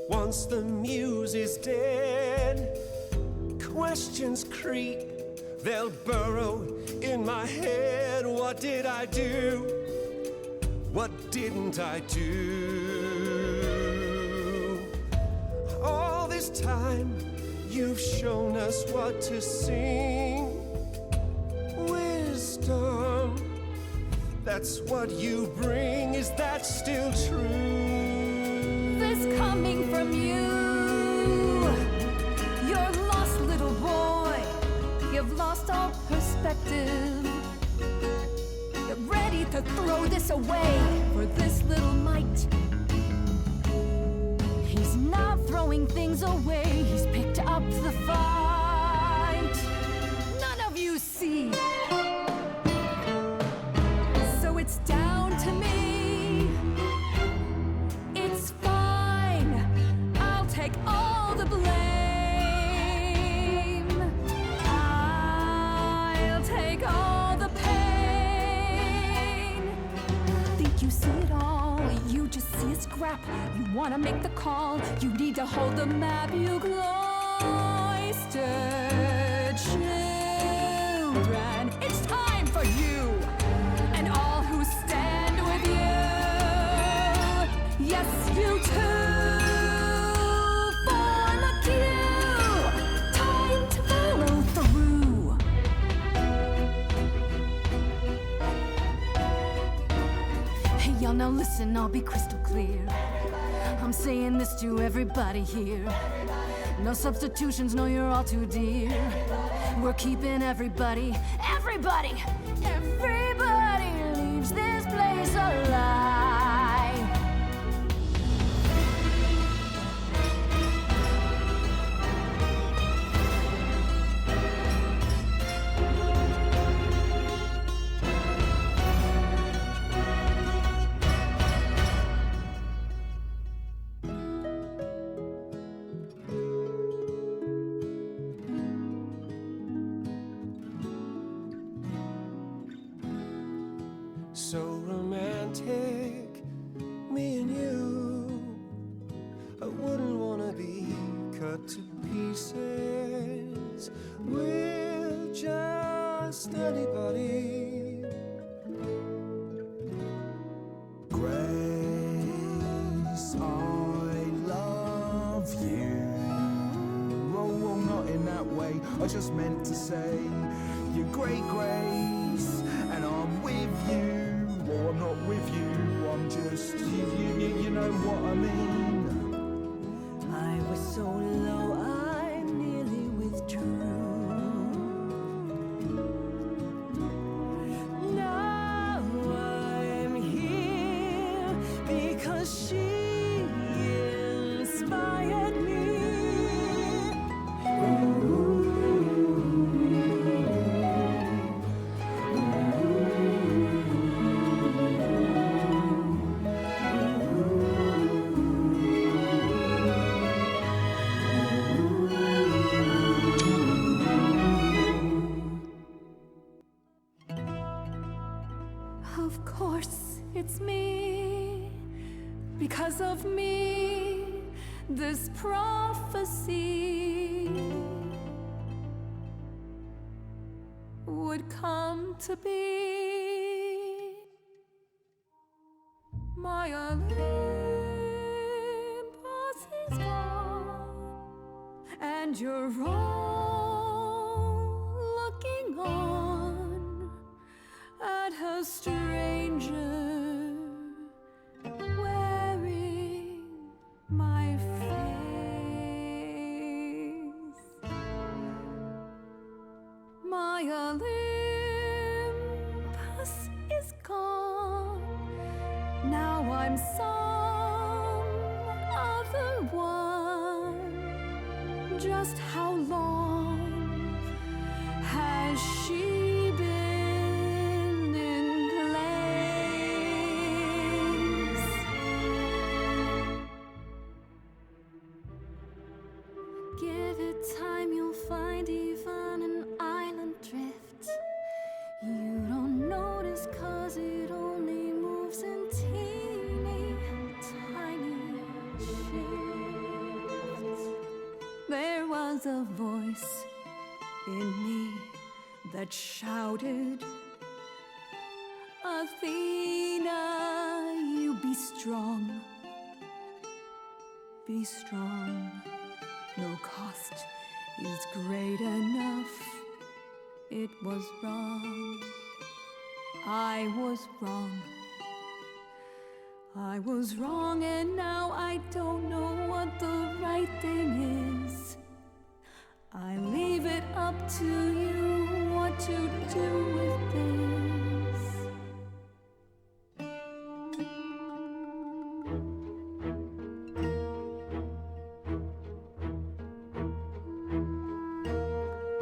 once the muse is dead, questions creep. They'll burrow in my head. What did I do? What didn't I do? All this time, you've shown us what to sing. Wisdom, that's what you bring. Is that still true? This coming from you. You're lost, little boy. You've lost all perspective. You're ready to throw this away for this little mite. He's not throwing things away, he's picked up the fight. None of you see. you see it all. You just see a scrap. You wanna make the call. You need to hold the map. You cloistered children. It's time for you and all who stand with you. Yes, you too. Form a queue. Time to follow through. Hey, y'all, now listen, I'll be crystal clear. I'm saying this to everybody here. No substitutions, no, you're all too dear. We're keeping everybody leaves this place alive. So romantic, me and you. I wouldn't wanna be cut to pieces with just anybody. Grace, I love you. Oh, not in that way. I just meant to say you're great, Grace, and I'm with you. Or I'm not with you, I'm just, you know what I mean. I was so low, I nearly withdrew. Now I'm here because she inspired me. Of course, it's me. Because of me, this prophecy would come to be. My Olympus is gone, and you're all looking on at a stranger wearing my face. My Olympus is gone. Now I'm some other one. Just how long has she been in place? Give it time, you'll find even an island drift. You don't notice 'cause it only moves in teeny tiny shifts. There was a voice in me that shouted, Athena, you be strong. Be strong. No cost is great enough. It was wrong. I was wrong. I was wrong, and now I don't know what the right thing is. I leave it up to you what to do with this.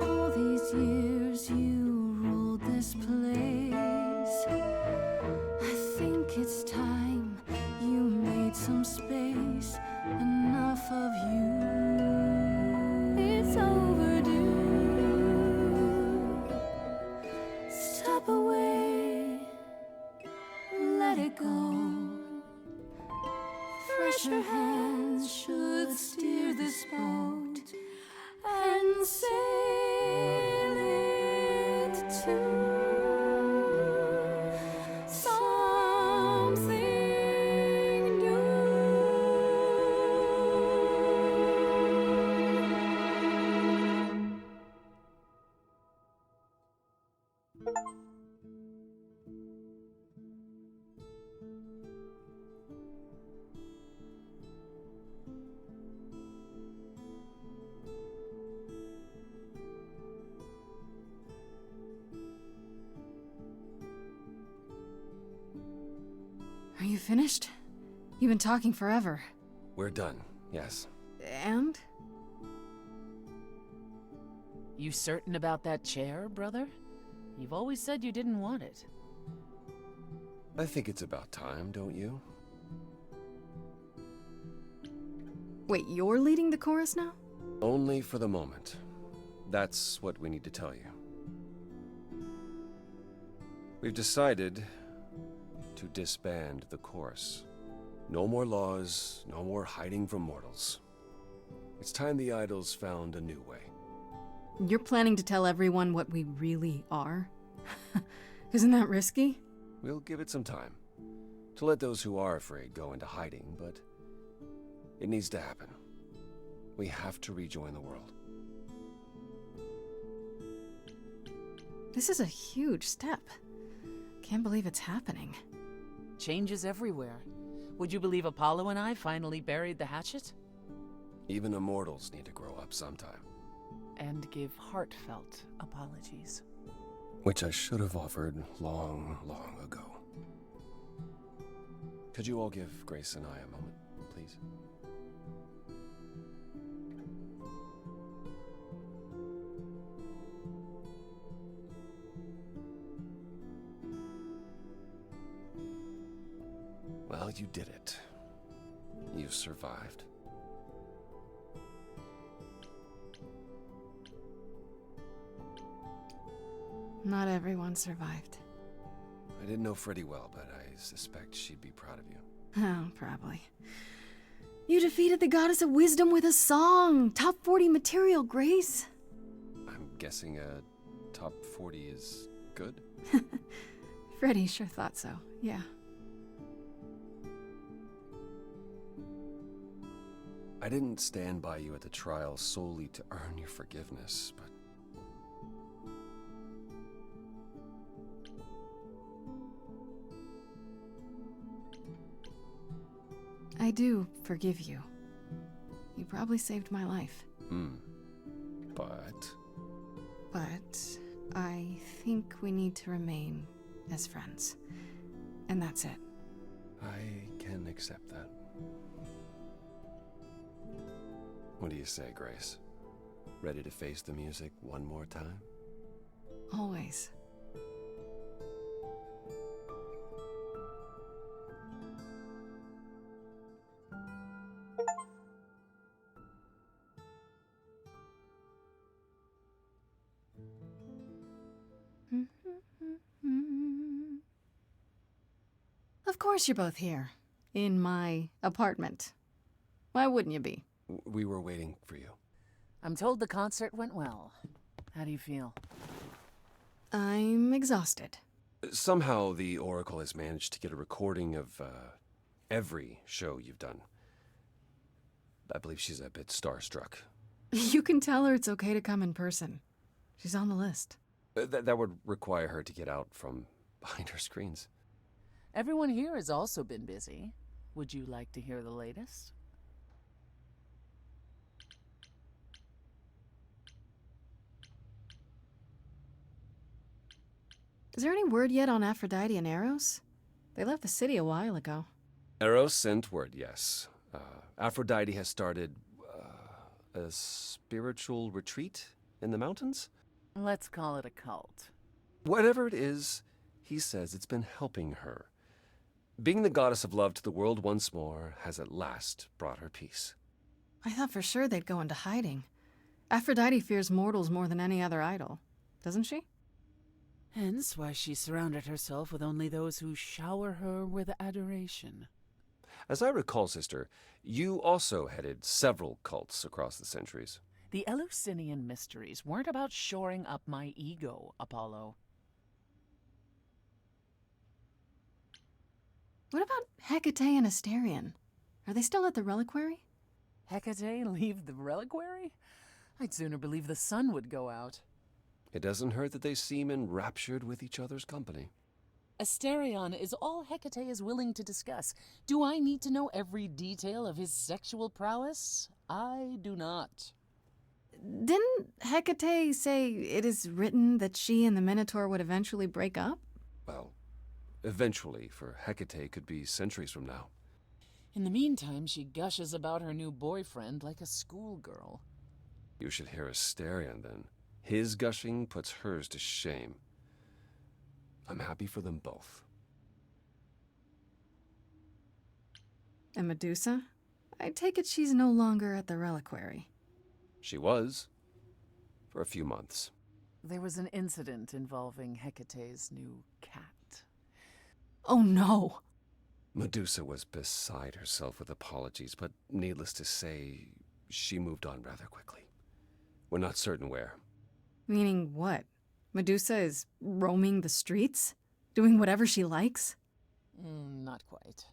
All these years you ruled this place. I think it's time you made some space. Enough of you. It's overdue. Step away. and sail it to something new. Are you finished? You've been talking forever. We're done, yes. And? You certain about that chair, brother? You've always said you didn't want it. I think it's about time, don't you? Wait, you're leading the chorus now? Only for the moment. That's what we need to tell you. We've decided to disband the chorus. No more laws, no more hiding from mortals. It's time the idols found a new way. You're planning to tell everyone what we really are? Isn't that risky? We'll give it some time to let those who are afraid go into hiding, but it needs to happen. We have to rejoin the world. This is a huge step. Can't believe it's happening. Changes everywhere. Would you believe Apollo and I finally buried the hatchet? Even immortals need to grow up sometime. And give heartfelt apologies. Which I should have offered long, long ago. Could you all give Grace and I a moment, please? Well, you did it. You survived. Not everyone survived. I didn't know Freddie well, but I suspect she'd be proud of you. Oh, probably. You defeated the goddess of wisdom with a song! Top 40 material, Grace! I'm guessing a top 40 is good? Freddie sure thought so, yeah. I didn't stand by you at the trial solely to earn your forgiveness, but I do forgive you. You probably saved my life. But I think we need to remain as friends. And that's it. I can accept that. What do you say, Grace? Ready to face the music one more time? Always. Of course you're both here. In my apartment. Why wouldn't you be? We were waiting for you. I'm told the concert went well. How do you feel? I'm exhausted. Somehow the Oracle has managed to get a recording of every show you've done. I believe she's a bit starstruck. You can tell her it's okay to come in person. She's on the list. That would require her to get out from behind her screens. Everyone here has also been busy. Would you like to hear the latest? Is there any word yet on Aphrodite and Eros? They left the city a while ago. Eros sent word, yes. Aphrodite has started a spiritual retreat in the mountains? Let's call it a cult. Whatever it is, he says it's been helping her. Being the goddess of love to the world once more has at last brought her peace. I thought for sure they'd go into hiding. Aphrodite fears mortals more than any other idol, doesn't she? Hence why she surrounded herself with only those who shower her with adoration. As I recall, sister, you also headed several cults across the centuries. The Eleusinian mysteries weren't about shoring up my ego, Apollo. What about Hecate and Asterion? Are they still at the reliquary? Hecate leave the reliquary? I'd sooner believe the sun would go out. It doesn't hurt that they seem enraptured with each other's company. Asterion is all Hecate is willing to discuss. Do I need to know every detail of his sexual prowess? I do not. Didn't Hecate say it is written that she and the Minotaur would eventually break up? Well, eventually, for Hecate could be centuries from now. In the meantime, she gushes about her new boyfriend like a schoolgirl. You should hear Asterion, then. His gushing puts hers to shame. I'm happy for them both. And Medusa? I take it she's no longer at the reliquary. She was. For a few months. There was an incident involving Hecate's new cat. Oh no! Medusa was beside herself with apologies, but needless to say, she moved on rather quickly. We're not certain where. Meaning what? Medusa is roaming the streets? Doing whatever she likes? Not quite.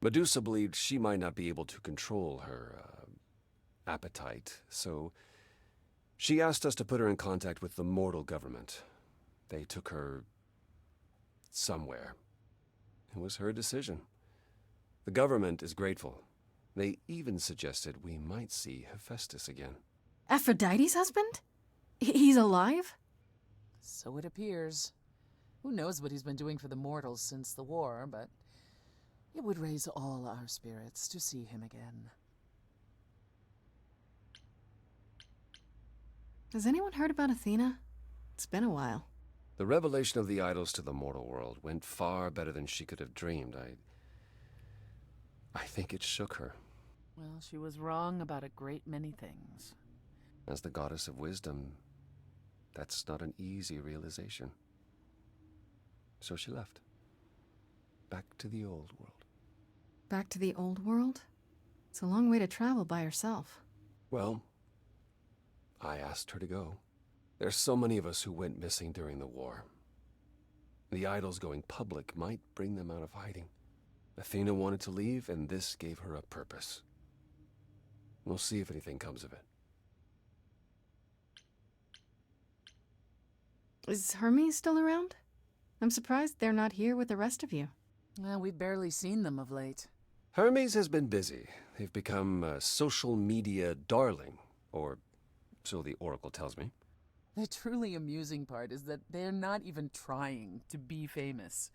Medusa believed she might not be able to control her appetite, so she asked us to put her in contact with the mortal government. They took her somewhere. It was her decision. The government is grateful. They even suggested we might see Hephaestus again. Aphrodite's husband? He's alive? So it appears. Who knows what he's been doing for the mortals since the war, but it would raise all our spirits to see him again. Has anyone heard about Athena? It's been a while. The revelation of the idols to the mortal world went far better than she could have dreamed. I think it shook her. Well, she was wrong about a great many things. As the goddess of wisdom, that's not an easy realization. So she left. Back to the old world. Back to the old world? It's a long way to travel by herself. Well, I asked her to go. There's so many of us who went missing during the war. The idols going public might bring them out of hiding. Athena wanted to leave, and this gave her a purpose. We'll see if anything comes of it. Is Hermes still around? I'm surprised they're not here with the rest of you. Well, we've barely seen them of late. Hermes has been busy. They've become a social media darling, or so the Oracle tells me. The truly amusing part is that they're not even trying to be famous.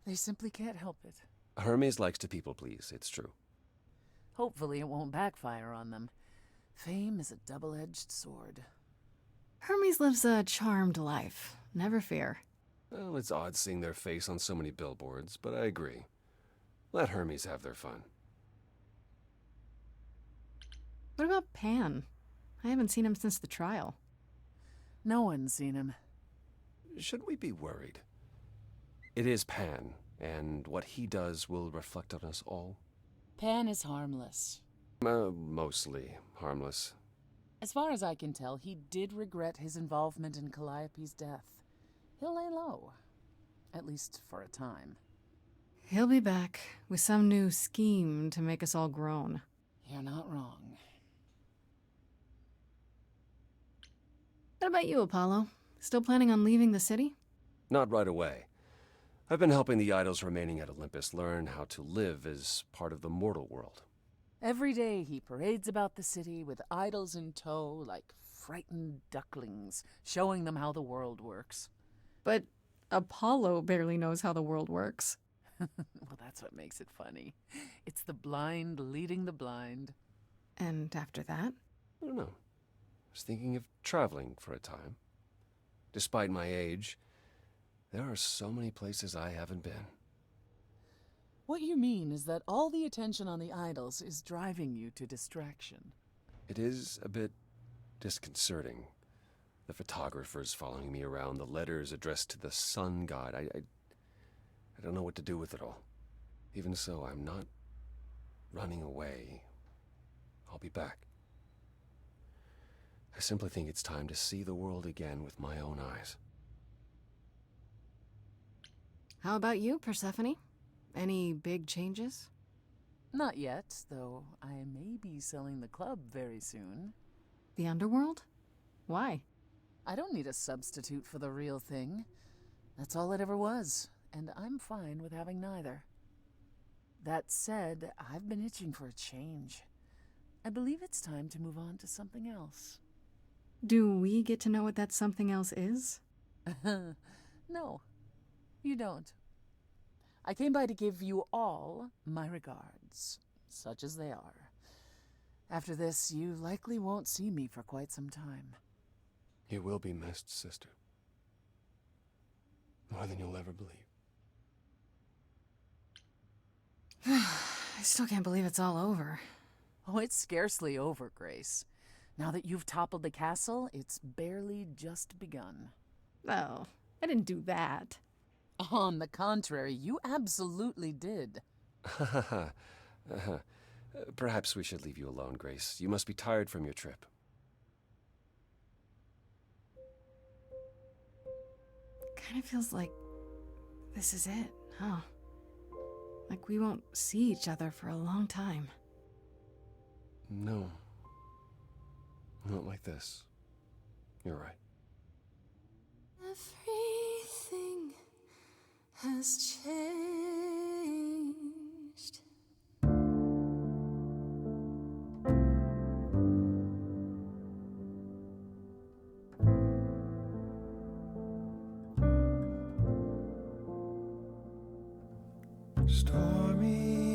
They simply can't help it. Hermes likes to people please, it's true. Hopefully it won't backfire on them. Fame is a double-edged sword. Hermes lives a charmed life. Never fear. Well, it's odd seeing their face on so many billboards, but I agree. Let Hermes have their fun. What about Pan? I haven't seen him since the trial. No one's seen him. Should we be worried? It is Pan, and what he does will reflect on us all. Pan is harmless. Mostly harmless. As far as I can tell, he did regret his involvement in Calliope's death. He'll lay low. At least for a time. He'll be back with some new scheme to make us all groan. You're not wrong. What about you, Apollo? Still planning on leaving the city? Not right away. I've been helping the idols remaining at Olympus learn how to live as part of the mortal world. Every day he parades about the city with idols in tow like frightened ducklings, showing them how the world works. But Apollo barely knows how the world works. Well, that's what makes it funny. It's the blind leading the blind. And after that? I don't know. I was thinking of traveling for a time. Despite my age, there are so many places I haven't been. What you mean is that all the attention on the idols is driving you to distraction. It is a bit disconcerting. The photographers following me around, the letters addressed to the sun god. I don't know what to do with it all. Even so, I'm not running away. I'll be back. I simply think it's time to see the world again with my own eyes. How about you, Persephone? Any big changes? Not yet, though I may be selling the club very soon. The underworld? Why? I don't need a substitute for the real thing. That's all it ever was, and I'm fine with having neither. That said, I've been itching for a change. I believe it's time to move on to something else. Do we get to know what that something else is? No, you don't. I came by to give you all my regards, such as they are. After this, you likely won't see me for quite some time. You will be missed, sister. More than you'll ever believe. I still can't believe it's all over. Oh, it's scarcely over, Grace. Now that you've toppled the castle, it's barely just begun. Oh, I didn't do that. On the contrary, you absolutely did. Perhaps we should leave you alone, Grace. You must be tired from your trip. Kind of feels like this is it, huh? Like we won't see each other for a long time. No. Not like this. You're right. Everything has changed. Stormy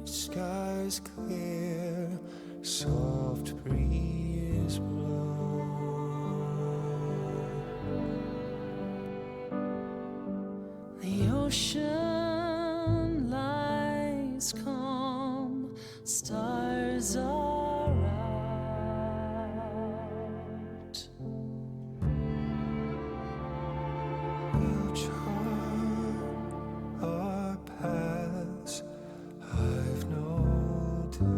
skies clear, soft breeze blow. The ocean lies calm, stars are out. We'll chart our paths, I've no doubt.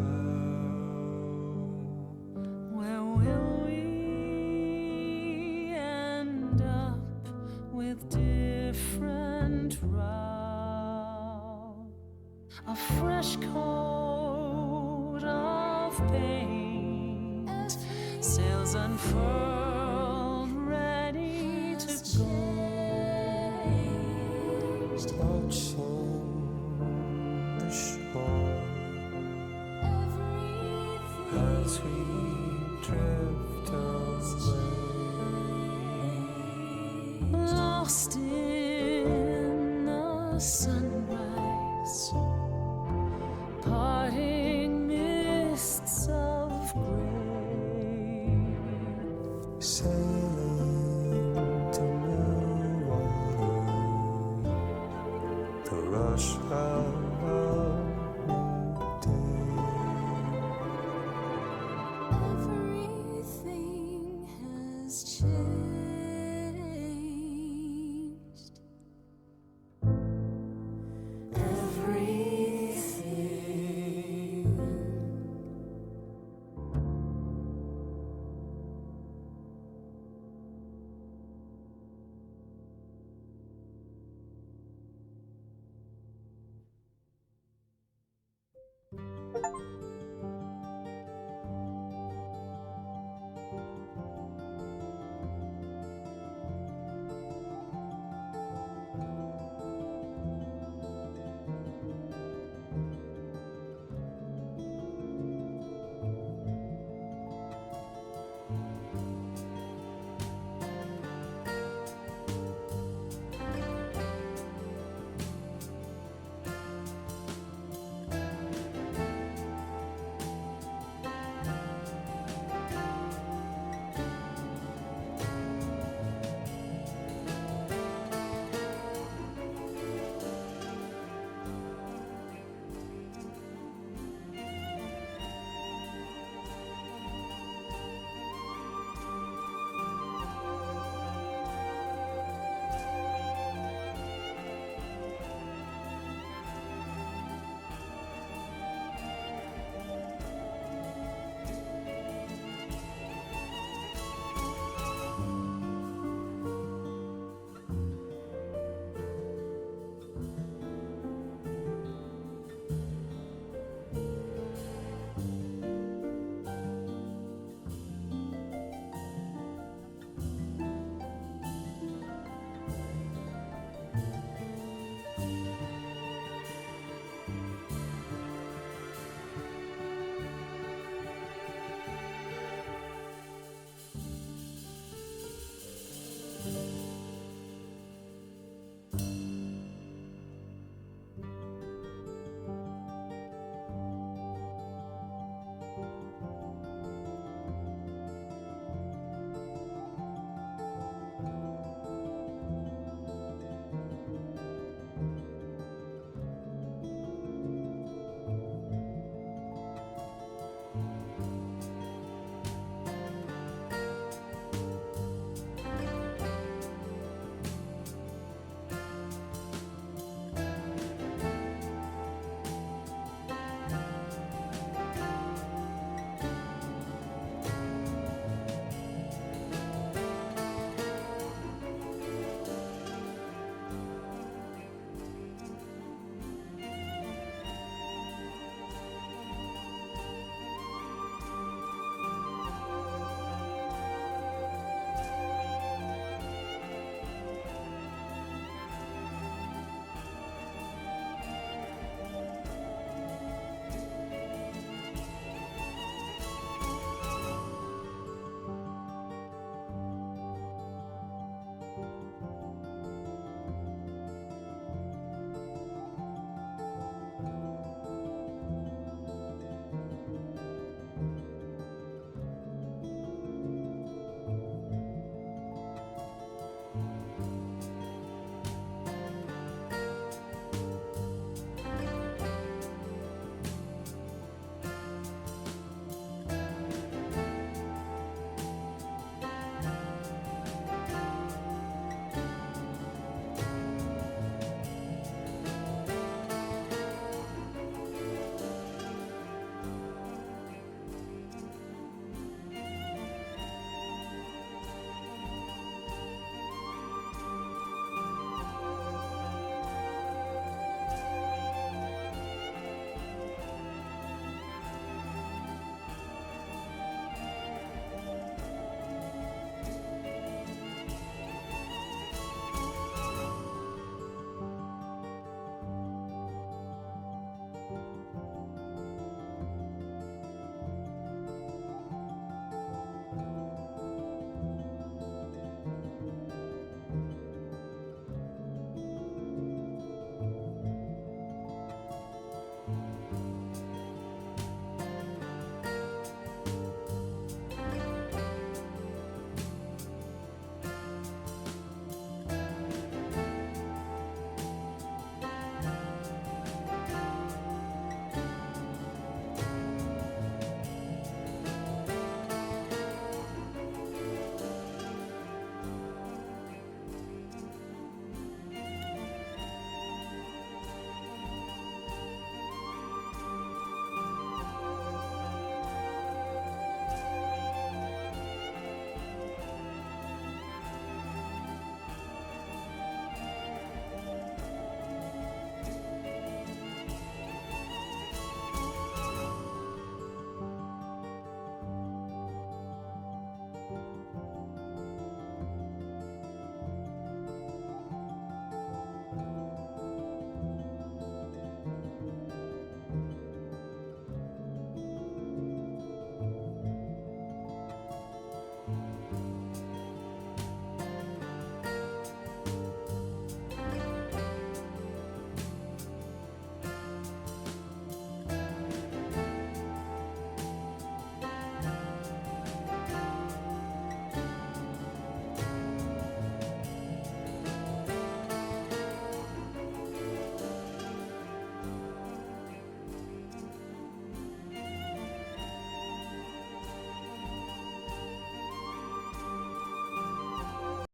Where will we end up with different route? A fresh coat of paint, sails unfurled, ready to go. Watching the shore as we drift away. Lost in the sunrise, parting mists of gray. Sailing to new water, the rush of a new day. Everything has changed. Everything.